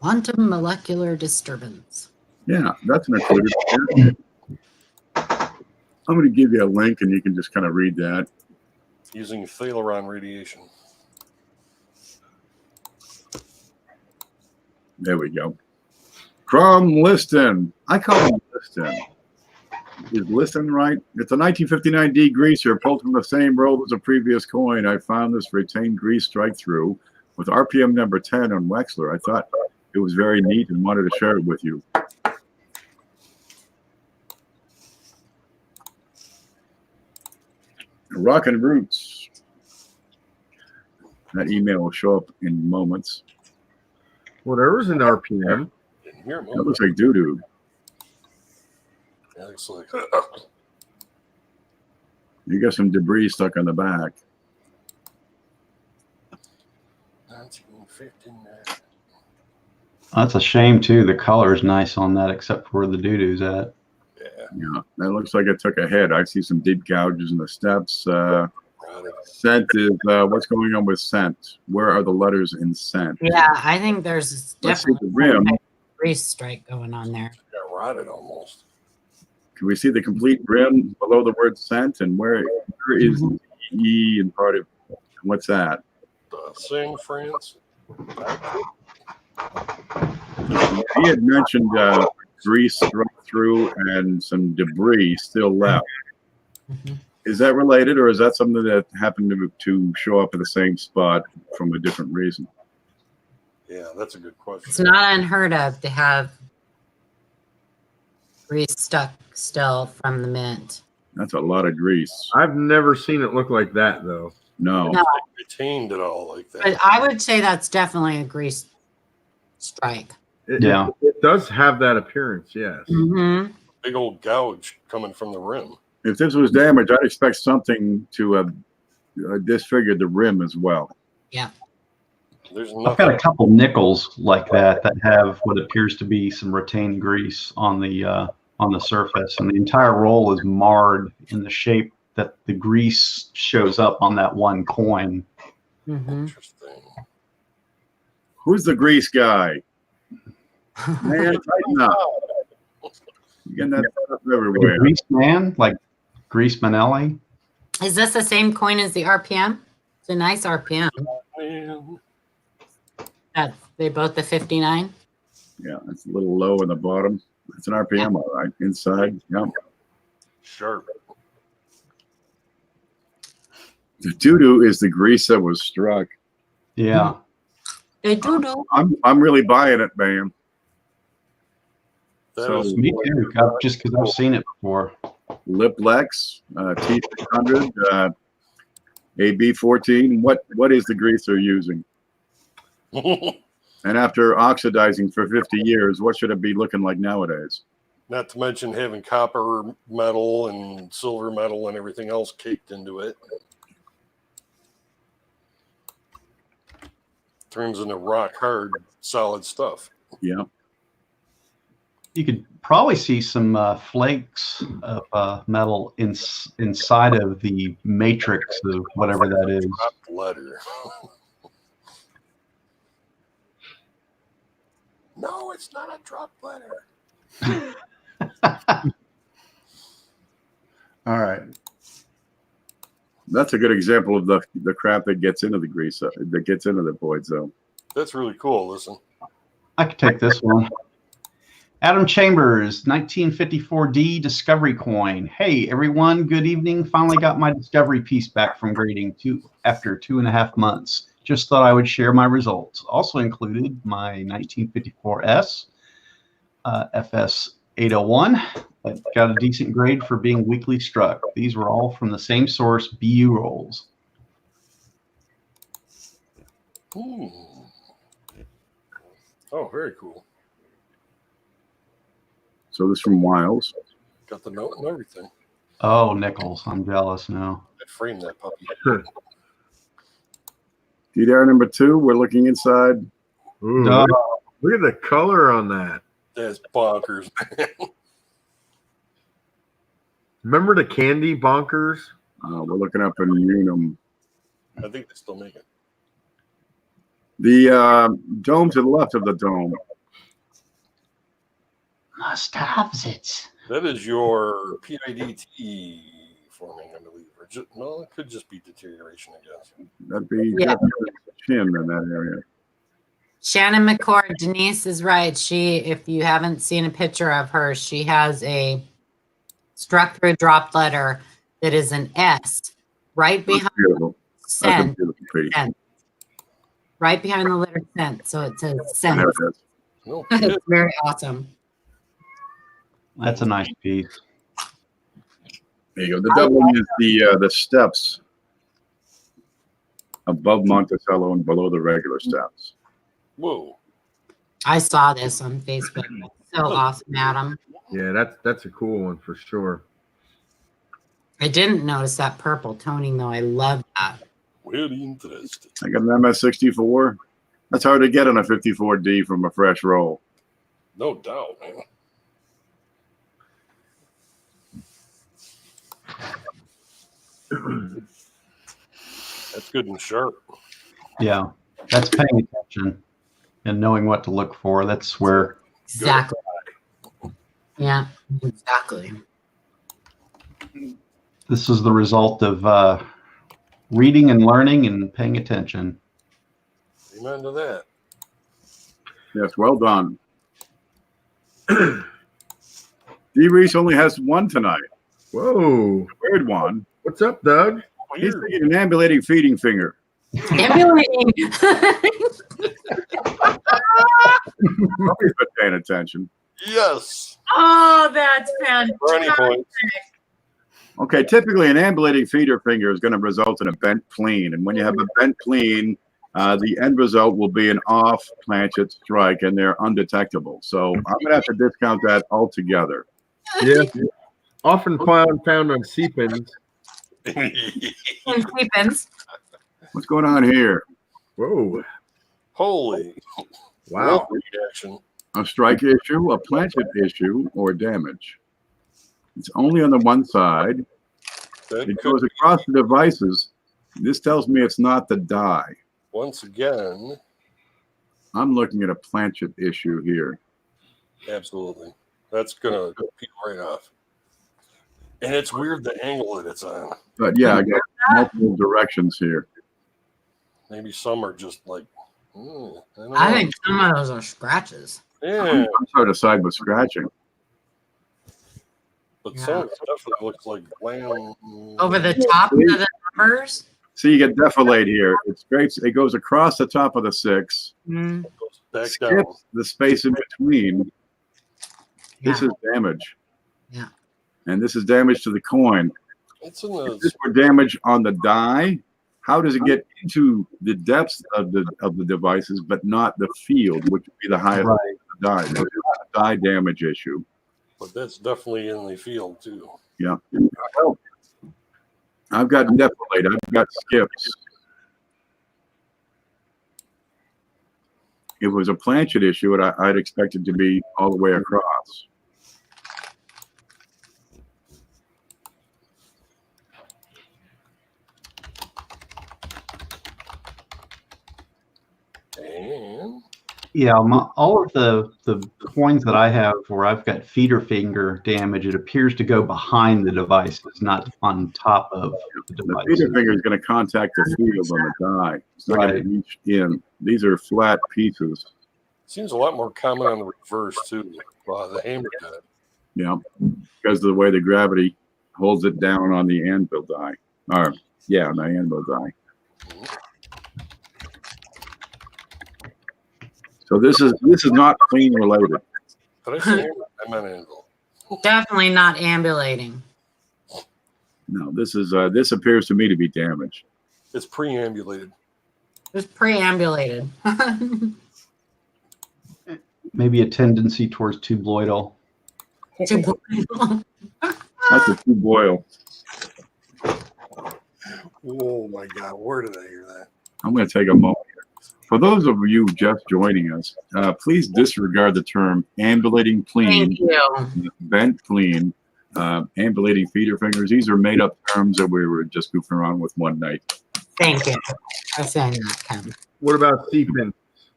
Quantum molecular disturbance. Yeah, that's an occluded. I'm going to give you a link, and you can just kind of read that. using Thaleron radiation. There we go. From Liston. I call him Liston. Is Liston right? It's a 1959 D greaser pulled from the same roll as a previous coin. I found this retained grease strike through with RPM number 10 on Wexler. I thought it was very neat and wanted to share it with you. Rockin' Roots. That email will show up in moments. Whatever's in RPM. Didn't hear him. That looks like doo-doo. That looks like You got some debris stuck on the back. 1959. That's a shame too. The color is nice on that, except for where the doo-doo's at. Yeah, that looks like it took a hit. I see some deep gouges in the steps. Scent is what's going on with scent? Where are the letters in scent? Yeah, I think there's Let's see definitely the rim. a grease strike going on there. Got rotted almost. Can we see the complete rim below the word scent? And where is the E and part of what's that? Sing France. He had mentioned grease struck through and some debris still left. Mhm. Is that related, or is that something that happened to show up at the same spot from a different reason? Yeah, that's a good question. It's not unheard of to have grease stuck still from the mint. That's a lot of grease. I've never seen it look like that though. No. No. Retained it all like that. But I would say that's definitely a grease strike. Yeah. It does have that appearance, yes. Mm-hmm. Big old gouge coming from the rim. If this was damaged, I'd expect something to disfigure the rim as well. Yeah. There's I've got a nothing. couple nickels like that have what appears to be some retained grease on the surface, and the entire roll is marred in the shape that the grease shows up on that one coin. Mm-hmm. Interesting. Who's the grease guy? Man, tighten up. You're getting that stuff everywhere. Grease man, like Grease Manelli. Is this the same coin as the RPM? It's a nice RPM. Man. That's they both the 59. Yeah, it's a little low in the bottom. It's an RPM, all right. Inside, yeah. Sharp. The doo-doo is the grease that was struck. Yeah. They do. I'm really buying it, man. That So- is Me too. Just because I've seen it before. Liplex, T600, AB14. What is the grease they're using? And after oxidizing for 50 years, what should it be looking like nowadays? Not to mention having copper metal and silver metal and everything else caked into it. Turns into rock hard, solid stuff. Yeah. You could probably see some flakes of metal inside of the matrix of whatever that is. Dropped letter. No, it's not a drop letter. All right. That's a good example of the crap that gets into the grease, that gets into the void zone. That's really cool. Listen. I could take this one. Adam Chambers, 1954D Discovery Coin. Hey, everyone. Good evening. Finally got my Discovery piece back from grading after 2.5 months. Just thought I would share my results. Also included my 1954S, FS 801. That got a decent grade for being weakly struck. These were all from the same source, BU rolls. Ooh. Oh, very cool. So this from Wiles. Got the note and everything. Oh, nickels. I'm jealous now. I framed that puppy. DDR number 2, we're looking inside. Ooh, No. look at the color on that. That's bonkers, man. Remember the candy bonkers? We're looking up in Unum. I think they still make it. The dome to the left of the dome. Must have it. That is your PIDT forming, I believe. Or just, no, it could just be deterioration, I guess. That'd be Yeah. chin in that area. Shannon McCord, Denise is right. If you haven't seen a picture of her, she has a struck through drop letter that is an S right behind Beautiful. That's a sent. beautiful piece. Sent. Right behind the letter sent. So it says sent. There it is. No, It's very awesome. That's a nice piece. There you go. The double is the steps above Monticello and below the regular steps. whoa. I saw this on Facebook. So awesome, Adam. Yeah, that's a cool one for sure. I didn't notice that purple toning though. I love that. Very interesting. I got an MS64. That's hard to get on a 54D from a fresh roll. No doubt, man. That's good and sharp. Yeah, that's paying attention and knowing what to look for. That's where Exactly. Yeah, exactly. this is the result of reading and learning and paying attention. Amen to that. Yes, well done. D-Reese only has one tonight. Whoa. Weird one. What's up, Doug? He's Weird. thinking an ambulating feeding finger. Emulating. Nobody's been paying attention. Yes. Oh, that's Brownie fantastic. points. Okay, typically an ambulating feeder finger is going to result in a bent clean. And when you have a bent clean, the end result will be an off planchet strike, and they're undetectable. So I'm going to have to discount that altogether. Yeah. Often found on C-pins. And Stephens. What's going on here? Whoa. Holy. Wow. Reaction. A strike issue, a planchet issue, or damage. It's only on the one side. That It could goes across the devices. This tells me it's not the die. once again, I'm looking at a planchet issue here. absolutely. That's gonna peel right off. And it's weird the angle that it's on. But yeah, I got multiple directions here. Maybe some are just like, I don't know. I think some of those are scratches. Yeah, I'm sort of side with scratching. but some definitely looks like lamb. Over the top of the numbers. See, you get defilade here. It scrapes. It goes across the top of the 6, Mm, Goes back down. skips the space in between. This yeah. is damage. Yeah. And this is damage to the coin. It's in If the this were damage on the die, how does it get into the depths of the devices, but not the field, which would be the highest Right. of the die? So it's not a die damage issue. but that's definitely in the field too. Yeah. Well, I've got defilade. I've got skips. If it was a planchet issue, I'd expect it to be all the way across. And Yeah, all of the coins that I have where I've got feeder finger damage, it appears to go behind the devices, not on top of the The device. feeder finger is going to contact the field on the die. It's not going to reach in. These are flat pieces. seems a lot more common on the reverse too. The hammer cut. Yeah, because of the way the gravity holds it down on the anvil die. Or yeah, on the anvil die. So this is not clean related. Did I say hammer? I meant anvil. Definitely not ambulating. No, this appears to me to be damaged. It's preambulated. It's preambulated. Maybe a tendency towards tubloidal. That's a two boil. Oh my God, where did I hear that? I'm going to take a moment here. For those of you just joining us, please disregard the term ambulating Thank clean, you. bent clean, ambulating feeder fingers. These are made up terms that we were just goofing around with one night. Thank you. I said not come. What about C-pin?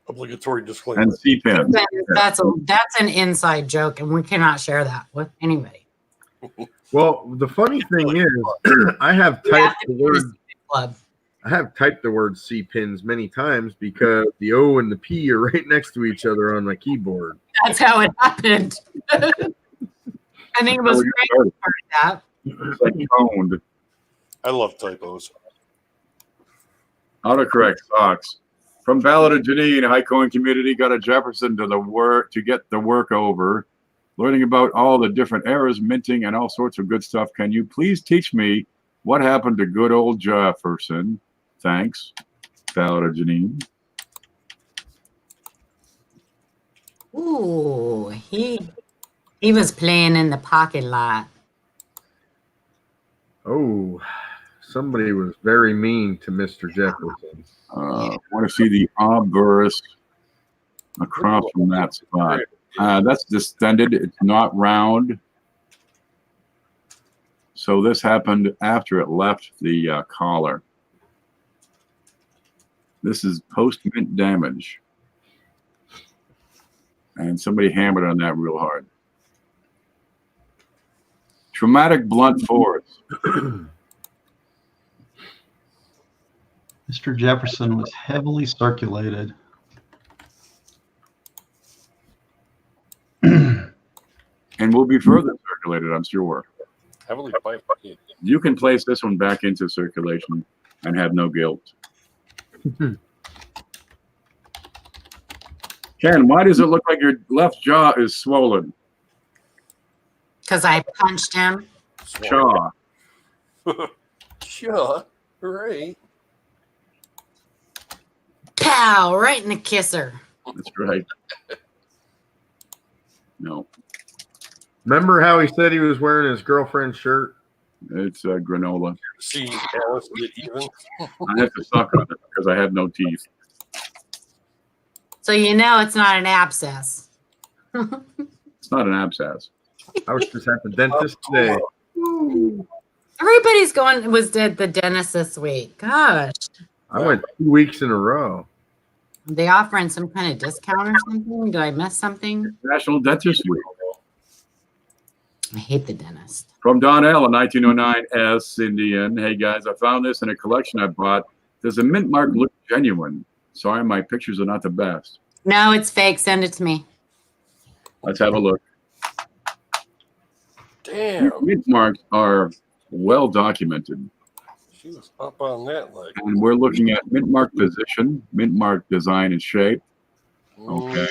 Obligatory disclaimer. And C-pins. That's an inside joke, and we cannot share that with anybody. Well, the funny thing is, I have typed the word. Club. I have typed the word C-pins many times because the O and the P are right next to each other on my keyboard. That's how it happened. I think it was great for that. It's like toned. I love typos. Autocorrect socks. From Ballad of Janine, High Coin Community got a Jefferson to get the work over. Learning about all the different errors, minting, and all sorts of good stuff. Can you please teach me what happened to good old Jefferson? Thanks, Ballad of Janine. Ooh, he was playing in the parking lot. Oh, somebody was very mean to Mr. Jefferson. I want to see the obverse across from that spot. That's distended. It's not round. So this happened after it left the collar. This is post-mint damage. And somebody hammered on that real hard. Traumatic blunt force. Mr. Jefferson was heavily circulated. And will be further circulated, I'm sure. Heavily piped. You can place this one back into circulation and have no guilt. Ken, why does it look like your left jaw is swollen? Because I punched him. Jaw. Sure. Right. Pow! Right in the kisser. That's right. No, Remember how he said he was wearing his girlfriend's shirt? it's granola. See, Alice get even. I have to suck on it because I have no teeth. So you know it's not an abscess. It's not an abscess. I was just at the dentist today. Everybody's did the dentist this week. Gosh. I went 2 weeks in a row. Are they offering some kind of discount or something? Did I miss something? National Dentist Week. I hate the dentist. From Donnell, a 1909 S Indian. Hey guys, I found this in a collection I bought. Does the mint mark look genuine? Sorry, my pictures are not the best. No, it's fake. Send it to me. Let's have a look. Damn. Mint marks are well documented. She was up on that leg. And we're looking at mint mark position, mint mark design and shape. Okay.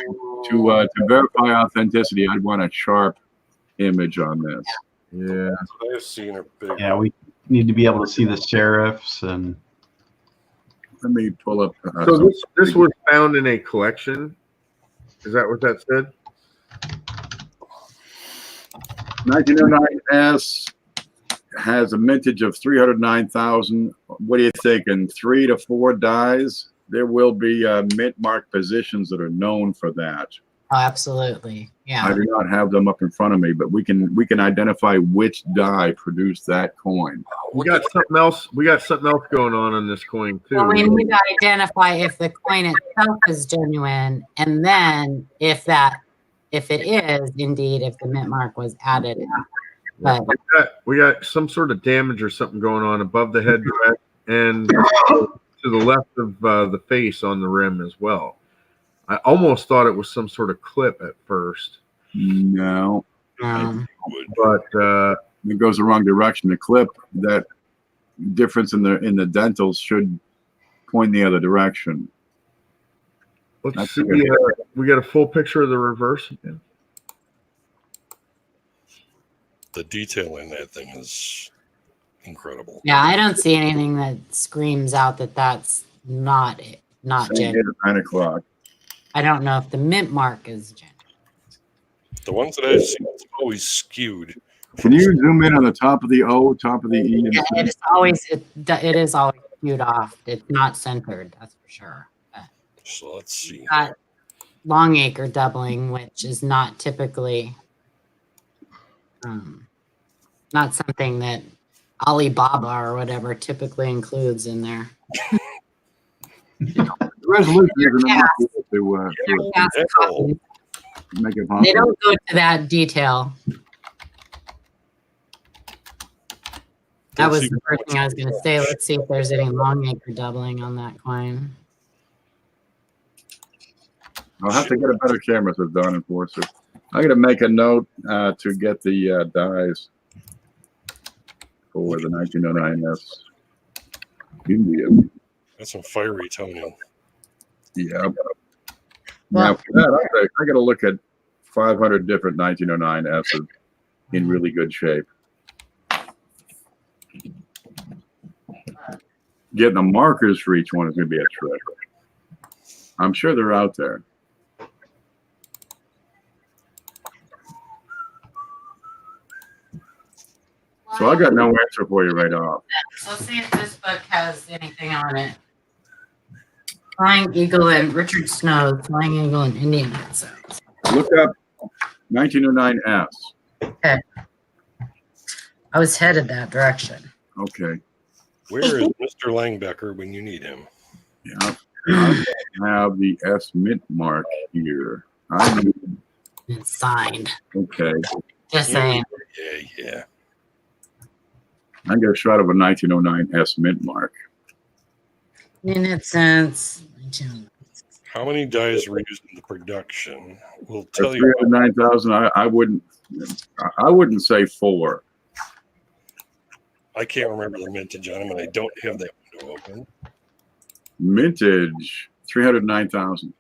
To verify authenticity, I'd want a sharp image on this. Yeah. I've seen her big. Yeah, we need to be able to see the serifs and. Let me pull up. So this was found in a collection. Is that what that said? 1909S has a mintage of 309,000. What are you thinking? 3 to 4 dies? There will be mint mark positions that are known for that. Oh, absolutely. I Yeah. do not have them up in front of me, but we can identify which die produced that coin. We got something else. We got something else going on in this coin too. Well, we need to identify if the coin itself is genuine, and then if it is indeed, if the mint mark was added. But we got some sort of damage or something going on above the head direct and to the left of the face on the rim as well. I almost thought it was some sort of clip at first, No, but it goes the wrong direction. The clip, that difference in the dentals should point the other direction. let's That's see. good. We got a full picture of the reverse again. the detail in that thing is incredible. Yeah, I don't see anything that screams out that that's not Same genuine. here at 9 o'clock. I don't know if the mint mark is genuine. The ones that I've seen, it's always skewed. Can you zoom in on the top of the O, top of the E? And Yeah, C? it is always skewed off. It's not centered, that's for sure. But So let's see. got long acre doubling, which is not typically not something that Alibaba or whatever typically includes in there. The resolution isn't enough to make it possible. They don't go to that detail. That was the first thing I was going to say. Let's see if there's any long acre doubling on that coin. I'll have to get a better camera, says Don Enforcer. I'm going to make a note to get the dies for the 1909S Indian. That's some fiery toning. Yeah. Now, for that, I got to look at 500 different 1909S's in really good shape. Getting the markers for each one is going to be a trick. I'm sure they're out there. So I got no answer for you right off. Let's see if this book has anything on it. Flying Eagle and Richard Snow's Flying Eagle and Indian Sounds. Look up 1909S. Okay. I was headed that direction. Okay. Where is Mr. Langbecker when you need him? Yeah. I have the S mint mark here. I need, It's signed. okay. Just saying. Yeah. I got a shot of a 1909 S mint mark. Minute cents. How many dies were used in the production? We'll tell you. 309,000. I wouldn't say 4. I can't remember the mintage on them, and I don't have that window open. Mintage 309,000.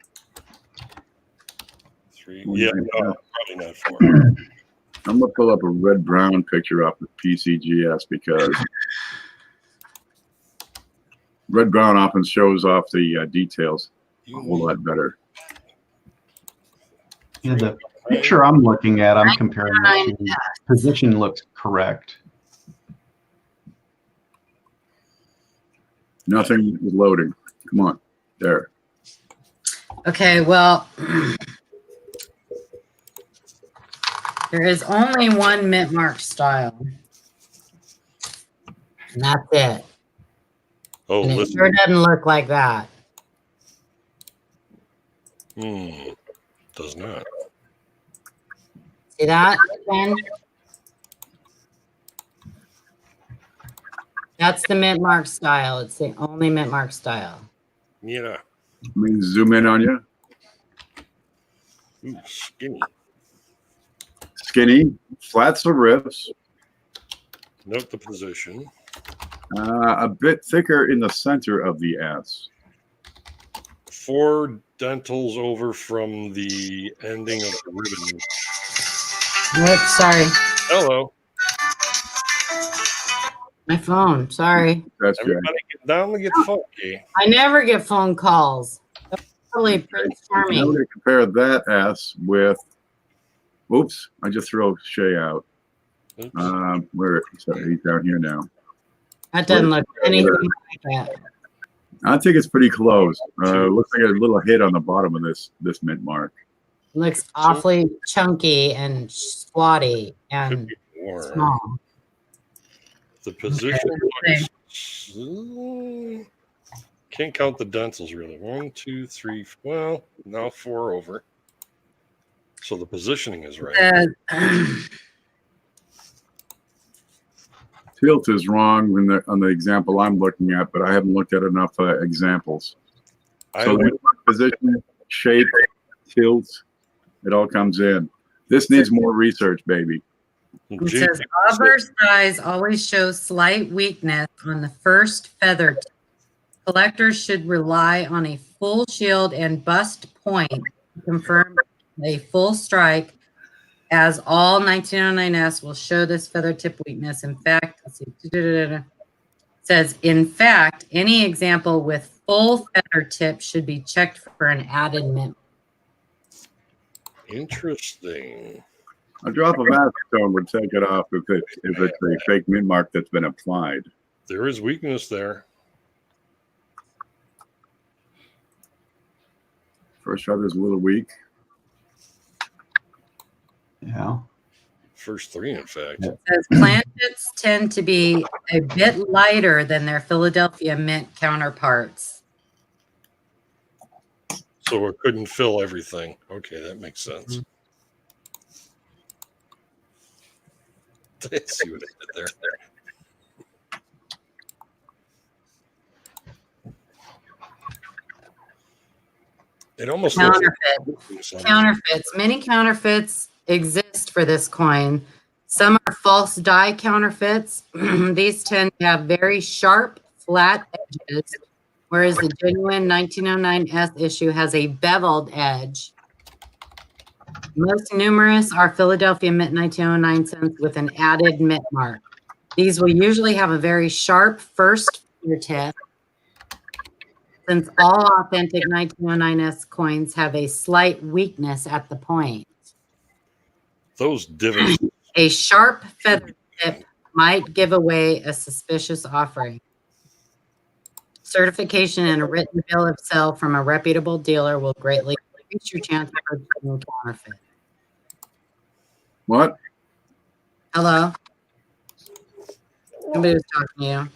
Yeah, no, probably not 4. I'm gonna pull up a red brown picture off the PCGS because red brown often shows off the details a whole lot better. Yeah, the picture I'm looking at, I'm comparing it to. Position looks correct. Nothing is loading. Come on, there. Okay, well, there is only one mint mark style. And that's it. Oh, And it listen. sure doesn't look like that. Does not. See that, Ben? That's the mint mark style. It's the only mint mark style. Yeah. Let me zoom in on you. Ooh, skinny. Skinny, flat serifs, Note the position. a bit thicker in the center of the S. 4 dentals over from the ending of the ribbon. Oops, sorry. Hello. My phone. Sorry. That's good. Everybody get down and get funky. I never get phone calls. That's totally Prince Now we're Charming. going to compare that S with, oops, I just threw Shay out. Oops. Where he's down here now. That doesn't look anything like that. I think it's pretty close. Looks like a little hit on the bottom of this mint mark. It looks awfully chunky and squatty Could and be more. small. The position Okay. looks, can't count the dentals really. 1, 2, 3. Well, now 4 over. So the positioning is right. Tilt is wrong on the example I'm looking at, but I haven't looked at enough examples. So the position, shape, tilt, it all comes in. This needs more research, baby. It says obverse dies always show slight weakness on the first feather tip. Collectors should rely on a full shield and bust point to confirm a full strike as all 1909S will show this feather tip weakness. In fact, let's see. It says, in fact, any example with full feather tip should be checked for an added mint. Interesting. A drop of acetone would take it off if it's a fake mint mark that's been applied. There is weakness there. First feather's a little weak. Yeah. First three, in fact. It says planchets tend to be a bit lighter than their Philadelphia mint counterparts. So it couldn't fill everything. Okay, that makes sense. Let's see what I did there. It almost looks like Counterfeits. Many counterfeits exist for this coin. Some are false die counterfeits. These tend to have very sharp, flat edges, whereas the genuine 1909S issue has a beveled edge. Most numerous are Philadelphia Mint 1909 cents with an added mint mark. These will usually have a very sharp first finger tip, since all authentic 1909S coins have a slight weakness at the point. those divots. A sharp feather tip might give away a suspicious offering. Certification and a written bill of sale from a reputable dealer will greatly increase your chance of purchasing counterfeit. What? Hello? Somebody was talking to you.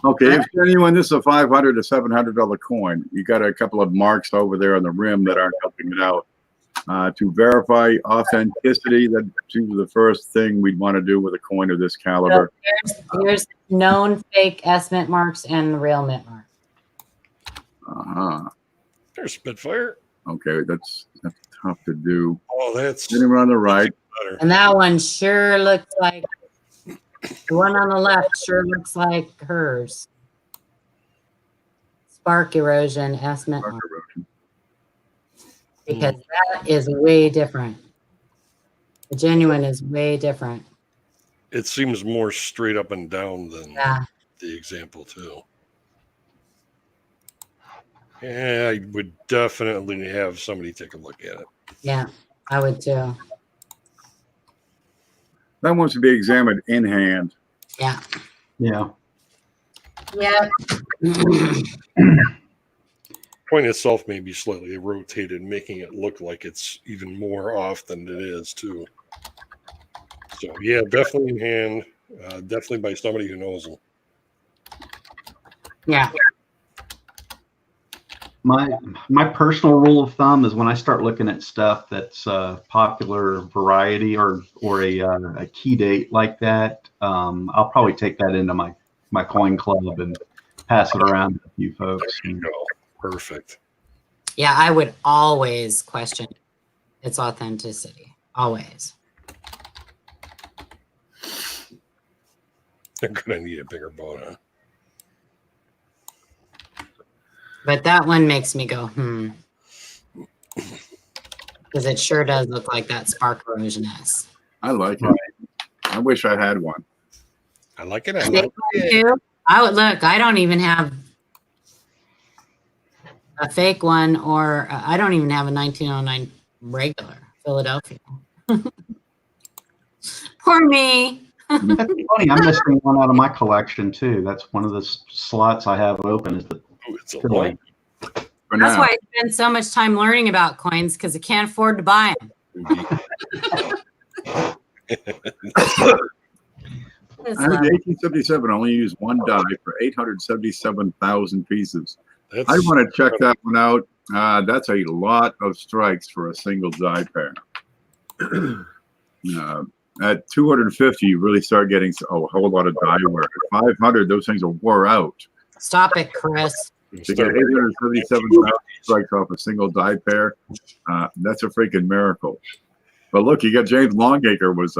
Okay, if genuine, this is a $500 to $700 coin. You got a couple of marks over there on the rim that aren't helping it out. To verify authenticity, that's usually the first thing we'd want to do with a coin of this caliber. So here's known fake S mint marks and real mint marks. There's Spitfire. Okay, that's tough to do. Oh, that's Anywhere on the right. better. And that one sure looks like, the one on the left sure looks like hers. Spark erosion, S mint mark. Because that is way different. The genuine is way different. It seems more straight up and down than the example too. Yeah, I would definitely have somebody take a look at it. Yeah, I would too. That wants to be examined in hand. Yeah. Yeah. Yeah. Coin itself may be slightly rotated, making it look like it's even more off than it is too. So yeah, definitely in hand, definitely by somebody who knows them. Yeah. My personal rule of thumb is when I start looking at stuff that's popular variety or a key date like that, I'll probably take that into my coin club and pass it around to a few folks. There you go. Perfect. Yeah, I would always question its authenticity. Always. They're gonna need a bigger boat, huh? But that one makes me go, because it sure does look like that spark erosion S. I like it. I wish I had one. I like it. I like it. Too. I would look. I don't even have a fake one, or I don't even have a 1909 regular Philadelphia. Poor me. That's funny. I'm missing one out of my collection too. That's one of the slots I have open. Is the Ooh, it's a Philly. lot. For That's now. why I spend so much time learning about coins, because I can't afford to buy them. I heard the 1877 only used one die for 877,000 pieces. That's, I want to check that one out. That's a lot of strikes for a single die pair. At 250, you really start getting a whole lot of die work. At 500, those things are wore out. Stop it, Chris. To get 877,000 strikes off a single die pair, that's a freaking miracle. But look, you got James Longacre was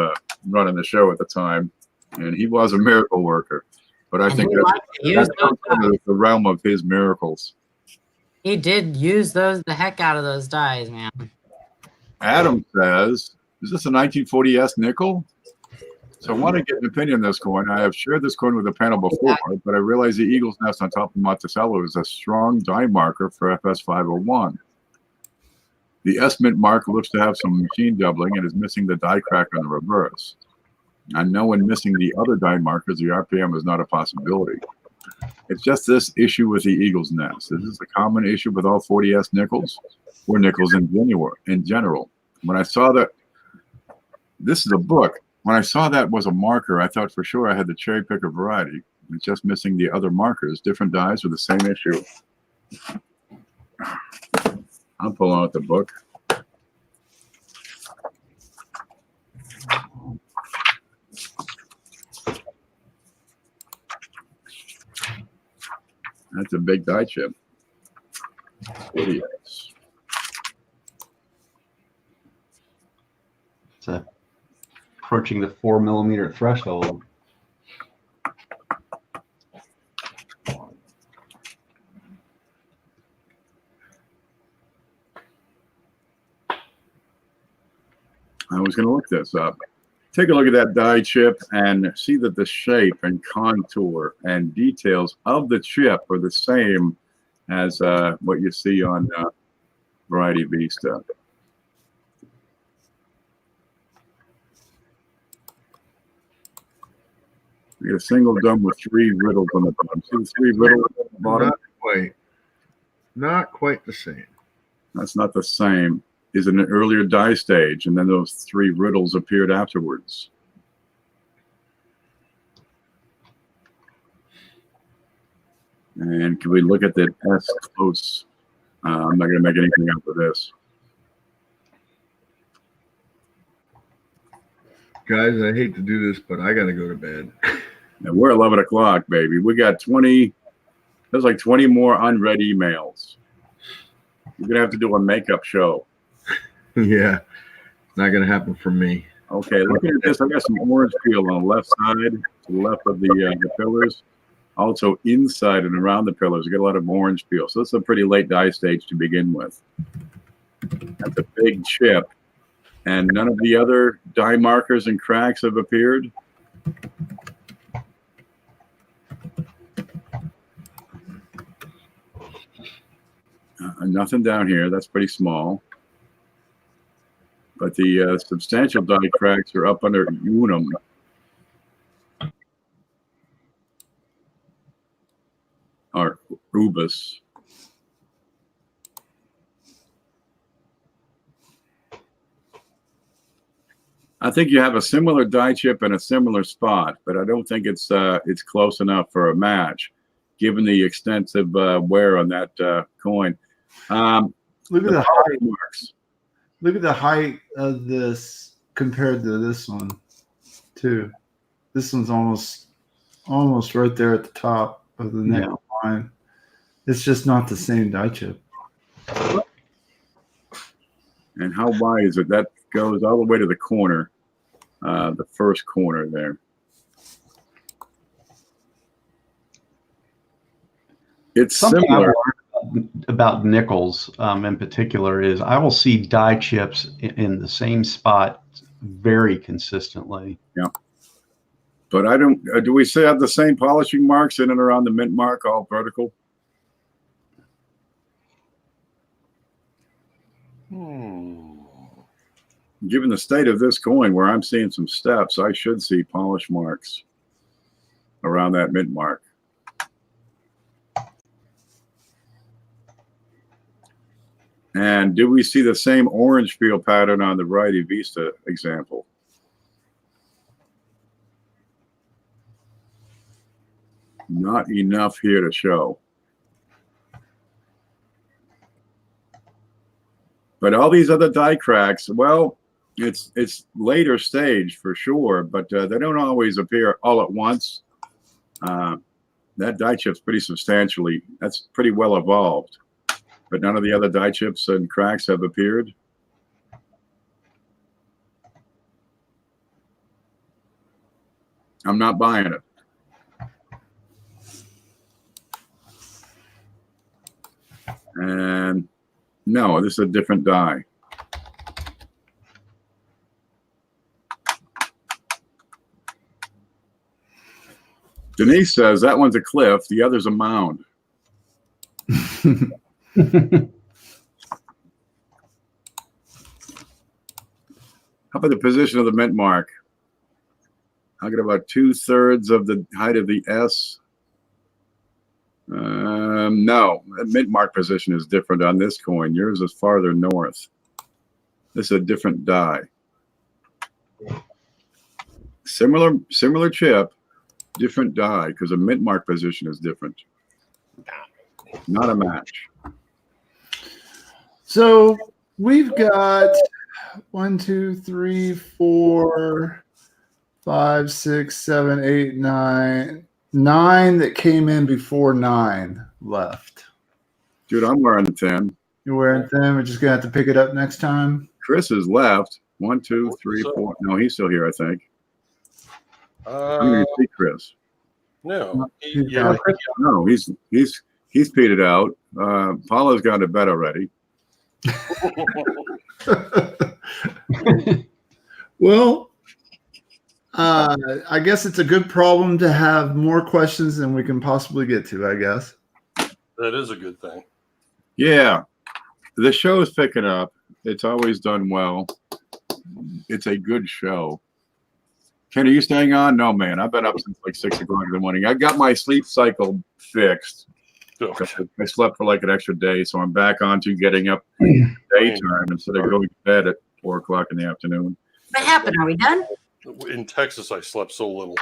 running the show at the time, and he was a miracle worker. But I And think he that's liked to use those dies. the realm of his miracles. He did use the heck out of those dies, man. Adam says Is this a 1940S nickel? So I want to get an opinion on this coin. I have shared this coin with the panel before, but I realized the eagle's nest on top of Monticello is a strong die marker for FS501. The S mint mark looks to have some machine doubling and is missing the die crack on the reverse. I know when missing the other die markers, the RPM is not a possibility. It's just this issue with the eagle's nest. Is this a common issue with all 40S nickels or nickels in general? When I saw that, this is a book. When I saw that was a marker, I thought for sure I had the cherry picker variety. It's just missing the other markers, different dies with the same issue. I'll pull out the book. That's a big die chip. 40X. It's approaching the 4 millimeter threshold. I was going to look this up. Take a look at that die chip and see that the shape and contour and details of the chip are the same as what you see on Variety Vista. We get a single dome with 3 riddles on the bottom. See the 3 riddles on the bottom? Not quite the same. That's not the same. Is in an earlier die stage, and then those 3 riddles appeared afterwards. And can we look at the S close? I'm not going to make anything out of this. Guys, I hate to do this, but I got to go to bed. And we're 11 o'clock, baby. We got 20. There's like 20 more unread emails. We're going to have to do a makeup show. Yeah, not going to happen for me. Okay, looking at this, I got some orange peel on the left side, to the left of the pillars. Also inside and around the pillars, you get a lot of orange peel. So it's a pretty late die stage to begin with. That's a big chip. And none of the other die markers and cracks have appeared. Nothing down here. That's pretty small. But the substantial die cracks are up under unum. Or rubus. I think you have a similar die chip in a similar spot, but I don't think it's close enough for a match, given the extensive wear on that coin. Look at the height marks. Look at the height of this compared to this one, too. This one's almost right there at the top of the neck line. It's just not the same die chip. And how wide is it? That goes all the way to the corner, the first corner there. It's Something similar. About nickels in particular is I will see die chips in the same spot very consistently. Yeah. But I don't, do we say have the same polishing marks in and around the mint mark, all vertical? Given the state of this coin where I'm seeing some steps, I should see polish marks around that mint mark. And do we see the same orange peel pattern on the Variety Vista example? Not enough here to show. But all these other die cracks, well, it's later stage for sure, but they don't always appear all at once. That die chip's pretty substantially, that's pretty well evolved. But none of the other die chips and cracks have appeared. I'm not buying it. And no, this is a different die. Denise says that one's a cliff, the other's a mound. How about the position of the mint mark? I get about 2/3 of the height of the S. No, the mint mark position is different on this coin. Yours is farther north. This is a different die. Similar chip, different die, because the mint mark position is different. Not a match. So we've got 1, 2, 3, 4, 5, 6, 7, 8, 9. 9 that came in before 9 left. Dude, I'm wearing 10. You're wearing 10. We're just gonna have to pick it up next time. Chris is left. 1, 2, 3, 4. No, he's still here, I think. I'm gonna see Chris. No, No, he's peed out. Paula's gone to bed already. Well, I guess it's a good problem to have more questions than we can possibly get to, I guess. that is a good thing. Yeah, the show is picking up. It's always done well. It's a good show. Ken, are you staying on? No, man. I've been up since like 6 o'clock in the morning. I got my sleep cycle fixed. I slept for like an extra day, so I'm back onto getting up daytime instead of going to bed at 4 o'clock in the afternoon. What happened? Are we done? In Texas, I slept so little.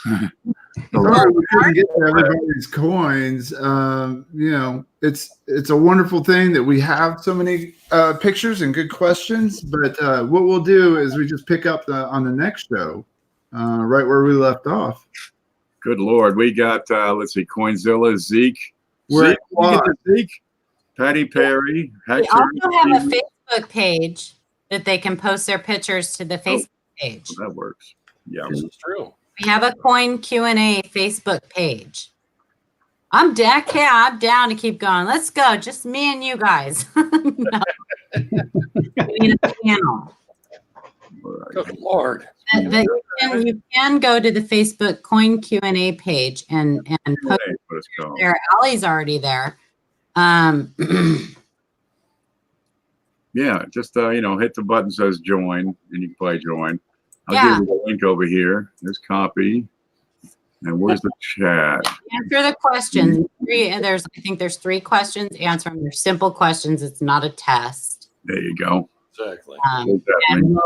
Sorry we couldn't get to everybody's coins. You know, it's a wonderful thing that we have so many pictures and good questions. But what we'll do is we just pick up on the next show, right where we left off. Good Lord. We got, let's see, Coinzilla, Zeke. We're Zeke, Patty Perry, We Hector. also have a Facebook page that they can post their pictures to the Facebook page. That works. Yeah. This is true. We have a coin Q&A Facebook page. I'm down to keep going. Let's go. Just me and you guys. No. We need a panel. Good Lord. You can go to the Facebook coin Q&A page and post there. Allie's already there. Yeah, just hit the button that says join, and you can play join. I'll Yeah. give you the link over here. There's copy, and where's the chat? Answer the questions. I think there's 3 questions. Answer them. They're simple questions. It's not a test. There you go. Exactly. And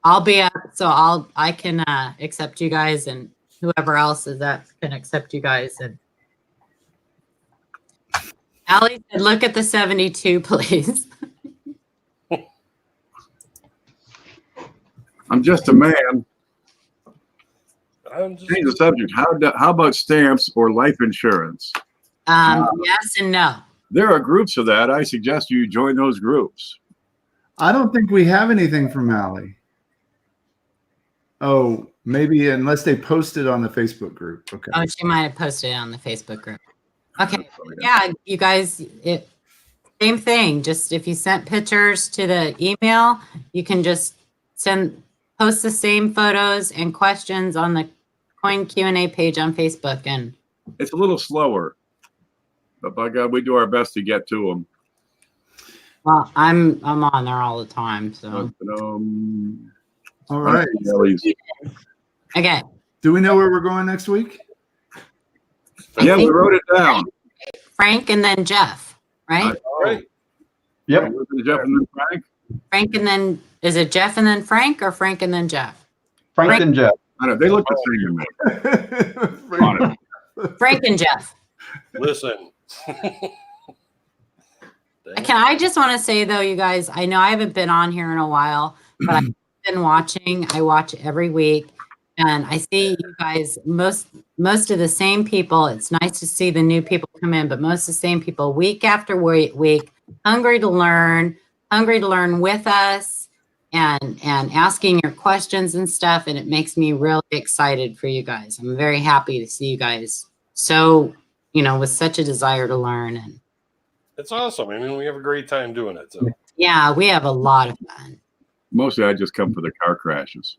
I'll be up, so I can accept you guys, and whoever else is that can accept you guys. And Allie said, "Look at the 72, please." I'm just a man. I'm just, Change the subject. How about stamps or life insurance? Yes and no. There are groups of that. I suggest you join those groups. I don't think we have anything from Allie. Oh, maybe unless they posted on the Facebook group. Okay. Oh, she might have posted it on the Facebook group. Okay. Yeah, you guys, same thing. Just if you sent pictures to the email, you can just post the same photos and questions on the coin Q&A page on Facebook. And It's a little slower, but by God, we do our best to get to them. well, I'm on there all the time. So All right. okay. Do we know where we're going next week? Yeah, we wrote it down. Frank and then Jeff, right? all right. Yep. Jeff and then Frank. Frank and then, is it Jeff and then Frank, or Frank and then Jeff? Frank and Jeff. I know they look the same to me. On it. Frank and Jeff. Listen. I just want to say though, you guys, I know I haven't been on here in a while, but I've been watching. I watch every week, and I see you guys, most of the same people. It's nice to see the new people come in, but most of the same people week after week, hungry to learn with us, and asking your questions and stuff, and it makes me really excited for you guys. I'm very happy to see you guys so, with such a desire to learn. And It's awesome. I mean, we have a great time doing it. So. yeah, we have a lot of fun. Mostly, I just come for the car crashes.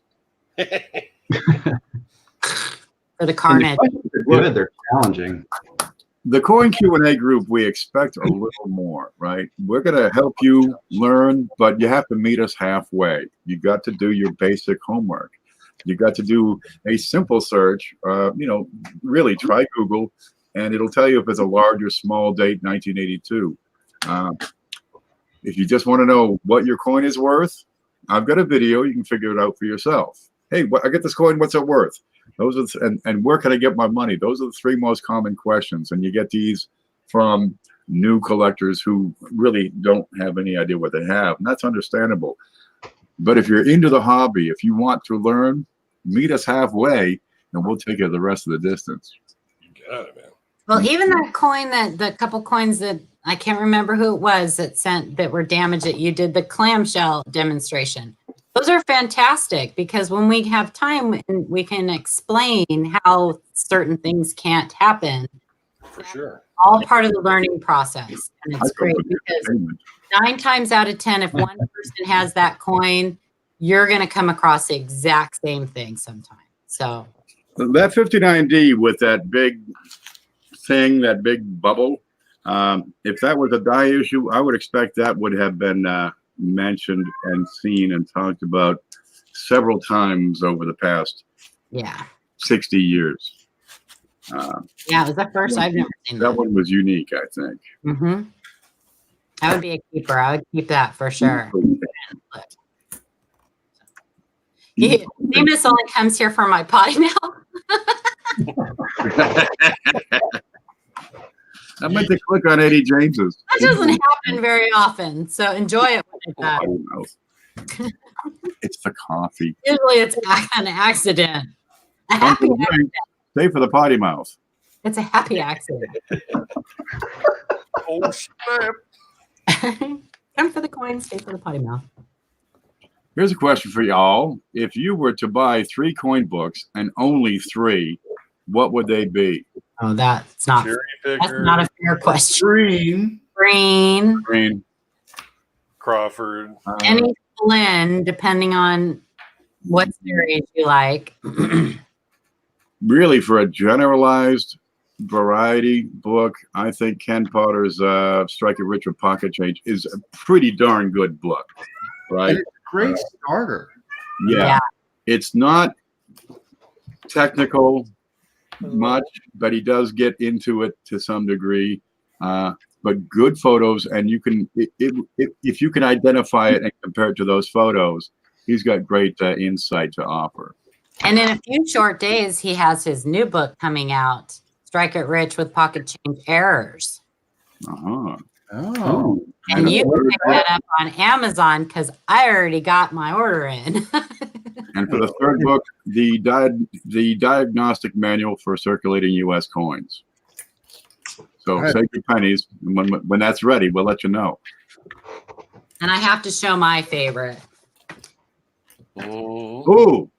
for the carnage. Good, they're challenging. The coin Q&A group, we expect a little more, right? We're going to help you learn, but you have to meet us halfway. You got to do your basic homework. You got to do a simple search. Really try Google, and it'll tell you if it's a large or small date, 1982. If you just want to know what your coin is worth, I've got a video. You can figure it out for yourself. Hey, I get this coin. What's it worth? Those are and where can I get my money? Those are the three most common questions, and you get these from new collectors who really don't have any idea what they have, and that's understandable. But if you're into the hobby, if you want to learn, meet us halfway, and we'll take you the rest of the distance. You got it, man. Well, even that coin, the couple coins that I can't remember who it was that were damaged that you did the clamshell demonstration. Those are fantastic because when we have time, we can explain how certain things can't happen. For sure. All part of the learning process. And it's great because 9 times out of 10, if one person has that coin, you're going to come across the exact same thing sometime. So that 59D with that big thing, that big bubble, if that was a die issue, I would expect that would have been mentioned and seen and talked about several times over the past 60 years. Yeah, it was the first. I've never seen that. That one was unique, I think. Mm-hmm. That would be a keeper. I would keep that for sure. Famous only comes here for my potty now. I meant to click on Eddie James's. That doesn't happen very often, so enjoy it when it does. It's the coffee. Usually it's an accident. A happy accident. Stay for the potty mouth. It's a happy accident. Oh, snap. Come for the coin, stay for the potty mouth. Here's a question for y'all. If you were to buy 3 coin books and only 3, what would they be? Oh, that's not a fair question. Green. Crawford. Any Flynn, depending on what series you like. Really, for a generalized variety book, I think Ken Potter's Strike It Rich with Pocket Change is a pretty darn good book, right? It's a great starter. Yeah. It's not technical much, but he does get into it to some degree. But good photos, and you can, if you can identify it and compare it to those photos, he's got great insight to offer. And in a few short days, he has his new book coming out, Strike It Rich with Pocket Change Errors. Oh. And you can pick that up on Amazon because I already got my order in. And for the third book, the diagnostic manual for circulating U.S. coins. So save your pennies. When that's ready, we'll let you know. And I have to show my favorite. Oh,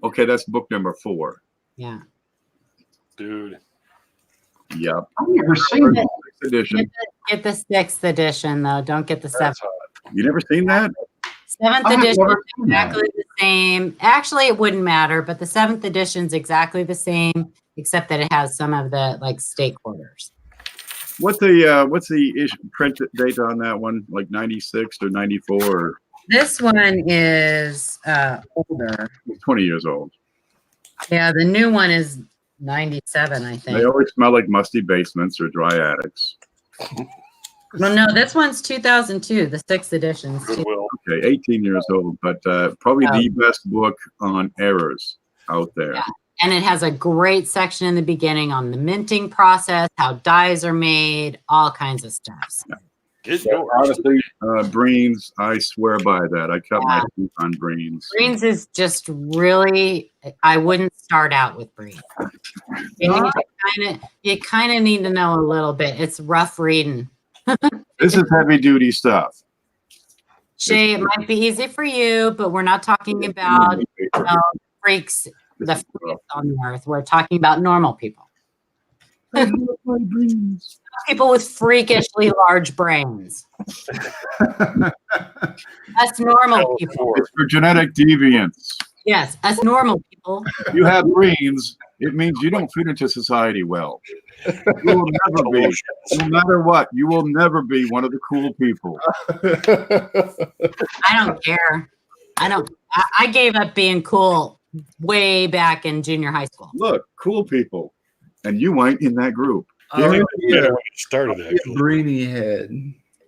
okay, that's book number 4. Yeah. Dude. Yep. I've never seen that. Edition. Get the 6th edition, though. Don't get the 7th. You never seen that? 7th edition is exactly the same. Actually, it wouldn't matter, but the 7th edition is exactly the same, except that it has some of the state quarters. What's the print date on that one? Like 96 or 94? Or? This one is older. 20 years old. Yeah, the new one is 97, I think. They always smell like musty basements or dry attics. Well, no, this one's 2002. The 6th edition. Okay, 18 years old, but probably the best book on errors out there. Yeah. And it has a great section in the beginning on the minting process, how dies are made, all kinds of stuff. So honestly, Breens, I swear by that. I cut my teeth on Breens. Breens is just really, I wouldn't start out with Breens. You kind of need to know a little bit. It's rough reading. This is heavy duty stuff. Shay, it might be easy for you, but we're not talking about freaks, the freaks on the earth. We're talking about normal people. People with freakishly large brains. Us normal people. It's for genetic deviance. Yes, us normal people. You have Breens, It means you don't fit into society well. You will never be, no matter what, you will never be one of the cool people. I don't care. I gave up being cool way back in junior high school. Look, cool people. And you ain't in that group. Yeah, when it started actually. Brainy head.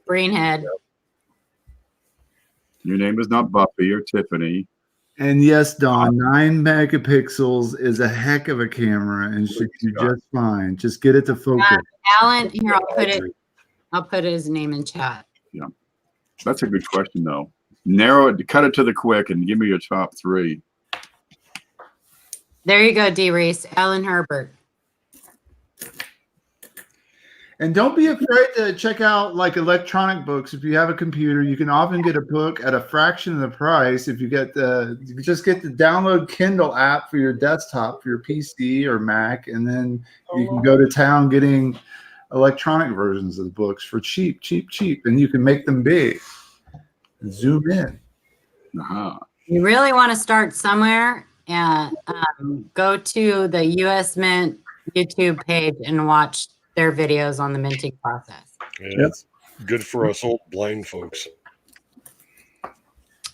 Greenhead. Your name is not Buffy or Tiffany. And yes, Don, 9 megapixels is a heck of a camera and should do just fine. Just get it to focus. Alan, here, I'll put his name in chat. Yeah. That's a good question, though. Narrow it, cut it to the quick, and give me your top 3. There you go, D. Reese. Alan Herbert. And don't be afraid to check out like electronic books. If you have a computer, you can often get a book at a fraction of the price. If you just get the download Kindle app for your desktop, for your PC or Mac, and then you can go to town getting electronic versions of the books for cheap, and you can make them big. Zoom in. You really want to start somewhere, and go to the U.S. Mint YouTube page and watch their videos on the minting process. Yeah, that's good for us old blind folks.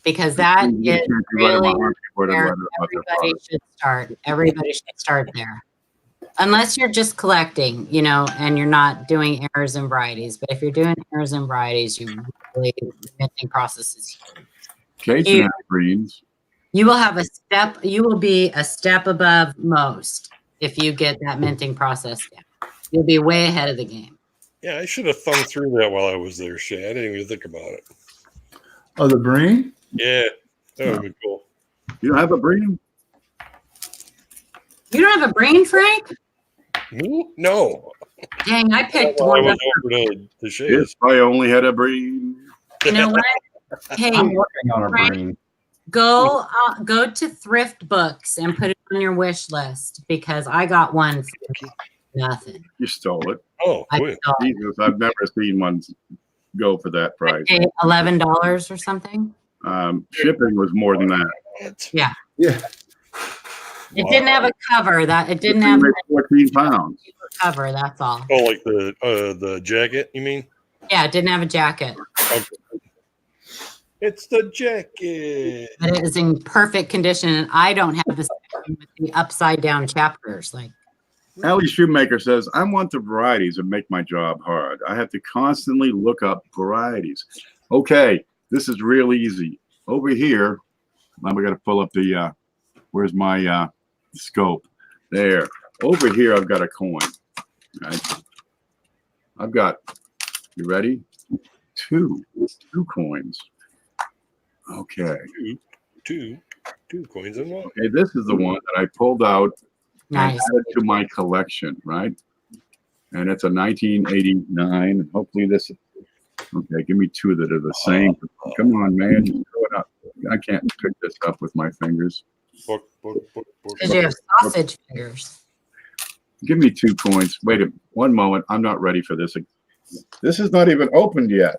Because that is really where everybody should start. Everybody should start there. Unless you're just collecting, and you're not doing errors and varieties. But if you're doing errors and varieties, the minting process is huge. You will be a step above most if you get that minting process down. You'll be way ahead of the game. Yeah, I should have thumbed through that while I was there, Shay. I didn't even think about it. Oh, the brain? Yeah, that would be cool. You don't have a brain? You don't have a brain, Frank? Me? No. Dang, I picked Well, I one. was over to Shay. If I only had a brain. You know what? Hey, I'm working on a Frank, brain. go to Thrift Books and put it on your wish list because I got one for nothing. You stole it. Oh, I wait. saw it. Jesus, I've never seen one go for that price. Okay, $11 or something. Shipping was more than that. Yeah. Yeah. It didn't have a cover. It didn't It have weighed a 14 pounds. cover. That's all. Oh, like the jacket, you mean? Yeah, it didn't have a jacket. Okay. It's the jacket. But it is in perfect condition, and I don't have the section with the upside down chapters. Like, Allie Shoemaker says, I want the varieties that make my job hard. I have to constantly look up varieties. Okay, this is real easy. Over here, now we got to pull up the, where's my scope? There. Over here, I've got a coin. Right? I've got, you ready? Two coins. Okay. Two coins in one. Okay, this is the one that I pulled out nice. and added to my collection, right? And it's a 1989. Hopefully this. Okay, give me 2 that are the same. Come on, man, just throw it up. I can't pick this up with my fingers. Because you have sausage fingers. Give me 2 coins. Wait one moment. I'm not ready for this. This is not even opened yet.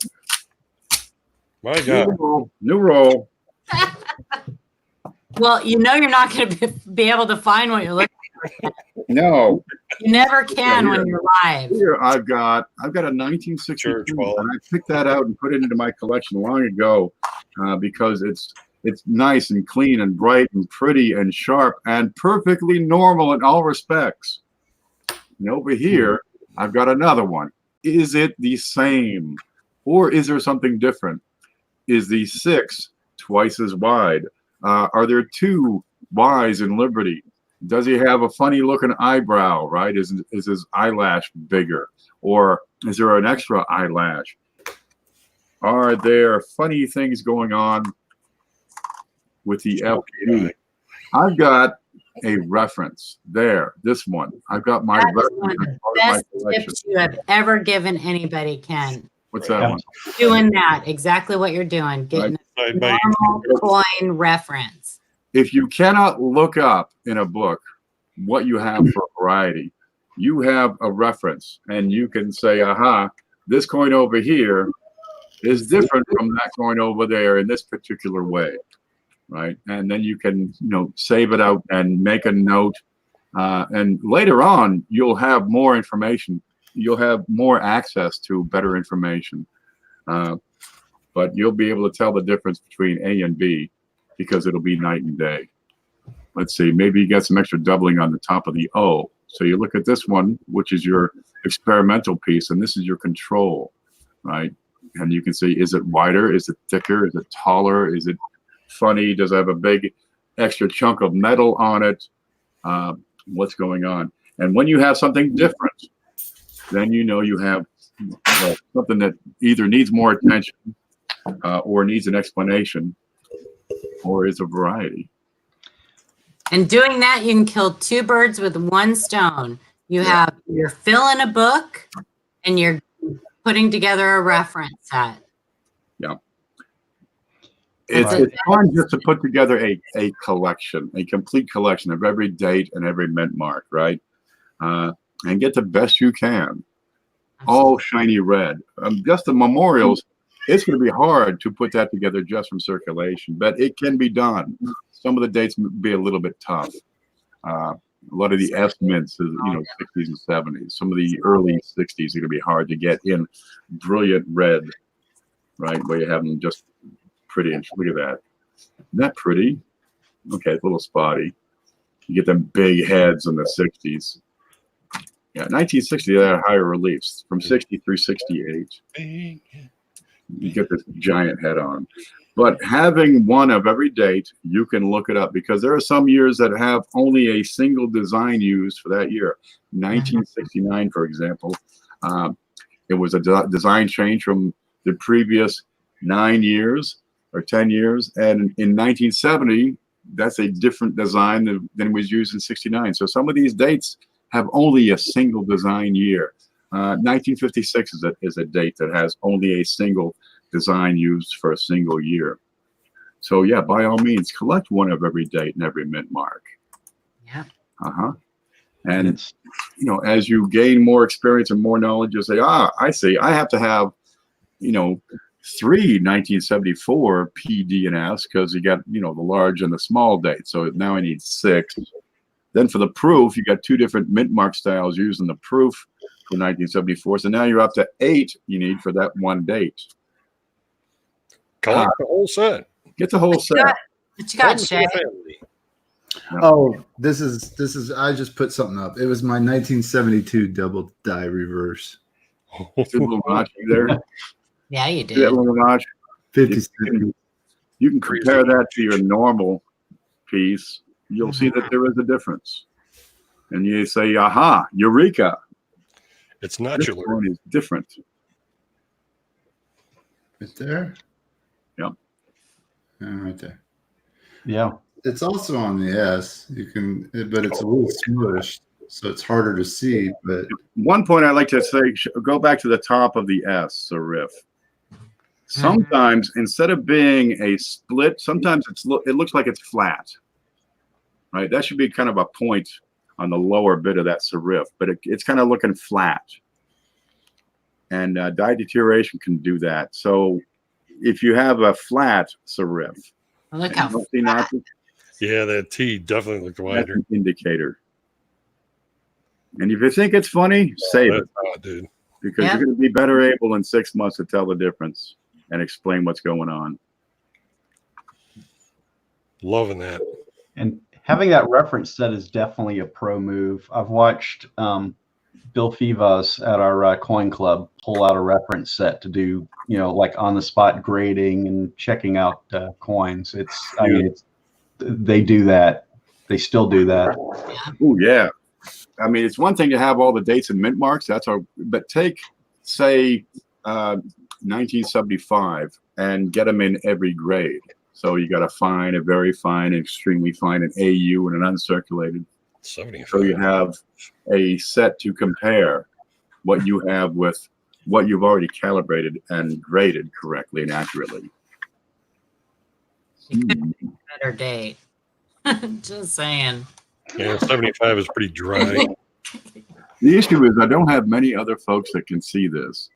My God. New roll. Well, you're not going to be able to find what you're looking for. No. You never can when you're live. Here I've got a 1962, and I picked that out and put it into my collection long ago because it's nice and clean and bright and pretty and sharp and perfectly normal in all respects. And over here, I've got another one. Is it the same, or is there something different? Is the 6 twice as wide? Are there 2 Y's in Liberty? Does he have a funny looking eyebrow, right? Is his eyelash bigger? Or is there an extra eyelash? Are there funny things going on with the LP? I've got a reference there. This one. I've got my That is one of reference. the best tips you have ever given anybody, Ken. What's that one? Doing that, exactly what you're doing, getting a normal coin reference. If you cannot look up in a book what you have for a variety, you have a reference, and you can say, aha, this coin over here is different from that coin over there in this particular way, right? And then you can, save it out and make a note And later on, you'll have more information. You'll have more access to better information. But you'll be able to tell the difference between A and B because it'll be night and day. Let's see, maybe you get some extra doubling on the top of the O. So you look at this one, which is your experimental piece, and this is your control, right? And you can see, is it wider? Is it thicker? Is it taller? Is it funny? Does it have a big extra chunk of metal on it? What's going on? And when you have something different, then you know you have something that either needs more attention or needs an explanation or is a variety. And doing that, you can kill two birds with one stone. You're filling a book and you're putting together a reference set. Yeah. It's fun just to put together a collection, a complete collection of every date and every mint mark, right? And get the best you can. All shiny red. Just the memorials, it's going to be hard to put that together just from circulation, but it can be done. Some of the dates may be a little bit tough. A lot of the S mints, 60s and 70s. Some of the early 60s are going to be hard to get in brilliant red, right? Where you have them just pretty. Look at that. Isn't that pretty? Okay, it's a little spotty. You get them big heads in the 60s. Yeah, 1960, they had higher reliefs from 60 through 68. You get this giant head on. But having one of every date, you can look it up because there are some years that have only a single design used for that year. 1969, for example, it was a design change from the previous 9 years or 10 years. And in 1970, that's a different design than was used in 69. So some of these dates have only a single design year. 1956 is a date that has only a single design used for a single year. So yeah, by all means, collect one of every date and every mint mark. Yeah. And it's, as you gain more experience and more knowledge, you'll say, I see, I have to have, 3 1974 P, D, and S because you got, the large and the small date. So now I need 6. Then for the proof, you got 2 different mint mark styles used in the proof for 1974. So now you're up to 8 you need for that one date. Collect the whole set. Get the whole set. What you got, Shay? Oh, this is. I just put something up. It was my 1972 double die reverse. See the little notch there? Yeah, you did. See that little notch? 57. You can compare that to your normal piece. You'll see that there is a difference. And you say, aha, eureka. It's This nodular. one is different. Right there? Yep. Right there. Yeah. It's also on the S. You can, but it's a little smushed, so it's harder to see. But One point I'd like to say, go back to the top of the S serif. Sometimes instead of being a split, sometimes it looks like it's flat. Right? That should be kind of a point on the lower bit of that serif, but it's kind of looking flat. And dye deterioration can do that. So if you have a flat serif, Look how flat. Yeah, that T definitely looked That's wider. an indicator. And if you think it's funny, save it. Dude. Because you're going to be better able in 6 months to tell the difference and explain what's going on. Loving that. And having that reference set is definitely a pro move. I've watched Bill Fivas at our coin club pull out a reference set to do, like on the spot grading and checking out coins. They do that. They still do that. Oh yeah. I mean, it's one thing to have all the dates and mint marks. But take, say, 1975 and get them in every grade. So you got a fine, a very fine, an extremely fine, an AU, and an uncirculated. 75. So you have a set to compare what you have with what you've already calibrated and graded correctly and accurately. better date. Just saying. Yeah, 75 is pretty dry. The issue is I don't have many other folks that can see this.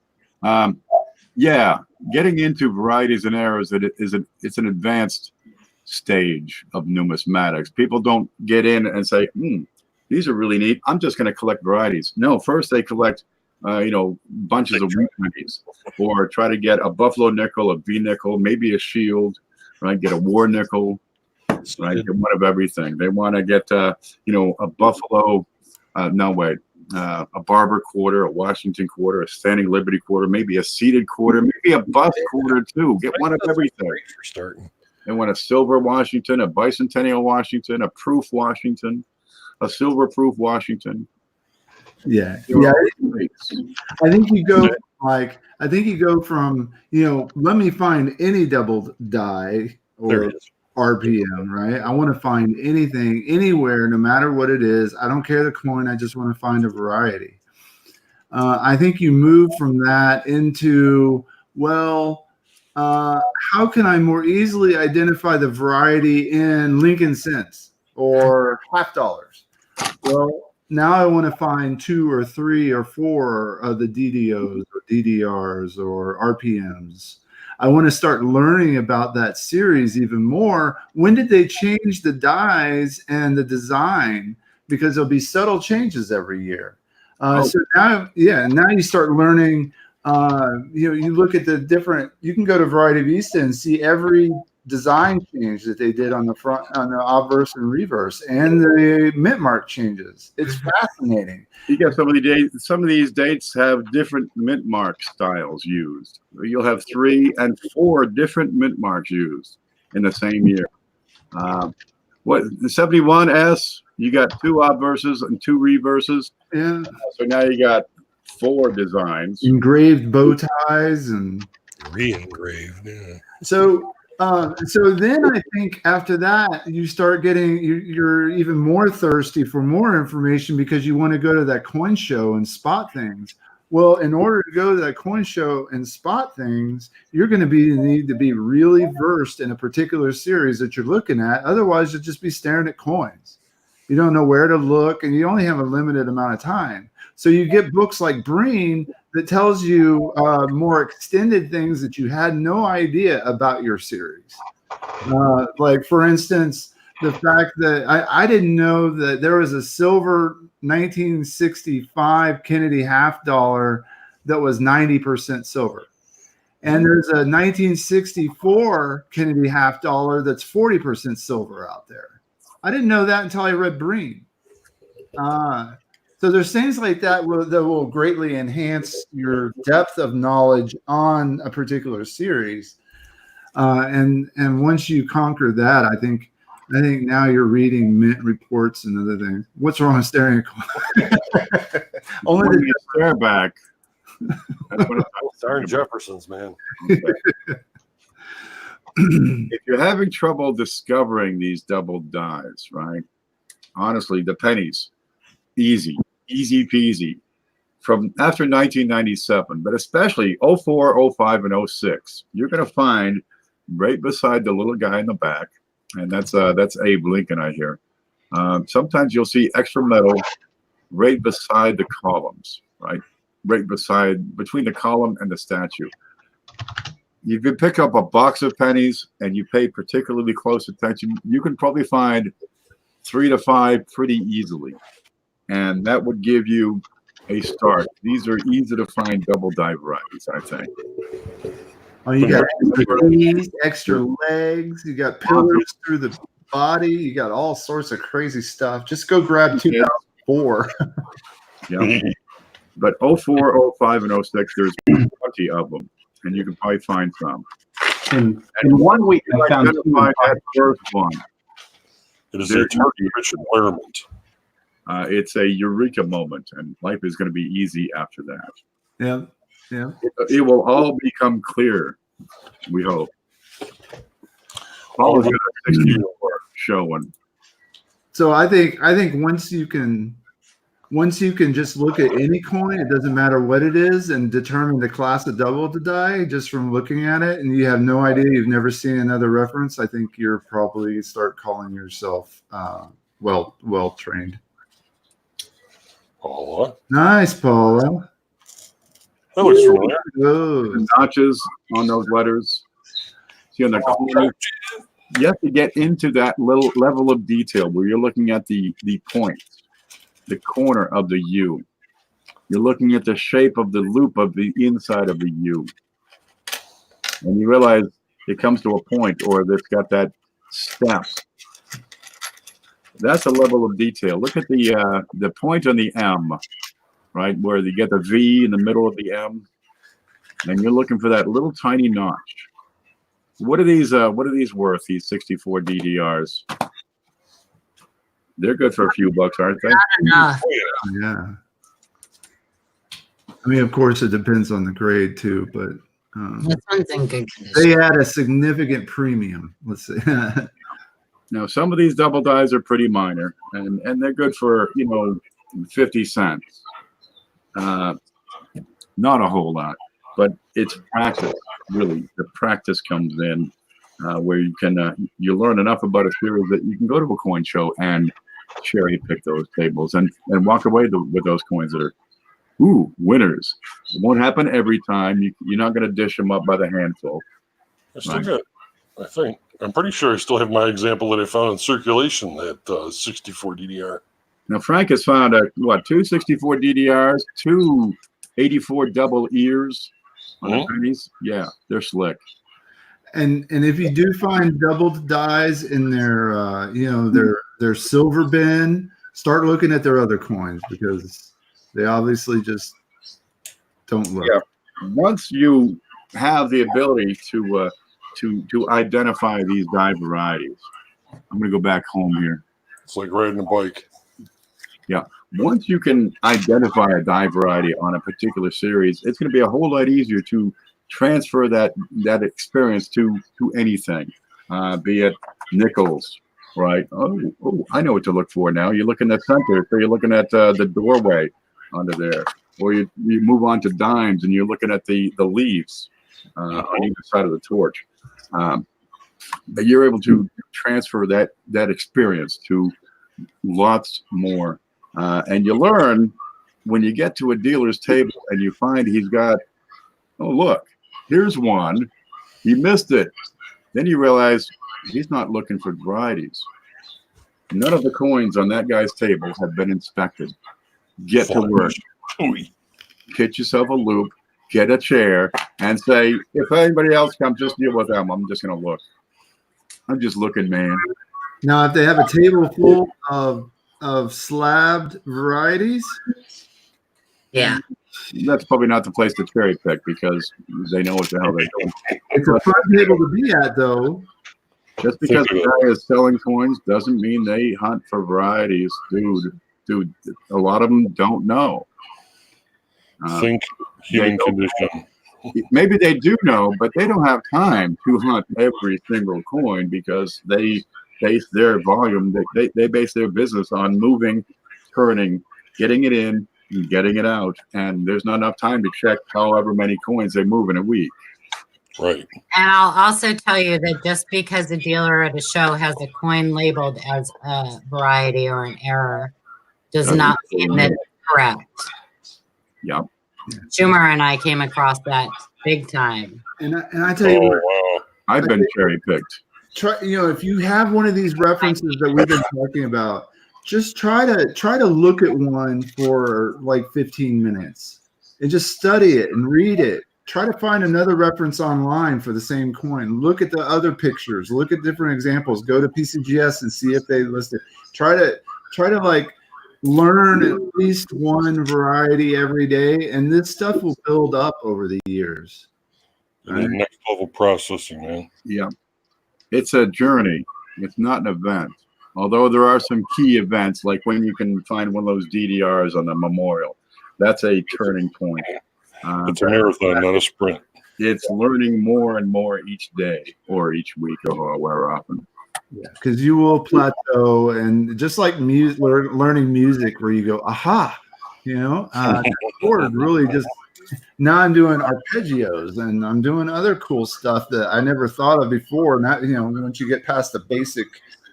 Yeah, getting into varieties and errors, it's an advanced stage of numismatics. People don't get in and say, these are really neat. I'm just going to collect varieties. No, first they collect, bunches of wheat pennies, or try to get a buffalo nickel, a V nickel, maybe a shield, right? Get a war nickel, right? Get one of everything. They want to get, a buffalo, a Barber quarter, a Washington quarter, a Standing Liberty quarter, maybe a seated quarter, maybe a buff quarter too. Get one of everything. Great for starting. They want a silver Washington, a bicentennial Washington, a proof Washington, a silver proof Washington. Yeah. I think you go from let me find any double die or RPM, right? I want to find anything, anywhere, no matter what it is. I don't care the coin. I just want to find a variety. I think you move from that into, how can I more easily identify the variety in Lincoln cents or half dollars? Well, now I want to find 2 or 3 or 4 of the DDOs or DDRs or RPMs. I want to start learning about that series even more. When did they change the dies and the design? Because there'll be subtle changes every year. So now you start learning. You look at the different. You can go to Variety Vista and see every design change that they did on the front, on the obverse and reverse, and the mint mark changes. It's fascinating. You got some of the dates. Some of these dates have different mint mark styles used. You'll have 3 and 4 different mint marks used in the same year. The 71S? You got 2 obverses and 2 reverses. Yeah. So now you got 4 designs. Engraved bow ties and re-engraved. Yeah. So then I think after that you start getting you're even more thirsty for more information because you want to go to that coin show and spot things. Well, in order to go to that coin show and spot things, you're going to need to be really versed in a particular series that you're looking at. Otherwise, you'll just be staring at coins. You don't know where to look, and you only have a limited amount of time. So you get books like Breen that tells you more extended things that you had no idea about your series. Like, for instance, the fact that I didn't know that there was a silver 1965 Kennedy half dollar that was 90% silver. And there's a 1964 Kennedy half dollar that's 40% silver out there. I didn't know that until I read Breen. So there's things like that that will greatly enhance your depth of knowledge on a particular series. And once you conquer that, I think now you're reading mint reports and other things. What's wrong with staring at coins? Only the stare back. That's what darn Jeffersons, man. If you're having trouble discovering these double dies, right? Honestly, the pennies, easy peasy. From after 1997, but especially 04, 05, and 06, you're going to find right beside the little guy in the back, and that's Abe Lincoln, I hear. Sometimes you'll see extra metal right beside the columns, right? Right between the column and the statue. You can pick up a box of pennies and you pay particularly close attention. You can probably find 3 to 5 pretty easily. And that would give you a start. These are easy to find double die varieties, I think. Oh, you got extra knees, extra legs. You got pillars through the body. You got all sorts of crazy stuff. Just go grab 2004. Yeah. But 04, 05, and 06, there's plenty of them. And you can probably find some. And 1 week I found that first one. It is a turkey-rich environment. It's a eureka moment, and life is going to be easy after that. Yeah. It will all become clear, we hope. Paula's got a 60-year-old showing. So I think once you can just look at any coin, it doesn't matter what it is, and determine the class of double to die just from looking at it, and you have no idea, you've never seen another reference, I think you're probably start calling yourself well trained. Paula. Nice, Paula. That looks familiar. The notches on those letters. See on the corner. You have to get into that little level of detail where you're looking at the points. the corner of the U. You're looking at the shape of the loop of the inside of the U. And you realize it comes to a point, or it's got that step. That's a level of detail. Look at the point on the M, right, where you get the V in the middle of the M, and you're looking for that little tiny notch. What are these worth? These 64 DDRs? They're good for a few bucks, aren't they? Not enough. Yeah. I mean, of course, it depends on the grade too, but This one's in good condition. they add a significant premium. Let's say. Now, some of these double dies are pretty minor, and they're good for 50 cents. Not a whole lot, but it's practice. Really, the practice comes in where you can you learn enough about a series that you can go to a coin show and cherry pick those tables and walk away with those coins that are winners. It won't happen every time. You're not going to dish them up by the handful. I still got, I think, I'm pretty sure I still have my example that I found in circulation at 64 DDR. Now, Frank has found two 64 DDRs, two 84 double ears on the pennies. Yeah, they're slick. And if you do find doubled dies in their their silver bin, start looking at their other coins because they obviously just don't look. Yeah. Once you have the ability to identify these die varieties, I'm going to go back home here. It's like riding a bike. Yeah. Once you can identify a die variety on a particular series, it's going to be a whole lot easier to transfer that experience to anything, be it nickels, right? Oh, I know what to look for now. You're looking at center, so you're looking at the doorway under there, or you move on to dimes and you're looking at the leaves on either side of the torch. But you're able to transfer that experience to lots more, and you learn when you get to a dealer's table and you find he's got, oh look, here's one, he missed it. Then you realize he's not looking for varieties. None of the coins on that guy's table have been inspected. Get to work. Get yourself a loop, get a chair, and say, if anybody else comes, just deal with them. I'm just going to look. I'm just looking, man. Now, if they have a table full of slabbed varieties, Yeah. That's probably not the place to cherry pick because they know what the hell they're doing. it's a fun table to be at, though. Just because the guy is selling coins doesn't mean they hunt for varieties, dude. A lot of them don't know. Think human condition. Maybe they do know, but they don't have time to hunt every single coin because they base their volume. They base their business on moving, turning, getting it in, and getting it out. And there's not enough time to check however many coins they move in a week. Right. And I'll also tell you that just because a dealer at a show has a coin labeled as a variety or an error does not mean that it's correct. Yeah. Shumar and I came across that big time. And I tell you what, Wow. I've been cherry picked. try, if you have one of these references that we've been talking about, just try to look at one for like 15 minutes and just study it and read it. Try to find another reference online for the same coin. Look at the other pictures. Look at different examples. Go to PCGS and see if they list it. Try to like learn at least one variety every day, and this stuff will build up over the years. Right? Next level processing, man. Yeah. It's a journey. It's not an event. Although there are some key events, like when you can find one of those DDRs on the memorial. That's a turning point. It's a marathon, not a sprint. It's learning more and more each day or each week or however often. Yeah, because you will plateau, and just like music, learning music, where you go, aha, chord really just. Now I'm doing arpeggios and I'm doing other cool stuff that I never thought of before. Not once you get past the basic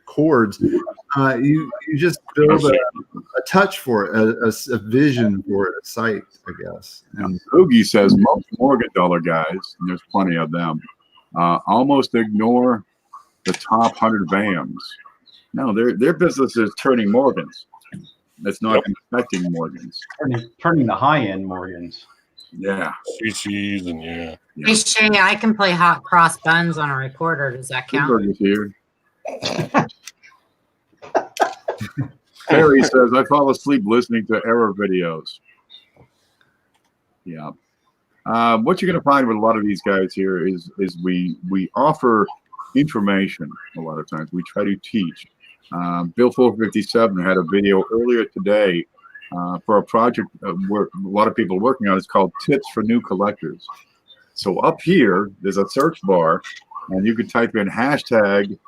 chords, you just build a touch for it, a vision for it, a sight, I guess. And Oogie says most Morgan dollar guys, and there's plenty of them, almost ignore the top 100 VAMs. No, their business is turning Morgans. that's not affecting Morgans. Turning the high-end Morgans. Yeah. CCs and yeah. Hey Shay, I can play hot cross buns on a recorder. Does that count? Burger's here. Barry says, I fall asleep listening to error videos. Yeah. What you're going to find with a lot of these guys here is we offer information a lot of times. We try to teach. Bill 457 had a video earlier today for a project where a lot of people are working on. It's called Tips for New Collectors. So up here, there's a search bar, and you can type in hashtag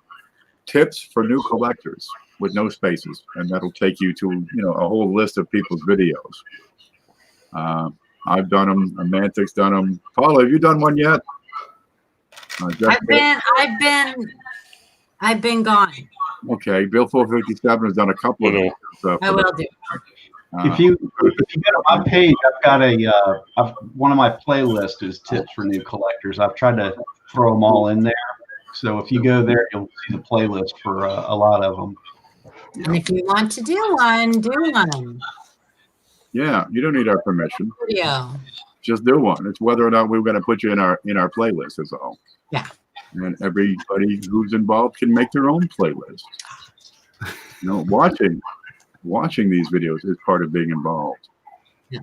tips for new collectors with no spaces, and that'll take you to a whole list of people's videos. I've done them. Mantic's done them. Paula, have you done one yet? I've been gone. Okay, Bill 457 has done a couple of them. I will do. If you go to my page, I've got one of my playlists is tips for new collectors. I've tried to throw them all in there. So if you go there, you'll see the playlist for a lot of them. And if you want to do one, do one. Yeah, you don't need our permission. Video. Just do one. It's whether or not we're going to put you in our playlist is all. Yeah. And everybody who's involved can make their own playlist. Watching these videos is part of being involved. Yeah.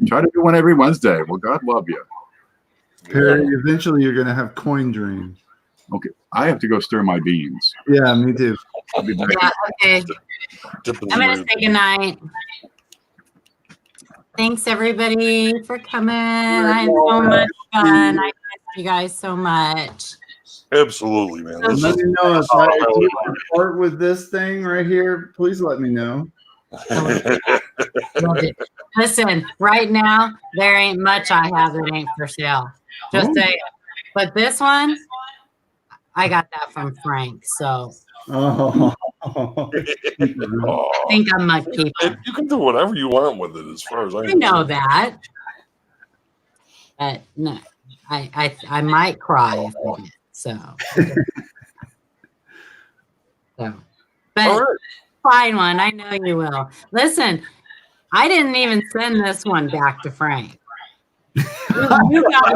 Try to do one every Wednesday. Well, God love you. Perry, eventually you're going to have coin dream. Okay, I have to go stir my beans. Yeah, me too. I'll be back. Yeah, okay. I'm going to say goodnight. Thanks, everybody, for coming. I had so much fun. I miss you guys so much. Absolutely, man. Let me know if you want to part with this thing right here. Please let me know. Listen, right now, there ain't much I have that ain't for sale. Just saying. But this one, I got that from Frank, so Oh. I think I might keep it. You can do whatever you want with it, as far as I know that. But no, I might cry if I did. So. But All right. fine one. I know you will. Listen, I didn't even send this one back to Frank. You got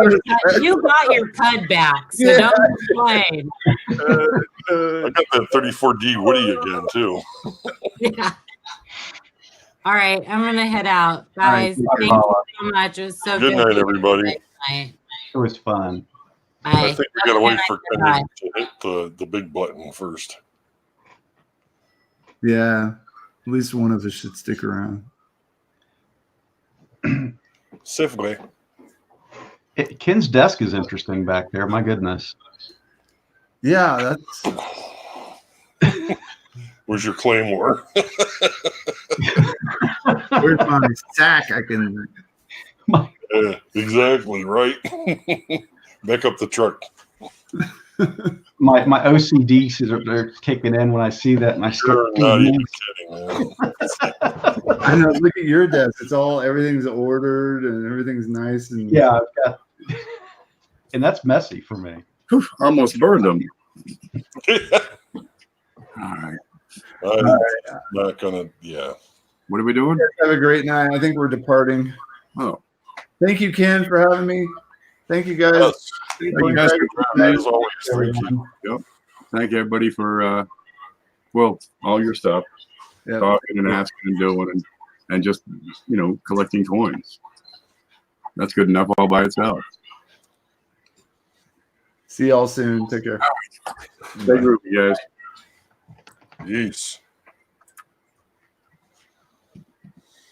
your cud back, so don't complain. I got that 34D Woody again, too. Yeah. All right, I'm gonna head out, guys. All right, Thank you so much. It was so good. Good night, everybody. Good night. It was fun. Bye. I think we got to wait for Bye. Ken to hit the big button first. Yeah, at least one of us should stick around. Safely. Ken's desk is interesting back there. My goodness. Yeah, that's. Where's your claymore? Where's my sack? I can. Yeah, exactly, right? Back up the truck. My OCD they're kicking in when I see that, and I start. You're not even kidding, man. I know. Look at your desk. Everything's ordered and everything's nice and. Yeah, I've got, and that's messy for me. Almost burned them. All right. I'm not gonna. Yeah. What are we doing? Have a great night. I think we're departing. Oh, Thank you, Ken, for having me. Thank you, guys. Yes. thank you guys for coming. As always, thank you. Yep. Thank everybody for all your stuff, Yeah. talking and asking and doing and just collecting coins. That's good enough all by itself. See y'all soon. Take care. Big group, you guys. Jeez.